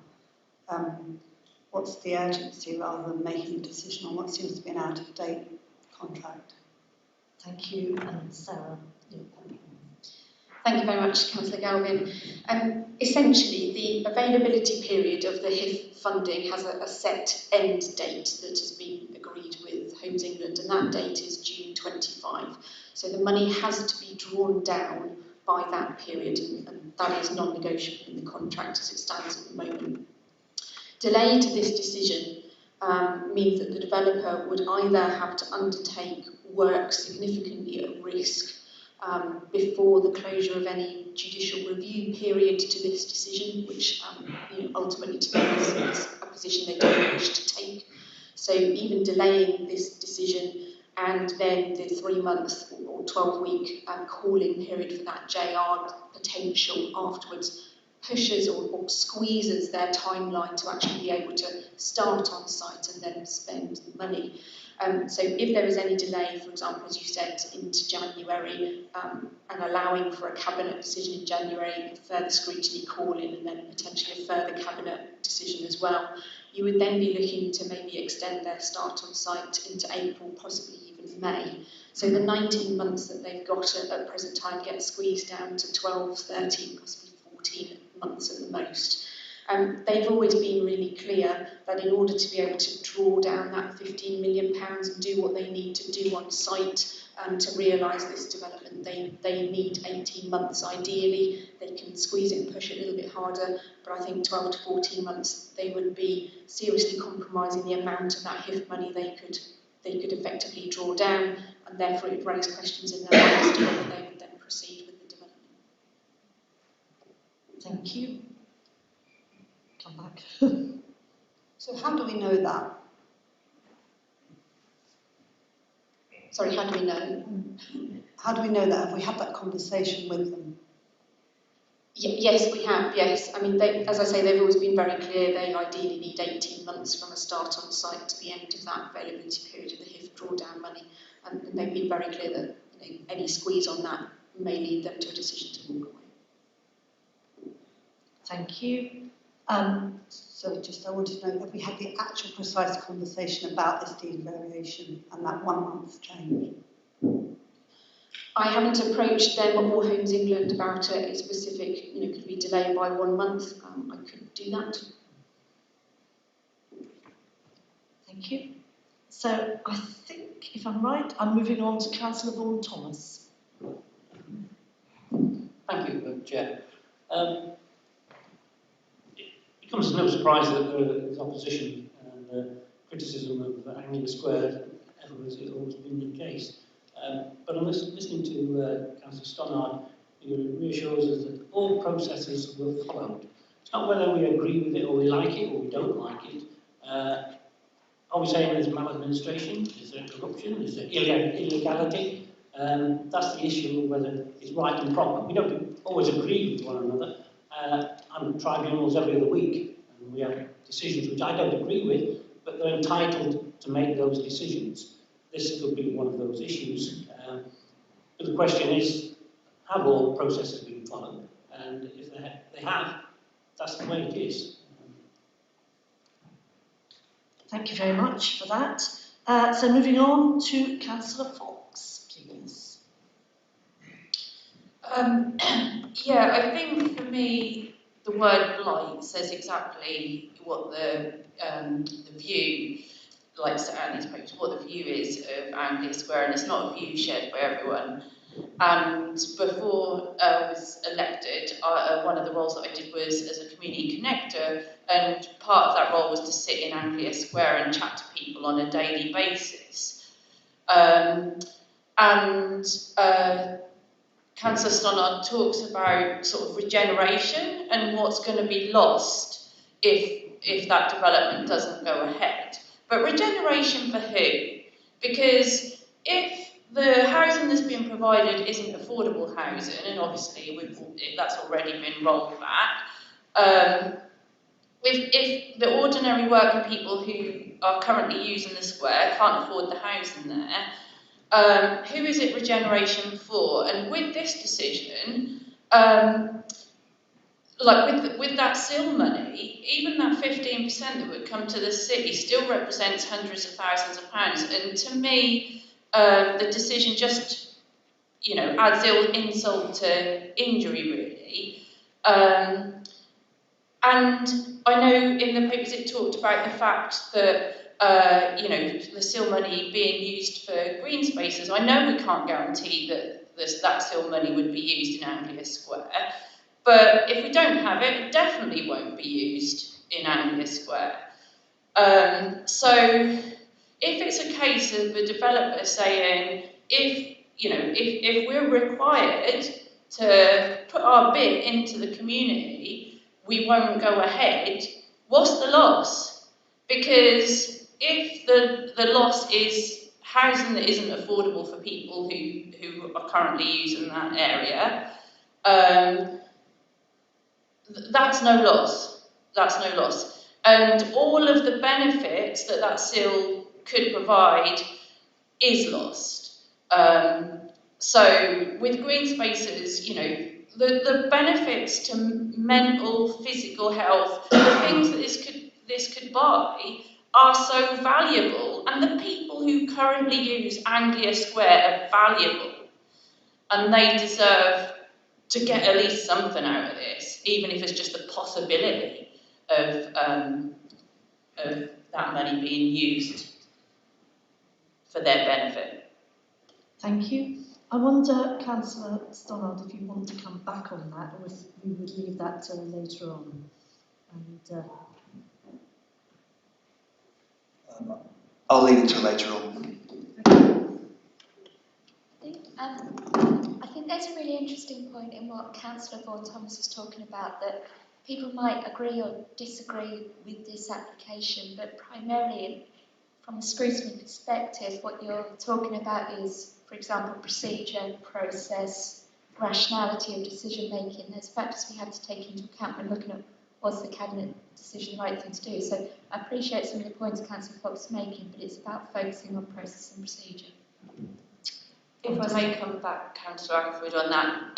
M: What's the urgency rather than making a decision on what seems to be an out-of-date contract?
A: Thank you, and Sarah.
B: Thank you very much, Councillor Galvin. Essentially, the availability period of the HIF funding has a set end date that has been agreed with Homes England, and that date is June 25. So the money has to be drawn down by that period, and that is non-negotiable in the contract as it stands at the moment. Delay to this decision means that the developer would either have to undertake work significantly at risk before the closure of any judicial review period to this decision, which ultimately to them is a position they don't wish to take. So even delaying this decision and then the 3-month or 12-week calling period for that JR potential afterwards pushes or squeezes their timeline to actually be able to start on site and then spend money. So if there is any delay, for example, as you said, into January, and allowing for a cabinet decision in January, a further scrutiny call in, and then potentially a further cabinet decision as well, you would then be looking to maybe extend their start on site into April, possibly even May. So the 19 months that they've got at present time get squeezed down to 12, 13, possibly 14 months at the most. They've always been really clear that in order to be able to draw down that £15 million and do what they need to do on site to realise this development, they need 18 months ideally. They can squeeze it and push it a little bit harder, but I think 12 to 14 months they would be seriously compromising the amount of that HIF money they could effectively draw down, and therefore it would raise questions in their minds as to whether they would then proceed with the development.
A: Thank you. Come back.
M: So how do we know that?
B: Sorry, how do we know?
M: How do we know that? Have we had that conversation with them?
B: Yes, we have, yes. I mean, as I say, they've always been very clear they ideally need 18 months from a start on site to the end of that availability period of the HIF drawdown money. And they've been very clear that any squeeze on that may lead them to a decision to walk away.
A: Thank you.
M: So I wanted to know, have we had the actual precise conversation about this deed variation and that 1 month change?
B: I haven't approached them or Homes England about a specific, could we delay by 1 month? I could do that.
A: Thank you. So I think, if I'm right, I'm moving on to Councillor Vaughan-Thomas.
N: Thank you, Chair. It comes as no surprise that there is opposition and criticism of Anglia Square, ever as it's always been the case. But I'm listening to Councillor Stannard, who reassures us that all processes were followed. It's not whether we agree with it or we like it or we don't like it. Are we saying there's maladministration? Is there corruption? Is there illegality? That's the issue of whether it's right and proper. We don't always agree with one another. I'm at tribunals every other week, and we have decisions which I don't agree with, but they're entitled to make those decisions. This could be one of those issues. But the question is, have all processes been followed? And if they have, that's the way it is.
A: Thank you very much for that. So moving on to Councillor Fox, please.
O: Yeah, I think for me, the word blight says exactly what the view, like Sir Andy's page, what the view is of Anglia Square, and it's not a view shared by everyone. And before I was elected, one of the roles that I did was as a community connector, and part of that role was to sit in Anglia Square and chat to people on a daily basis. Councillor Stannard talks about sort of regeneration and what's going to be lost if that development doesn't go ahead. But regeneration for who? Because if the housing that's being provided isn't affordable housing, and obviously that's already been rolled back, if the ordinary working people who are currently using the square can't afford the housing there, who is it regeneration for? And with this decision, like with that SIL money, even that 15% that would come to the city still represents hundreds of thousands of pounds. And to me, the decision just, adds insult to injury, really. And I know in the papers it talked about the fact that the SIL money being used for green spaces. I know we can't guarantee that that SIL money would be used in Anglia Square, but if we don't have it, it definitely won't be used in Anglia Square. So if it's a case of a developer saying, if we're required to put our bit into the community, we won't go ahead, what's the loss? Because if the loss is housing that isn't affordable for people who are currently using that area, that's no loss. That's no loss. And all of the benefits that that seal could provide is lost. So with green spaces, you know, the benefits to mental, physical health, the things that this could buy are so valuable, and the people who currently use Anglia Square are valuable, and they deserve to get at least something out of this, even if it's just the possibility of that money being used for their benefit.
A: Thank you. I wonder, Councillor Stannard, if you want to come back on that, or if we would leave that till later on. And
U: I'll leave it till later on.
P: I think there's a really interesting point in what Councillor Vaughan Thomas was talking about, that people might agree or disagree with this application, but primarily from a scrutiny perspective, what you're talking about is, for example, procedure, process, rationality of decision making. There's factors we have to take into account when looking at was the Cabinet decision the right thing to do. So I appreciate some of the points Councillor Fox is making, but it's about focusing on process and procedure.
O: If I may come back, Councillor Ackford, on that,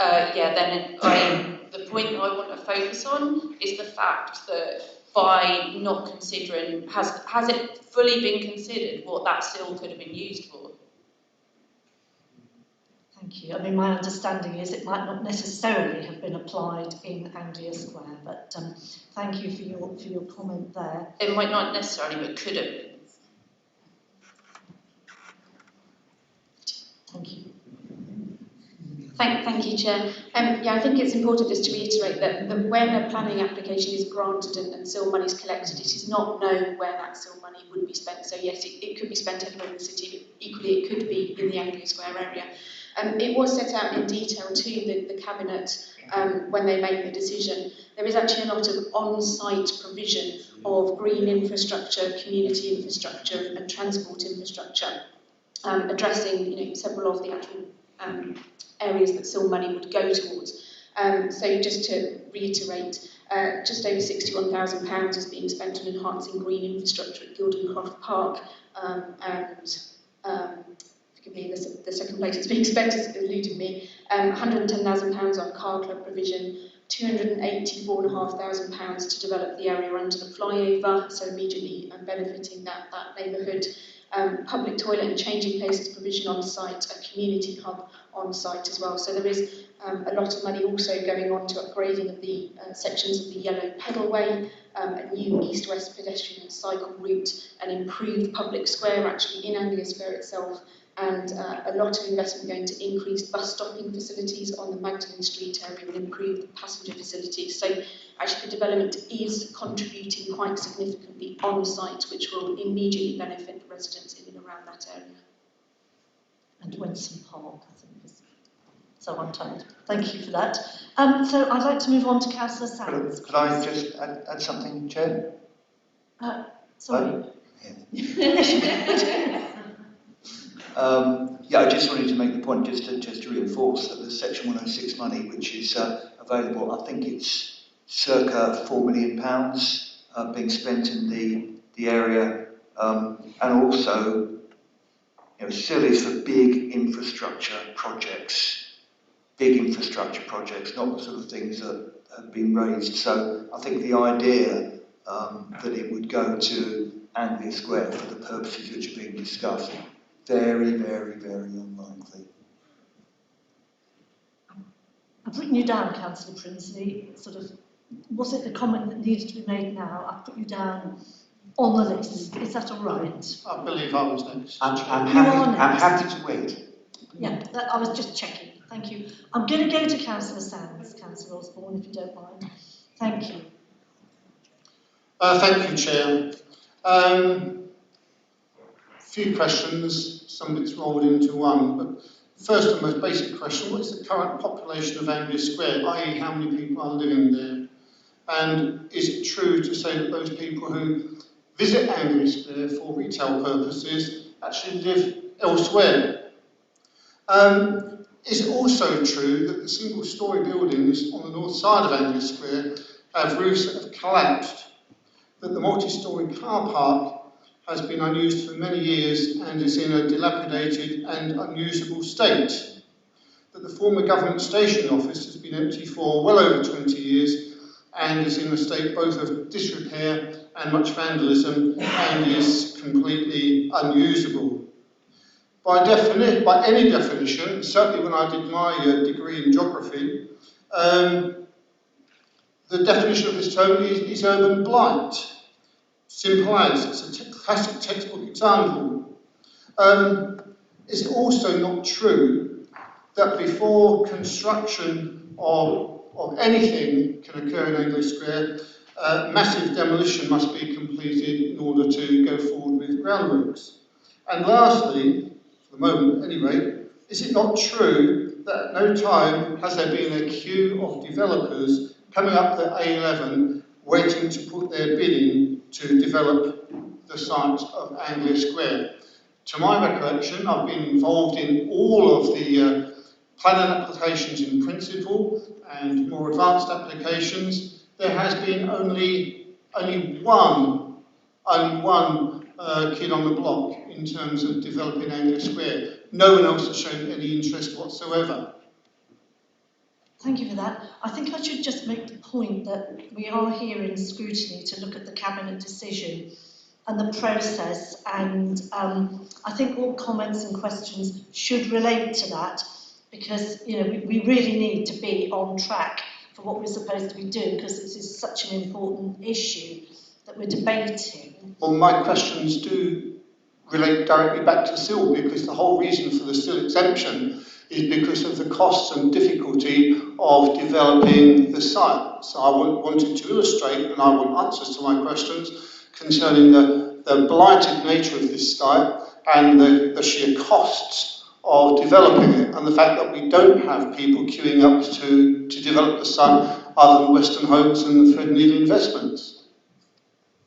O: the point that I want to focus on is the fact that by not considering, has it fully been considered what that seal could have been used for?
A: thank you. I mean, my understanding is it might not necessarily have been applied in Anglia Square, but thank you for your comment there.
O: It might not necessarily, but could have.
A: Thank you.
B: Thank you, Chair. I think it's important just to reiterate that when a planning application is granted and seal money is collected, it is not known where that seal money would be spent. So yes, it could be spent anywhere in the city, but equally it could be in the Anglia Square area. It was set out in detail to the Cabinet when they made the decision. There is actually a lot of on-site provision of green infrastructure, community infrastructure and transport infrastructure, addressing several of the actual areas that seal money would go towards. So just to reiterate, just over £61,000 is being spent on enhancing green infrastructure at Gildencroft Park, and forgive me, the second place it's being spent has eluded me, £110,000 on car club provision, £284,500 to develop the area under the flyover, so immediately benefiting that neighbourhood. Public toilet and changing places provision on site, a community hub on site as well. So there is a lot of money also going on to upgrading of the sections of the yellow pedalway, a new east-west pedestrian and cycle route, an improved public square actually in Anglia Square itself, and a lot of investment going to increased bus stopping facilities on the Magdalen Street area and improved passenger facilities. So actually the development is contributing quite significantly on site, which will immediately benefit the residents in and around that area.
A: And Winston Park, I think, so I'm told. Thank you for that. So I'd like to move on to Councillor Sands.
U: Could I just add something, Chair?
A: Sorry.
U: I just wanted to make the point, just to reinforce that the Section 106 money, which is available, I think it's circa £4 million being spent in the area, and also, still is for big infrastructure projects, not the sort of things that have been raised. So I think the idea that it would go to Anglia Square for the purposes which are being discussed, very, very, very unlikely.
A: I've written you down, Councillor Prinsley. Was it the comment that needed to be made now? I've put you down on the list. Is that all right?
N: I believe I was next.
U: I'm happy to wait.
A: Yeah, I was just checking. Thank you. I'm going to go to Councillor Sands, Councillor Osborne, if you don't mind. Thank you.
N: Thank you, Chair. Few questions, some of it's rolled into one, but first and most basic question, what is the current population of Anglia Square, i.e. how many people are living there? And is it true to say that those people who visit Anglia Square for retail purposes actually live elsewhere? Is it also true that the single-storey buildings on the north side of Anglia Square
L: have roofs that have collapsed, that the multi-storey car park has been unused for many years and is in a dilapidated and unusable state, that the former government station office has been empty for well over 20 years and is in a state both of disrepair and much vandalism and is completely unusable. By any definition, certainly when I did my degree in geography, the definition of this term is urban blight. Simple as, it's a classic textbook example. Is it also not true that before construction of anything can occur in Angliss Square, massive demolition must be completed in order to go forward with groundworks? And lastly, for the moment anyway, is it not true that at no time has there been a queue of developers coming up the A11 waiting to put their bid in to develop the site of Angliss Square? To my recollection, I've been involved in all of the planning applications in principle and more advanced applications. There has been only one kid on the block in terms of developing Angliss Square. No one else has shown any interest whatsoever.
A: Thank you for that. I think I should just make the point that we are here in Scrutiny to look at the Cabinet decision and the process, and I think all comments and questions should relate to that, because we really need to be on track for what we're supposed to be doing, because this is such an important issue that we're debating.
L: Well, my questions do relate directly back to SIL, because the whole reason for the SIL exemption is because of the costs and difficulty of developing the site. So I wanted to illustrate, and I want answers to my questions concerning the blighted nature of this site and the sheer costs of developing it, and the fact that we don't have people queuing up to develop the site other than Western Homes and Threadneedle Investments.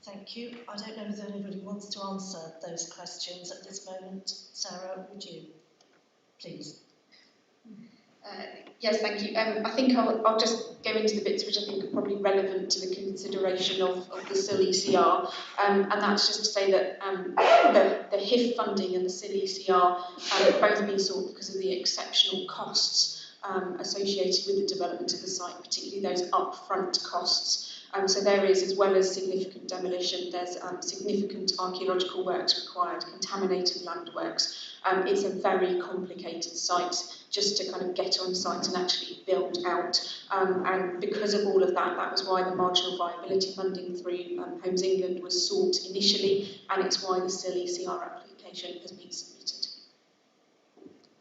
A: Thank you. I don't know if anybody wants to answer those questions at this moment. Sarah, would you please?
B: Yes, thank you. I think I'll just go into the bits which I think are probably relevant to the consideration of the SIL ECR, and that's just to say that the HIF funding and the SIL ECR have both been sought because of the exceptional costs associated with the development of the site, particularly those upfront costs. So there is, as well as significant demolition, there's significant archaeological works required, contaminated land works. It's a very complicated site just to kind of get on site and actually build out. And because of all of that, that was why the marginal viability funding through Homes England was sought initially, and it's why the SIL ECR application has been submitted.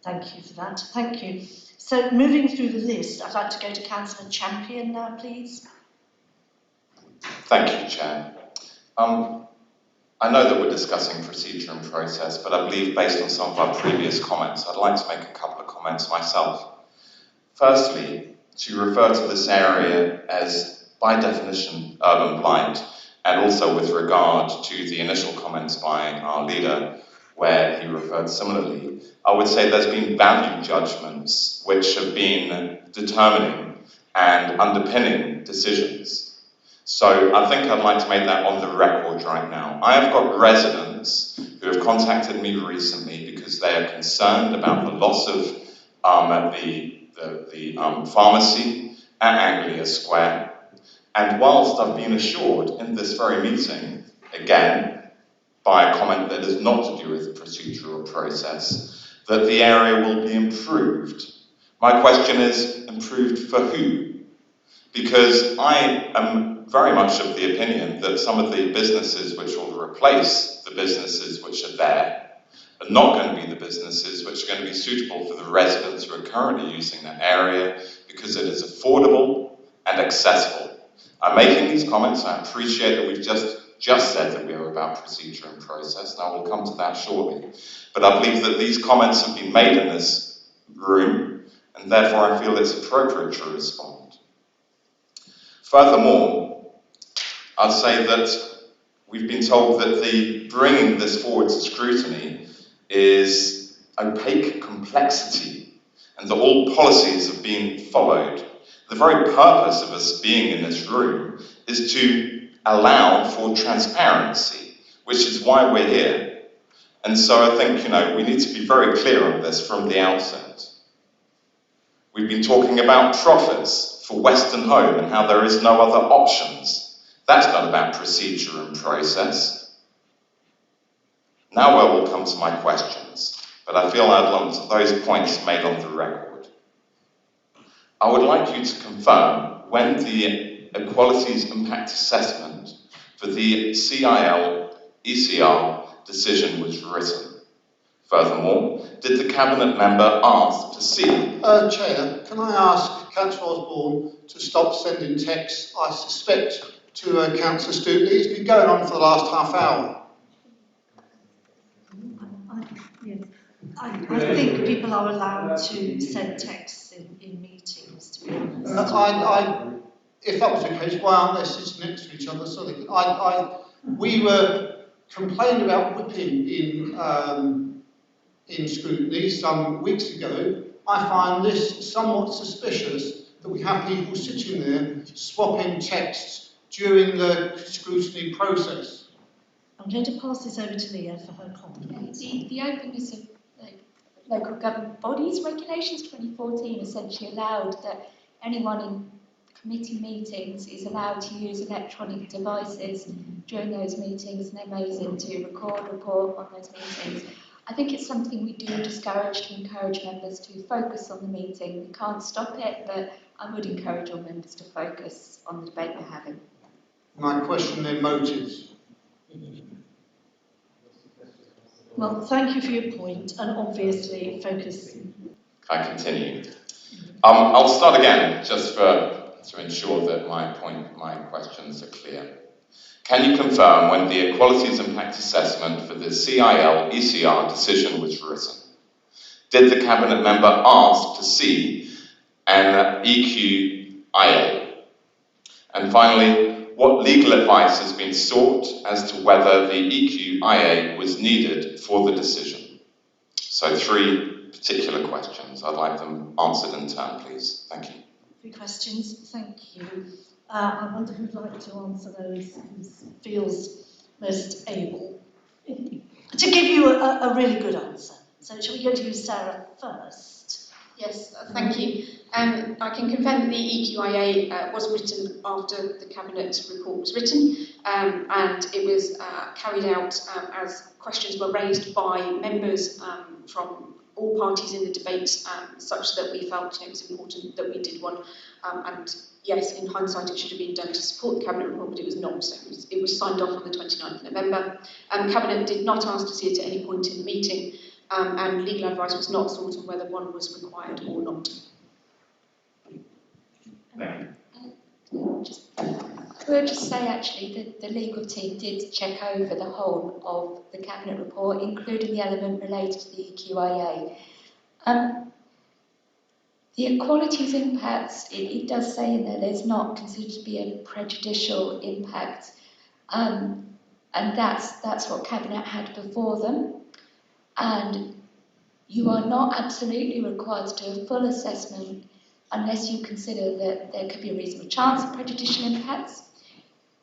A: Thank you for that. Thank you. So moving through the list, I'd like to go to Councillor Champion now, please.
Q: Thank you, Chair. I know that we're discussing procedure and process, but I believe based on some of our previous comments, I'd like to make a couple of comments myself. Firstly, to refer to this area as, by definition, urban blight, and also with regard to the initial comments by our leader, where he referred similarly, I would say there's been value judgments which have been determining and underpinning decisions. So I think I'd like to make that on the record right now. I have got residents who have contacted me recently because they are concerned about the loss of the pharmacy at Anglia Square. And whilst I've been assured in this very meeting, again, by a comment that is not to do with procedural process, that the area will be improved. My question is, improved for who? Because I am very much of the opinion that some of the businesses which will replace the businesses which are there are not going to be the businesses which are going to be suitable for the residents who are currently using that area, because it is affordable and accessible. I'm making these comments, I appreciate that we've just said that we are about procedure and process, and I will come to that shortly. But I believe that these comments have been made in this room, and therefore I feel it's appropriate to respond. Furthermore, I'd say that we've been told that the bringing this forward to scrutiny is opaque complexity, and that all policies have been followed. The very purpose of us being in this room is to allow for transparency, which is why we're here. And so I think, we need to be very clear on this from the outset. We've been talking about profits for Western Home and how there is no other options. That's not about procedure and process. Now I will come to my questions, but I feel I'd lump to those points made on the record. I would like you to confirm when the Equalities Impact Assessment for the CIL-ECR decision was written. Furthermore, did the Cabinet member ask to see...
L: Chair, can I ask Councillor Osborne to stop sending texts, I suspect, to Councillor Scrutiny? It's been going on for the last half hour.
A: I think people are allowed to send texts in meetings, to be honest.
L: If that was the case, why aren't they sitting next to each other? So we were complaining about whipping in Scrutiny some weeks ago. I find this somewhat suspicious that we have people sitting there swapping texts during the scrutiny process.
A: I'm going to pass this over to Leah for her comment.
P: The openness of local government bodies regulations 2014 essentially allowed that anyone in committee meetings is allowed to use electronic devices during those meetings, and they're made to report on those meetings. I think it's something we do discourage to encourage members to focus on the meeting. We can't stop it, but I would encourage all members to focus on the debate we're having.
L: My question their motives.
A: Well, thank you for your point, and obviously focus.
Q: I continue. I'll start again, just to ensure that my questions are clear. Can you confirm when the Equalities Impact Assessment for the CIL-ECR decision was written? Did the Cabinet member ask to see an EQIA? And finally, what legal advice has been sought as to whether the EQIA was needed for the decision? So 3 particular questions. I'd like them answered in turn, please. Thank you.
A: 3 questions, thank you. I wonder who'd like to answer those, who feels most able to give you a really good answer. So shall we go to you, Sarah, first?
B: Yes, thank you. I can confirm that the EQIA was written after the Cabinet report was written, and it was carried out as questions were raised by members from all parties in the debate, such that we felt it was important that we did one. And yes, in hindsight, it should have been done to support the Cabinet report, but it was not. So it was signed off on the 29th of November. Cabinet did not ask to see it at any point in the meeting, and legal advice was not sought on whether one was required or not.
P: We'll just say actually that the legal team did check over the whole of the Cabinet report, including the element related to the EQIA. The equalities impacts, it does say in there there's not considered to be a prejudicial impact, and that's what Cabinet had before them. And you are not absolutely required to do a full assessment unless you consider that there could be a reasonable chance of prejudicial impacts.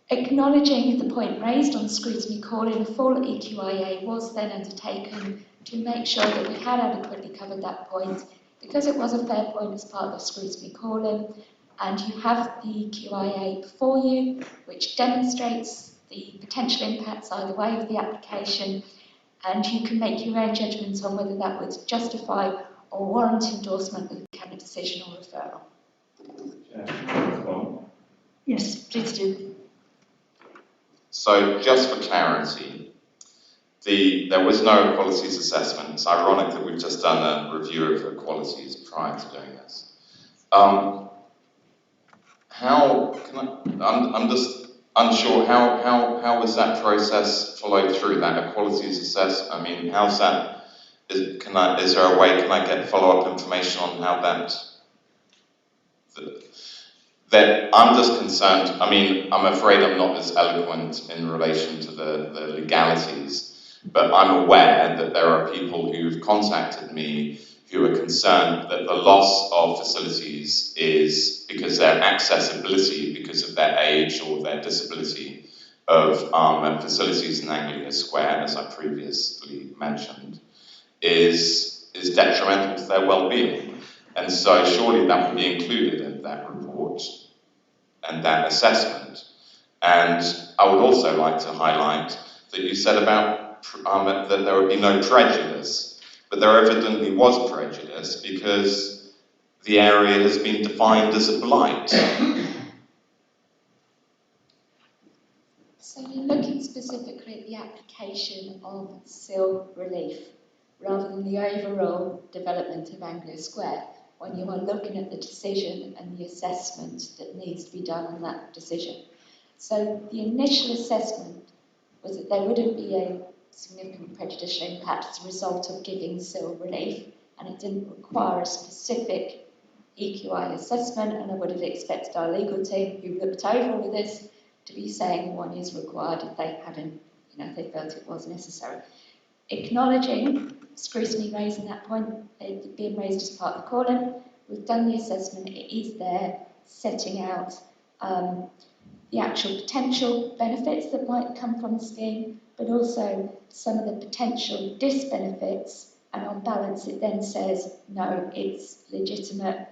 P: Acknowledging the point raised on scrutiny calling, a full EQIA was then undertaken to make sure that we had adequately covered that point, because it was a fair point as part of the scrutiny calling, and you have the EQIA before you, which demonstrates the potential impacts either way of the application, and you can make your own judgments on whether that would justify or warrant endorsement of the Cabinet decision or referral.
A: Yes, please do.
Q: So, just for clarity, there was no equalities assessment. It's ironic that we've just done a review of equalities prior to doing this. I'm just unsure how was that process followed through, that equalities assessment? I mean, how's that? Is there a way? Can I get follow-up information on how that I'm just concerned. I mean, I'm afraid I'm not as eloquent in relation to the legalities, but I'm aware that there are people who've contacted me who are concerned that the loss of facilities is because their accessibility, because of their age or their disability, of facilities in Anglia Square, as I previously mentioned, is detrimental to their well-being. And so surely that would be included in that report and that assessment. And I would also like to highlight that you said about that there would be no prejudice, but there evidently was prejudice because the area has been defined as a blight.
P: So you're looking specifically at the application of sill relief rather than the overall development of Anglia Square when you are looking at the decision and the assessment that needs to be done on that decision. So the initial assessment was that there wouldn't be a significant prejudicial impact as a result of giving sill relief, and it didn't require a specific EQI assessment, and I would have expected our legal team who looked over all of this to be saying one is required if they hadn't, if they felt it was necessary. Acknowledging scrutiny raising that point, it being raised as part of the calling, we've done the assessment, it is there, setting out the actual potential benefits that might come from the scheme, but also some of the potential disbenefits, and on balance it then says, no, it's legitimate,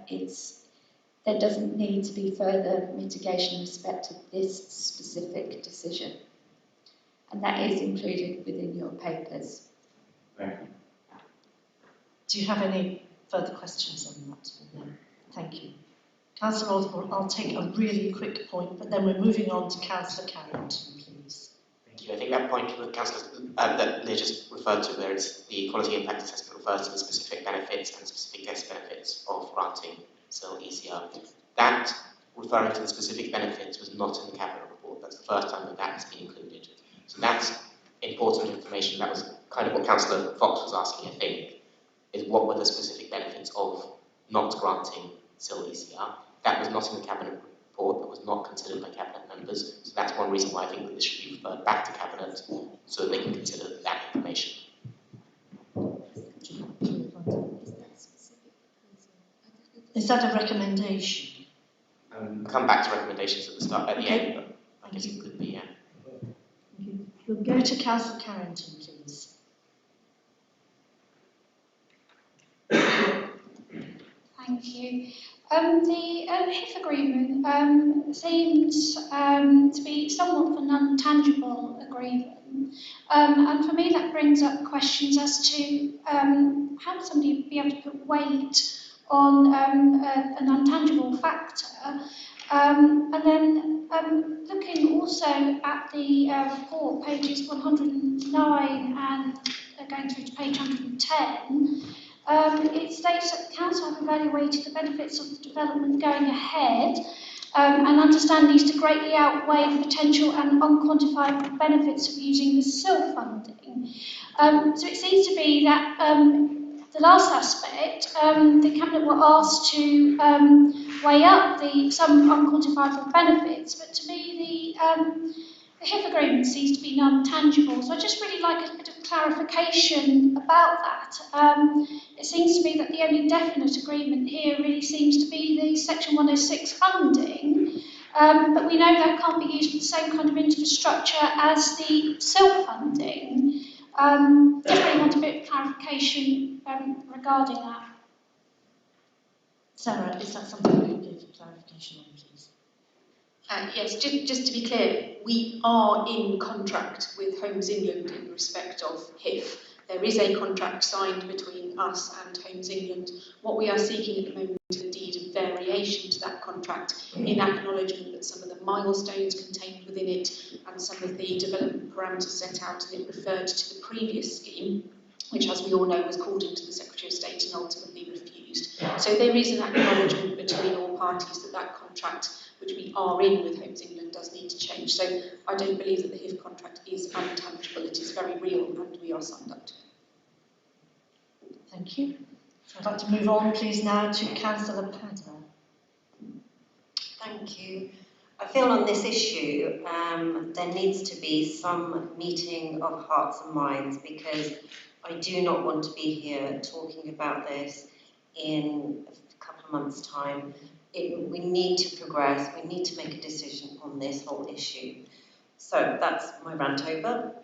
P: there doesn't need to be further mitigation in respect to this specific decision. And that is included within your papers.
T: Thank you.
A: Do you have any further questions on that? No. Thank you. Councillor Osborne, I'll take a really quick point, but then we're moving on to Councillor Carrington, please.
J: Thank you. I think that point that Councillor that Leah just referred to there, it's the quality impact assessment refers to the specific benefits and specific disbenefits of granting SIL ECR. That, referring to the specific benefits, was not in the Cabinet report. That's the first time that that has been included. So that's important information. That was kind of what Councillor Fox was asking, I think, is what were the specific benefits of not granting SIL ECR. That was not in the Cabinet report, that was not considered by Cabinet members. So that's one reason why I think that this should be referred back to Cabinet so that they can consider that information.
A: Is that a recommendation?
J: I'll come back to recommendations at the end, but I guess it could be, yeah.
A: We'll go to Councillor Carrington, please.
H: Thank you. The HIF agreement seems to be somewhat of a non-tangible agreement, and for me that brings up questions as to how would somebody be able to put weight on a non-tangible factor, and then looking also at the report, pages 109 and going through to page 110, it states that the Council have evaluated the benefits of the development going ahead and understand these to greatly outweigh the potential and unquantifiable benefits of using the SIL funding. So it seems to be that the last aspect, the Cabinet were asked to weigh up some unquantifiable benefits, but to me the HIF agreement seems to be non-tangible, so I'd just really like a bit of clarification about that. It seems to be that the only definite agreement here really seems to be the Section 106 funding, but we know that can't be used for the same kind of infrastructure as the SIL funding. Just really want a bit of clarification regarding that.
A: Sarah, is that something you can give clarification on, please?
B: Yes, just to be clear, we are in contract with Homes England in respect of HIF. There is a contract signed between us and Homes England. What we are seeking at the moment is indeed a variation to that contract in acknowledgement that some of the milestones contained within it and some of the development parameters set out in it referred to the previous scheme, which, as we all know, was called into the Secretary of State and ultimately refused. So there is an acknowledgement between all parties that that contract, which we are in with Homes England, does need to change. So I don't believe that the HIF contract is untangible. It is very real and we are signed up to it.
A: Thank you. I'd like to move on, please, now to Councillor Padder.
G: Thank you. I feel on this issue there needs to be some meeting of hearts and minds, because I do not want to be here talking about this in a couple of months' time. We need to progress, we need to make a decision on this whole issue. So that's my rant over.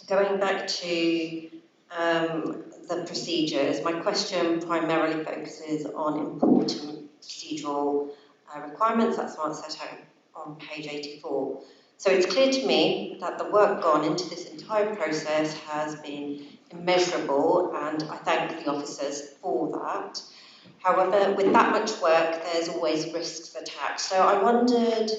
G: Going back to the procedures, my question primarily focuses on important procedural requirements. That's what it's set out on page 84. So it's clear to me that the work gone into this entire process has been immeasurable, and I thank the officers for that. However, with that much work, there's always risks attached. So I wondered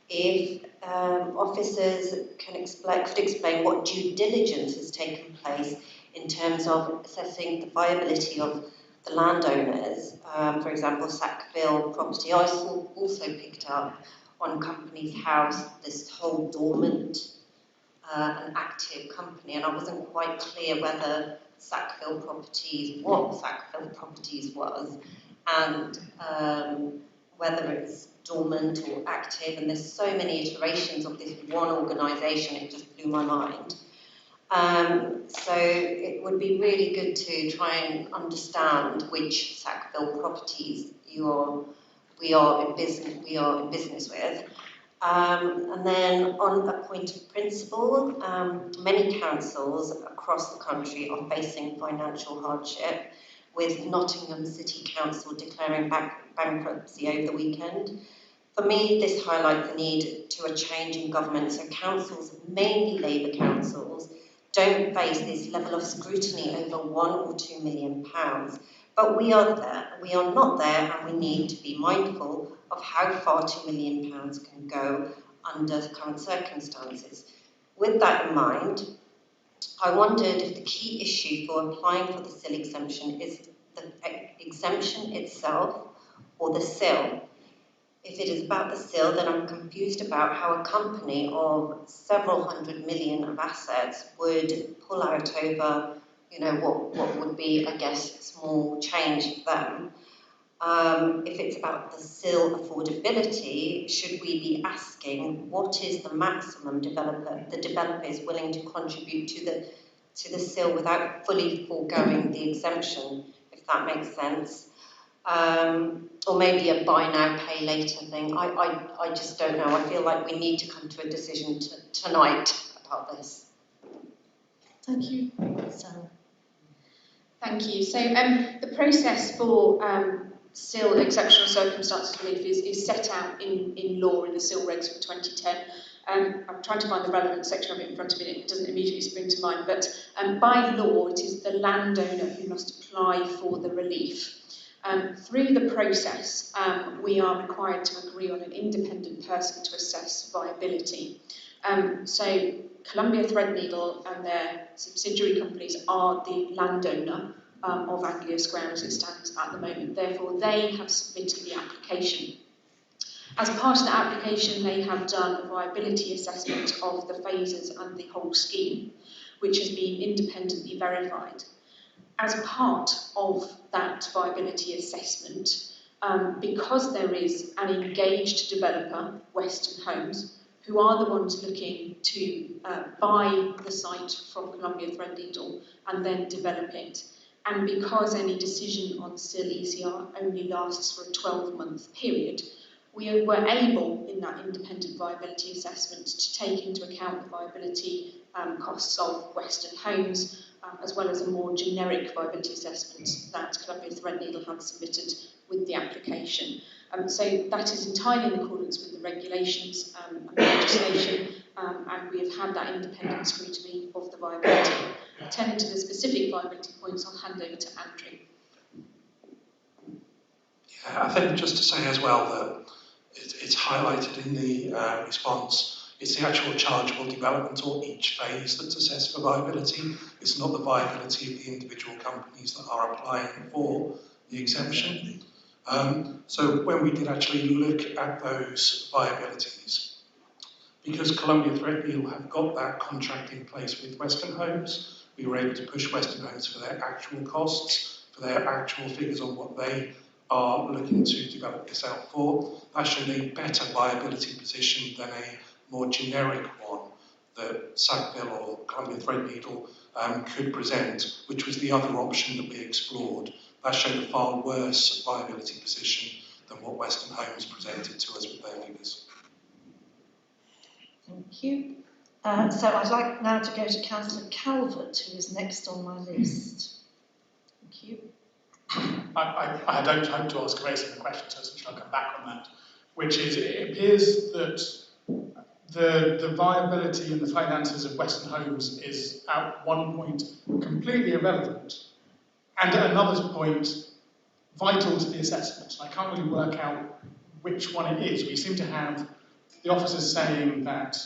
G: if officers could explain what due diligence has taken place in terms of assessing the viability of the landowners. For example, Sackville property. I also picked up on Company's House this whole dormant and active company, and I wasn't quite clear whether Sackville Properties, what Sackville Properties was, and whether it's dormant or active, and there's so many iterations of this one organisation, it just blew my mind. So it would be really good to try and understand which Sackville Properties we are in business with. And then on a point of principle, many councils across the country are facing financial hardship, with Nottingham City Council declaring bankruptcy over the weekend. For me, this highlights the need to a change in government so councils, mainly Labour councils, don't face this level of scrutiny over £1 or £2 million. But we are not there, and we need to be mindful of how far £2 million can go under the current circumstances. With that in mind, I wondered if the key issue for applying for the SIL exemption is the exemption itself or the SIL. If it is about the SIL, then I'm confused about how a company of several hundred million of assets would pull out over, what would be, I guess, small change for them. If it's about the SIL affordability, should we be asking what is the maximum the developer is willing to contribute to the SIL without fully foregoing the exemption, if that makes sense? Or maybe a buy now, pay later thing. I just don't know. I feel like we need to come to a decision tonight about this.
A: Thank you, Sarah.
B: Thank you. So the process for SIL exceptional circumstances relief is set out in law in the SIL regs from 2010. I'm trying to find the relevant section of it in front of me, it doesn't immediately spring to mind, but by law it is the landowner who must apply for the relief. Through the process, we are required to agree on an independent person to assess viability. So Columbia Threadneedle and their subsidiary companies are the landowner of Anglia Square as it stands at the moment. Therefore, they have submitted the application. As part of the application, they have done a viability assessment of the phases and the whole scheme, which has been independently verified. As part of that viability assessment, because there is an engaged developer, Western Homes, who are the ones looking to buy the site from Columbia Threadneedle and then develop it, and because any decision on SIL ECR only lasts for a 12-month period, we were able, in that independent viability assessment, to take into account the viability costs of Western Homes, as well as a more generic viability assessment that Columbia Threadneedle had submitted with the application. So that is entirely in accordance with the regulations and the legislation, and we have had that independent scrutiny of the viability. Turning to the specific viability points, I'll hand over to Andrew.
K: Yeah, I think just to say as well that it's highlighted in the response. It's the actual chargeable development or each phase that's assessed for viability. It's not the viability of the individual companies that are applying for the exemption. So when we did actually look at those viabilities, because Columbia Threadneedle have got that contract in place with Western Homes, we were able to push Western Homes for their actual costs, for their actual figures on what they are looking to develop this out for. That showed a better viability position than a more generic one that Sackville or Columbia Threadneedle
I: could present, which was the other option that we explored. That showed a far worse viability position than what Western Homes presented to us with their figures.
A: Thank you. So I'd like now to go to Councillor Calvert, who is next on my list. Thank you.
K: I don't hope to ask a very similar question, so essentially I'll come back on that, which is it appears that the viability and the finances of Western Homes is at one point completely irrelevant and at another point vital to the assessment. I can't really work out which one it is. We seem to have the officers saying that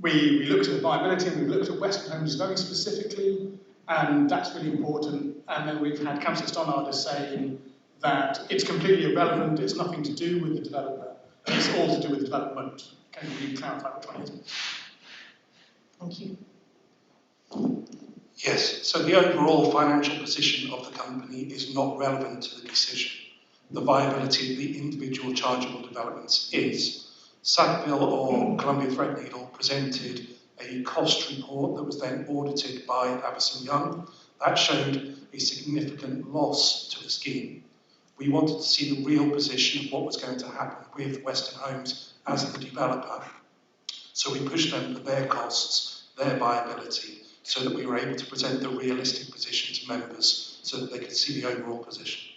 K: we looked at the viability and we looked at Western Homes very specifically, and that's really important. And then we've had Councillor Stonard saying that it's completely irrelevant, it's nothing to do with the developer, it's all to do with development. Can you clarify which one it is?
A: Thank you.
I: Yes, so the overall financial position of the company is not relevant to the decision. The viability of the individual chargeable developments is. Sackville or Columbia Threadneedle presented a cost report that was then audited by Avison Young. That showed a significant loss to the scheme. We wanted to see the real position of what was going to happen with Western Homes as the developer. So we pushed them for their costs, their viability, so that we were able to present the realistic position to members so that they could see the overall position.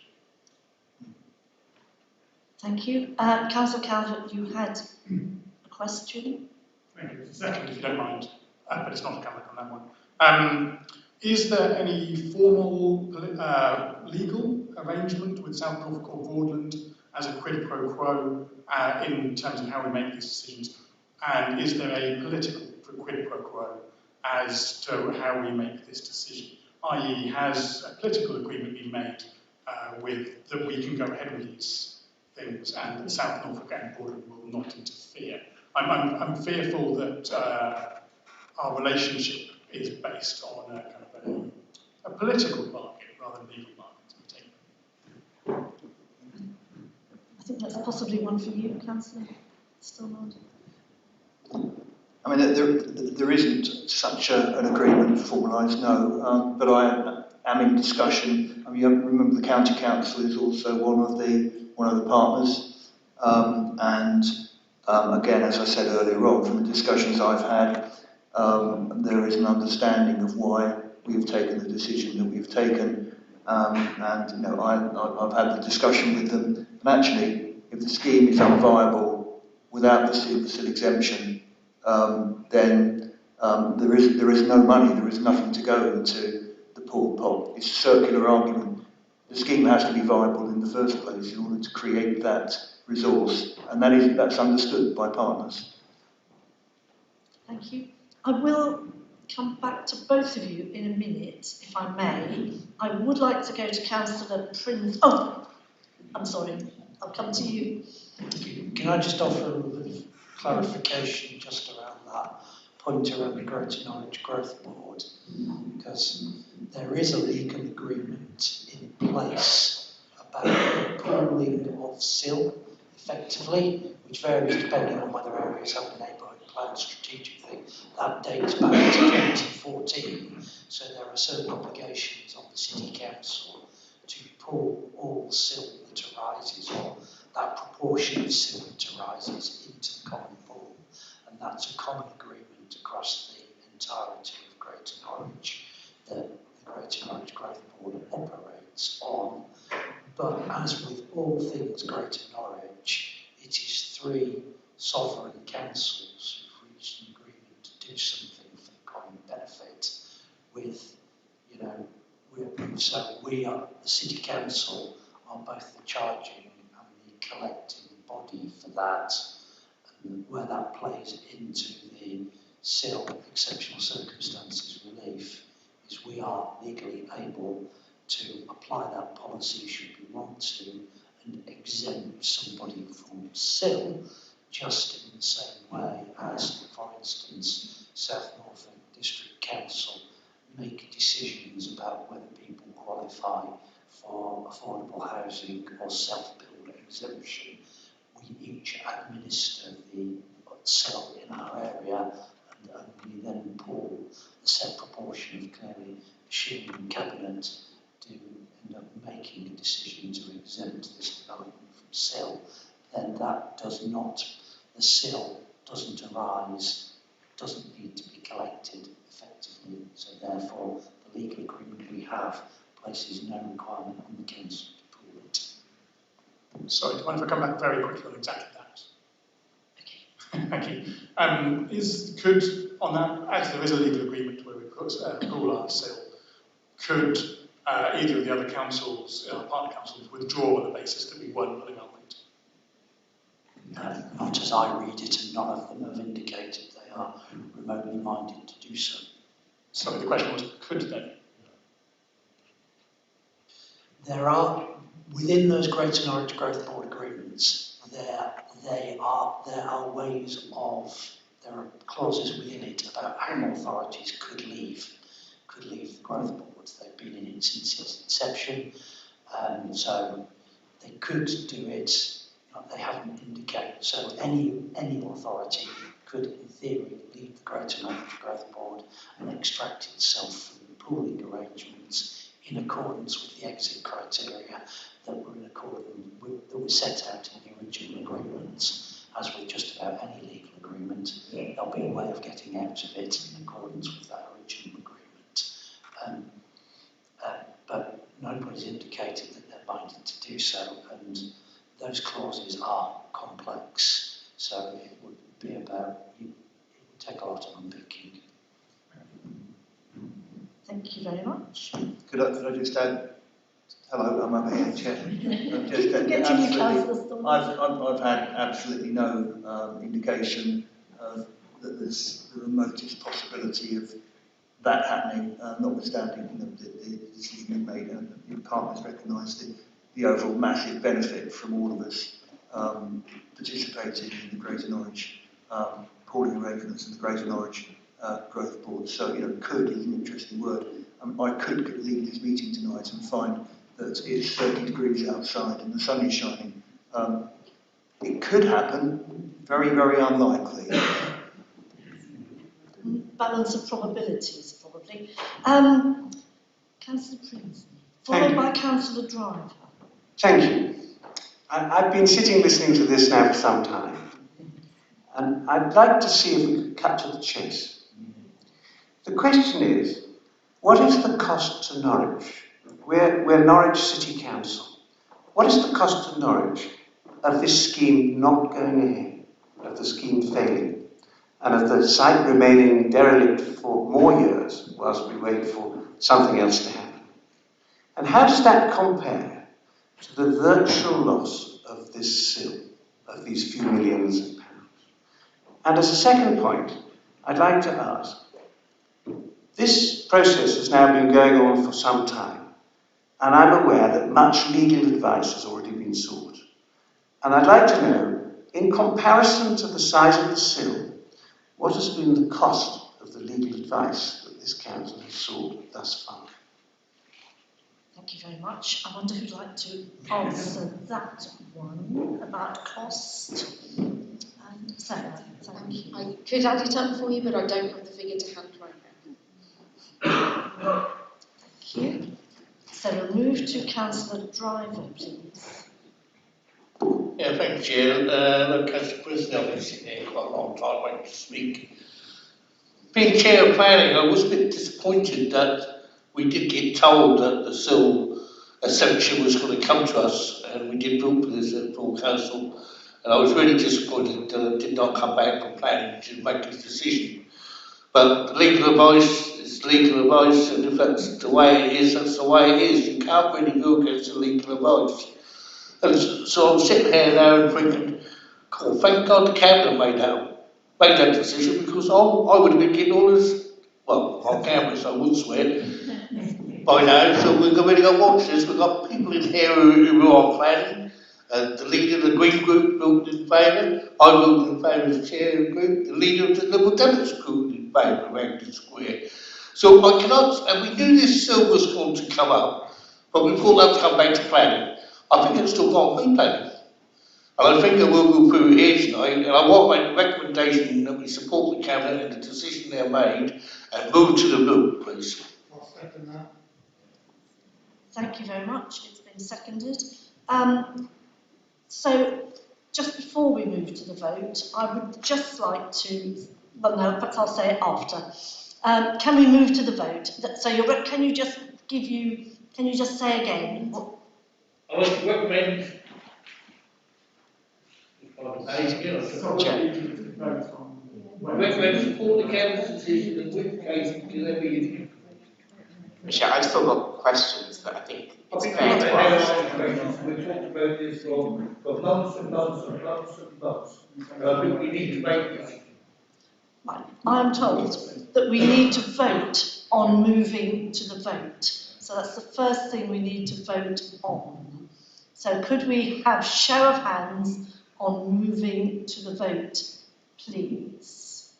A: Thank you. Councillor Calvert, you had a question?
K: Thank you. Second, if you don't mind, but it's not coming on that one. Is there any formal legal arrangement with South Norfolk or Broadland as a quid pro quo in terms of how we make these decisions? And is there a political quid pro quo as to how we make this decision? I.e., has a political agreement been made with that we can go ahead with these things and that South Norfolk and Broadland will not interfere? I'm fearful that our relationship is based on a kind of a political market rather than legal market.
A: I think that's possibly one for you, Councillor Stonard.
U: I mean, there isn't such an agreement formalised, no, but I am in discussion. I mean, you remember the County Council is also one of the partners, and again, as I said earlier on, from the discussions I've had, there is an understanding of why we've taken the decision that we've taken, and you know, I've had the discussion with them. And actually, if the scheme is unviable without the SIL exemption, then there is no money. There is nothing to go into the pool pot. It's a circular argument. The scheme has to be viable in the first place in order to create that resource, and that's understood by partners.
A: Thank you. I will come back to both of you in a minute, if I may. I would like to go to Councillor Prince. Oh, I'm sorry. I'll come to you.
V: Can I just offer a little bit of clarification just around that point around the Greater Norwich Growth Board? Because there is a legal agreement in place about the pooling of SIL, effectively, which varies depending on whether areas have a neighbourhood plan strategic thing. That dates back to 2014, so there are certain obligations on the City Council to pool all SIL that arises, or that proportion of SIL that arises, into the common pool, and that's a common agreement across the entirety of Greater Norwich that the Greater Norwich Growth Board operates on. But as with all things Greater Norwich, it is three sovereign councils who've reached an agreement to do something for the common benefit with, you know, so we are, the City Council are both the charging and the collecting body for that, and where that plays into the SIL exceptional circumstances relief is we are legally able to apply that policy should we want to and exempt somebody from SIL just in the same way as, for instance, South Norfolk District Council make decisions about whether people qualify for affordable housing or self-build exemption. We each administer the SIL in our area and only then pool set proportion of clearly assuming Cabinet do end up making a decision to exempt this development from SIL, then that does not, the SIL doesn't arise, doesn't need to be collected effectively, so therefore the legal agreement we have places no requirement on the council to pool it.
K: Sorry, do you mind if I come back very quickly on exactly that? Okay. Thank you. Could, on that, as there is a legal agreement where we put pool our SIL, could either of the other councils, partner councils, withdraw on the basis that we weren't pulling our weight?
V: Not as I read it, and none of them have indicated they are remotely minded to do so.
K: Sorry, the question was, could they?
V: There are, within those Greater Norwich Growth Board agreements, there are ways of, there are clauses within it about how authorities could leave the growth boards. They've been in it since its inception, so they could do it. They haven't indicated. So any authority could, in theory, leave the Greater Norwich Growth Board and extract itself from the pooling arrangements in accordance with the exit criteria that were in accordance with, that were set out in the original agreements. As with just about any legal agreement, there'll be a way of getting out of it in accordance with that original agreement. But nobody's indicated that they're minded to do so, and those clauses are complex, so it would be about, it would take a lot of unpicking.
A: Thank you very much.
U: Could I just add? Hello, I'm over here, Chair. I've had absolutely no indication that there's the remotest possibility of that happening, notwithstanding the decision we made, and your partners recognised the overall massive benefit from all of us participating in the Greater Norwich pooling arrangements and the Greater Norwich Growth Board. So, could is an interesting word. I could leave this meeting tonight and find that it's 30 degrees outside and the sun is shining. It could happen, very, very unlikely.
A: Balance of probabilities, probably. Councillor Prince, followed by Councillor Driver.
C: Thank you. I've been sitting listening to this now for some time, and I'd like to see if we could cut to the chase. The question is, what is the cost to Norwich? We're Norwich City Council. What is the cost to Norwich of this scheme not going ahead, of the scheme failing, and of the site remaining derelict for more years whilst we wait for something else to happen? And how does that compare to the virtual loss of this SIL, of these few millions of pounds? And as a second point, I'd like to ask, this process has now been going on for some time, and I'm aware that much legal advice has already been sought. And I'd like to know, in comparison to the size of the SIL, what has been the cost of the legal advice that this council has sought thus far?
A: Thank you very much. I wonder who'd like to answer that one about cost. And Sarah, thank you.
B: I could add it up for you, but I don't have the figure to hand right now.
A: Thank you. So we'll move to Councillor Driver, please.
N: Yeah, thank you, Chair. Councillor President, I've been sitting here quite a long time waiting to speak. Being Chair of Planning, I was a bit disappointed that we did get told that the SIL section was going to come to us, and we did vote for this at full council, and I was really disappointed that it did not come back from planning to make this decision. But legal advice is legal advice, and if that's the way it is, that's the way it is. You can't really go against the legal advice. And so I'm sitting here now and thinking, oh, thank God the Cabinet made that decision, because I would have been getting all this, well, on cameras, I would swear, by now. So we've really got to watch this. We've got people in here who are on planning. The leader of the Green Group voted in favour. I voted in favour as chair of the group. The leader of the Liberal Democrats voted in favour of Anglican Square. So I cannot, and we knew this SIL was going to come up, but we thought that would come back to planning. I think it's still gone through planning. And I think that we'll go through here tonight, and I want my recommendation that we support the Cabinet and the decision they're made and move to the vote, please.
L: I'll second that.
A: Thank you very much. It's been seconded. So, just before we move to the vote, I would just like to, well no, perhaps I'll say it after. Can we move to the vote? So, can you just say again?
N: I would recommend. Recommend support the Cabinet's decision, in which case can there be.
J: Michelle, I've still got questions that I think it's fair to ask.
N: We talked about this for months and months and months and months, and I think we need to make this.
A: I'm told that we need to vote on moving to the vote. So that's the first thing we need to vote on. So could we have show of hands on moving to the vote, please?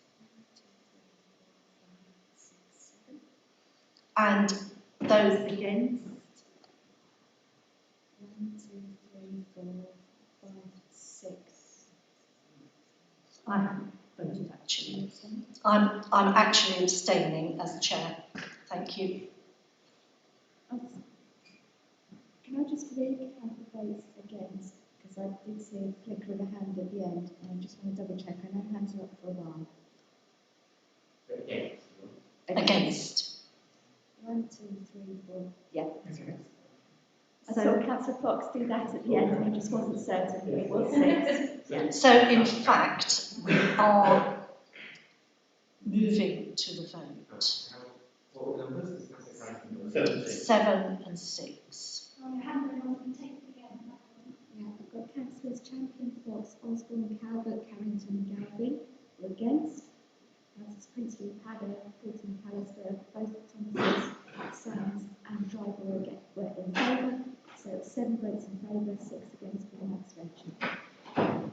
A: And those against?
F: 1, 2, 3, 4, 5, 6.
A: I haven't voted actually. I'm actually abstaining as chair. Thank you.
F: Can I just recount the votes against? Because I did see a flicker of a hand at the end, and I just want to double check. I know hands are up for a while.
A: Against.
F: 1, 2, 3, 4. Yeah, that's right. I saw Councillor Fox do that at the end, and I just wasn't certain. It was 6. Yeah.
A: So, in fact, we are moving to the vote. 7 and 6.
F: Yeah, I've got Councillors Champion, Fox, Osborne, Calvert, Carrington, Galvin. We're against. Councillors Princely, Padder, Fulton, McAllister, both Thomases, Sands and Driver were in favour. So it's 7 votes in favour, 6 against, 1 abstention.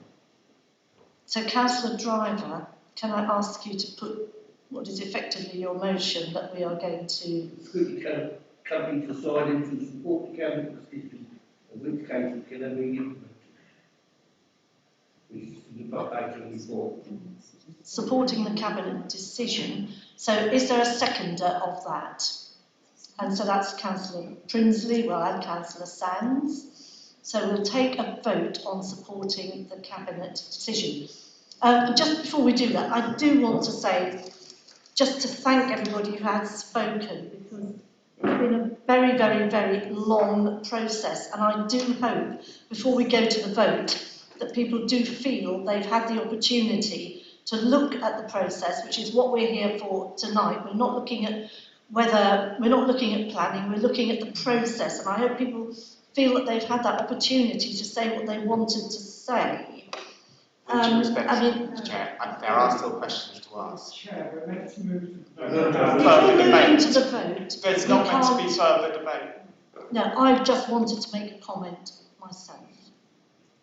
A: So, Councillor Driver, can I ask you to put what is effectively your motion that we are going to...
N: Scrutiny company decided to support the Cabinet decision, in which case it can never be implemented. Which is the debate before.
A: Supporting the Cabinet decision. So, is there a seconder of that? And so that's Councillor Prinsley, and Councillor Sands. So we'll take a vote on supporting the Cabinet decision. Just before we do that, I do want to say, just to thank everybody who has spoken, because it's been a very, very, very long process, and I do hope, before we go to the vote, that people do feel they've had the opportunity to look at the process, which is what we're here for tonight. We're not looking at planning, we're looking at the process, and I hope people feel that they've had that opportunity to say what they wanted to say.
J: With due respect, Mr. Chair, there are still questions to ask.
K: Chair, we're meant to move to the
A: vote.
E: There's not meant to be further debate.
A: No, I just wanted to make a comment myself.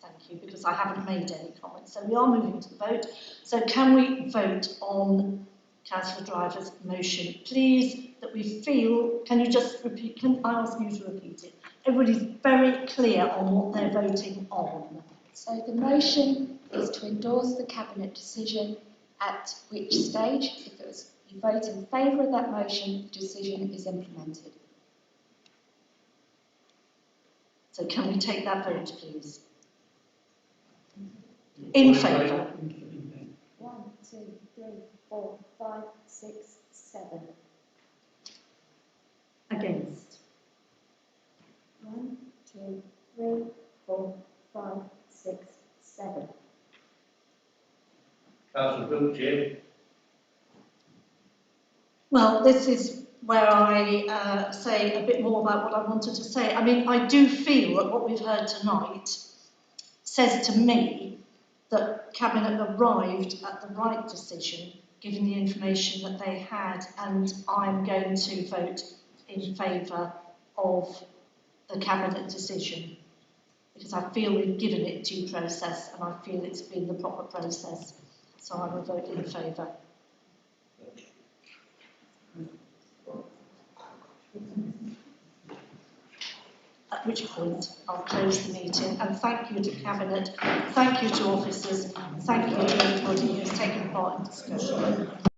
A: Thank you, because I haven't made any comments. So we are moving to the vote. So can we vote on Councillor Driver's motion, please, that we feel, can you just repeat, can I ask you to repeat it? Everybody's very clear on what they're voting on.
P: So the motion is to endorse the Cabinet decision, at which stage, if it was, you vote in favour of that motion, the decision is implemented.
A: So can we take that vote, please? In favour.
F: 1, 2, 3, 4, 5, 6, 7.
A: Against.
F: 1, 2, 3, 4, 5, 6, 7.
N: Councillor Wiltshire.
A: Well, this is where I say a bit more about what I wanted to say. I mean, I do feel that what we've heard tonight says to me that Cabinet arrived at the right decision given the information that they had, and I'm going to vote in favour of the Cabinet decision because I feel we've given it due process and I feel it's been the proper process, so I will vote in favour. at which point I'll close the meeting. And thank you to Cabinet, thank you to officers, thank you to everybody who's taken part in discussion.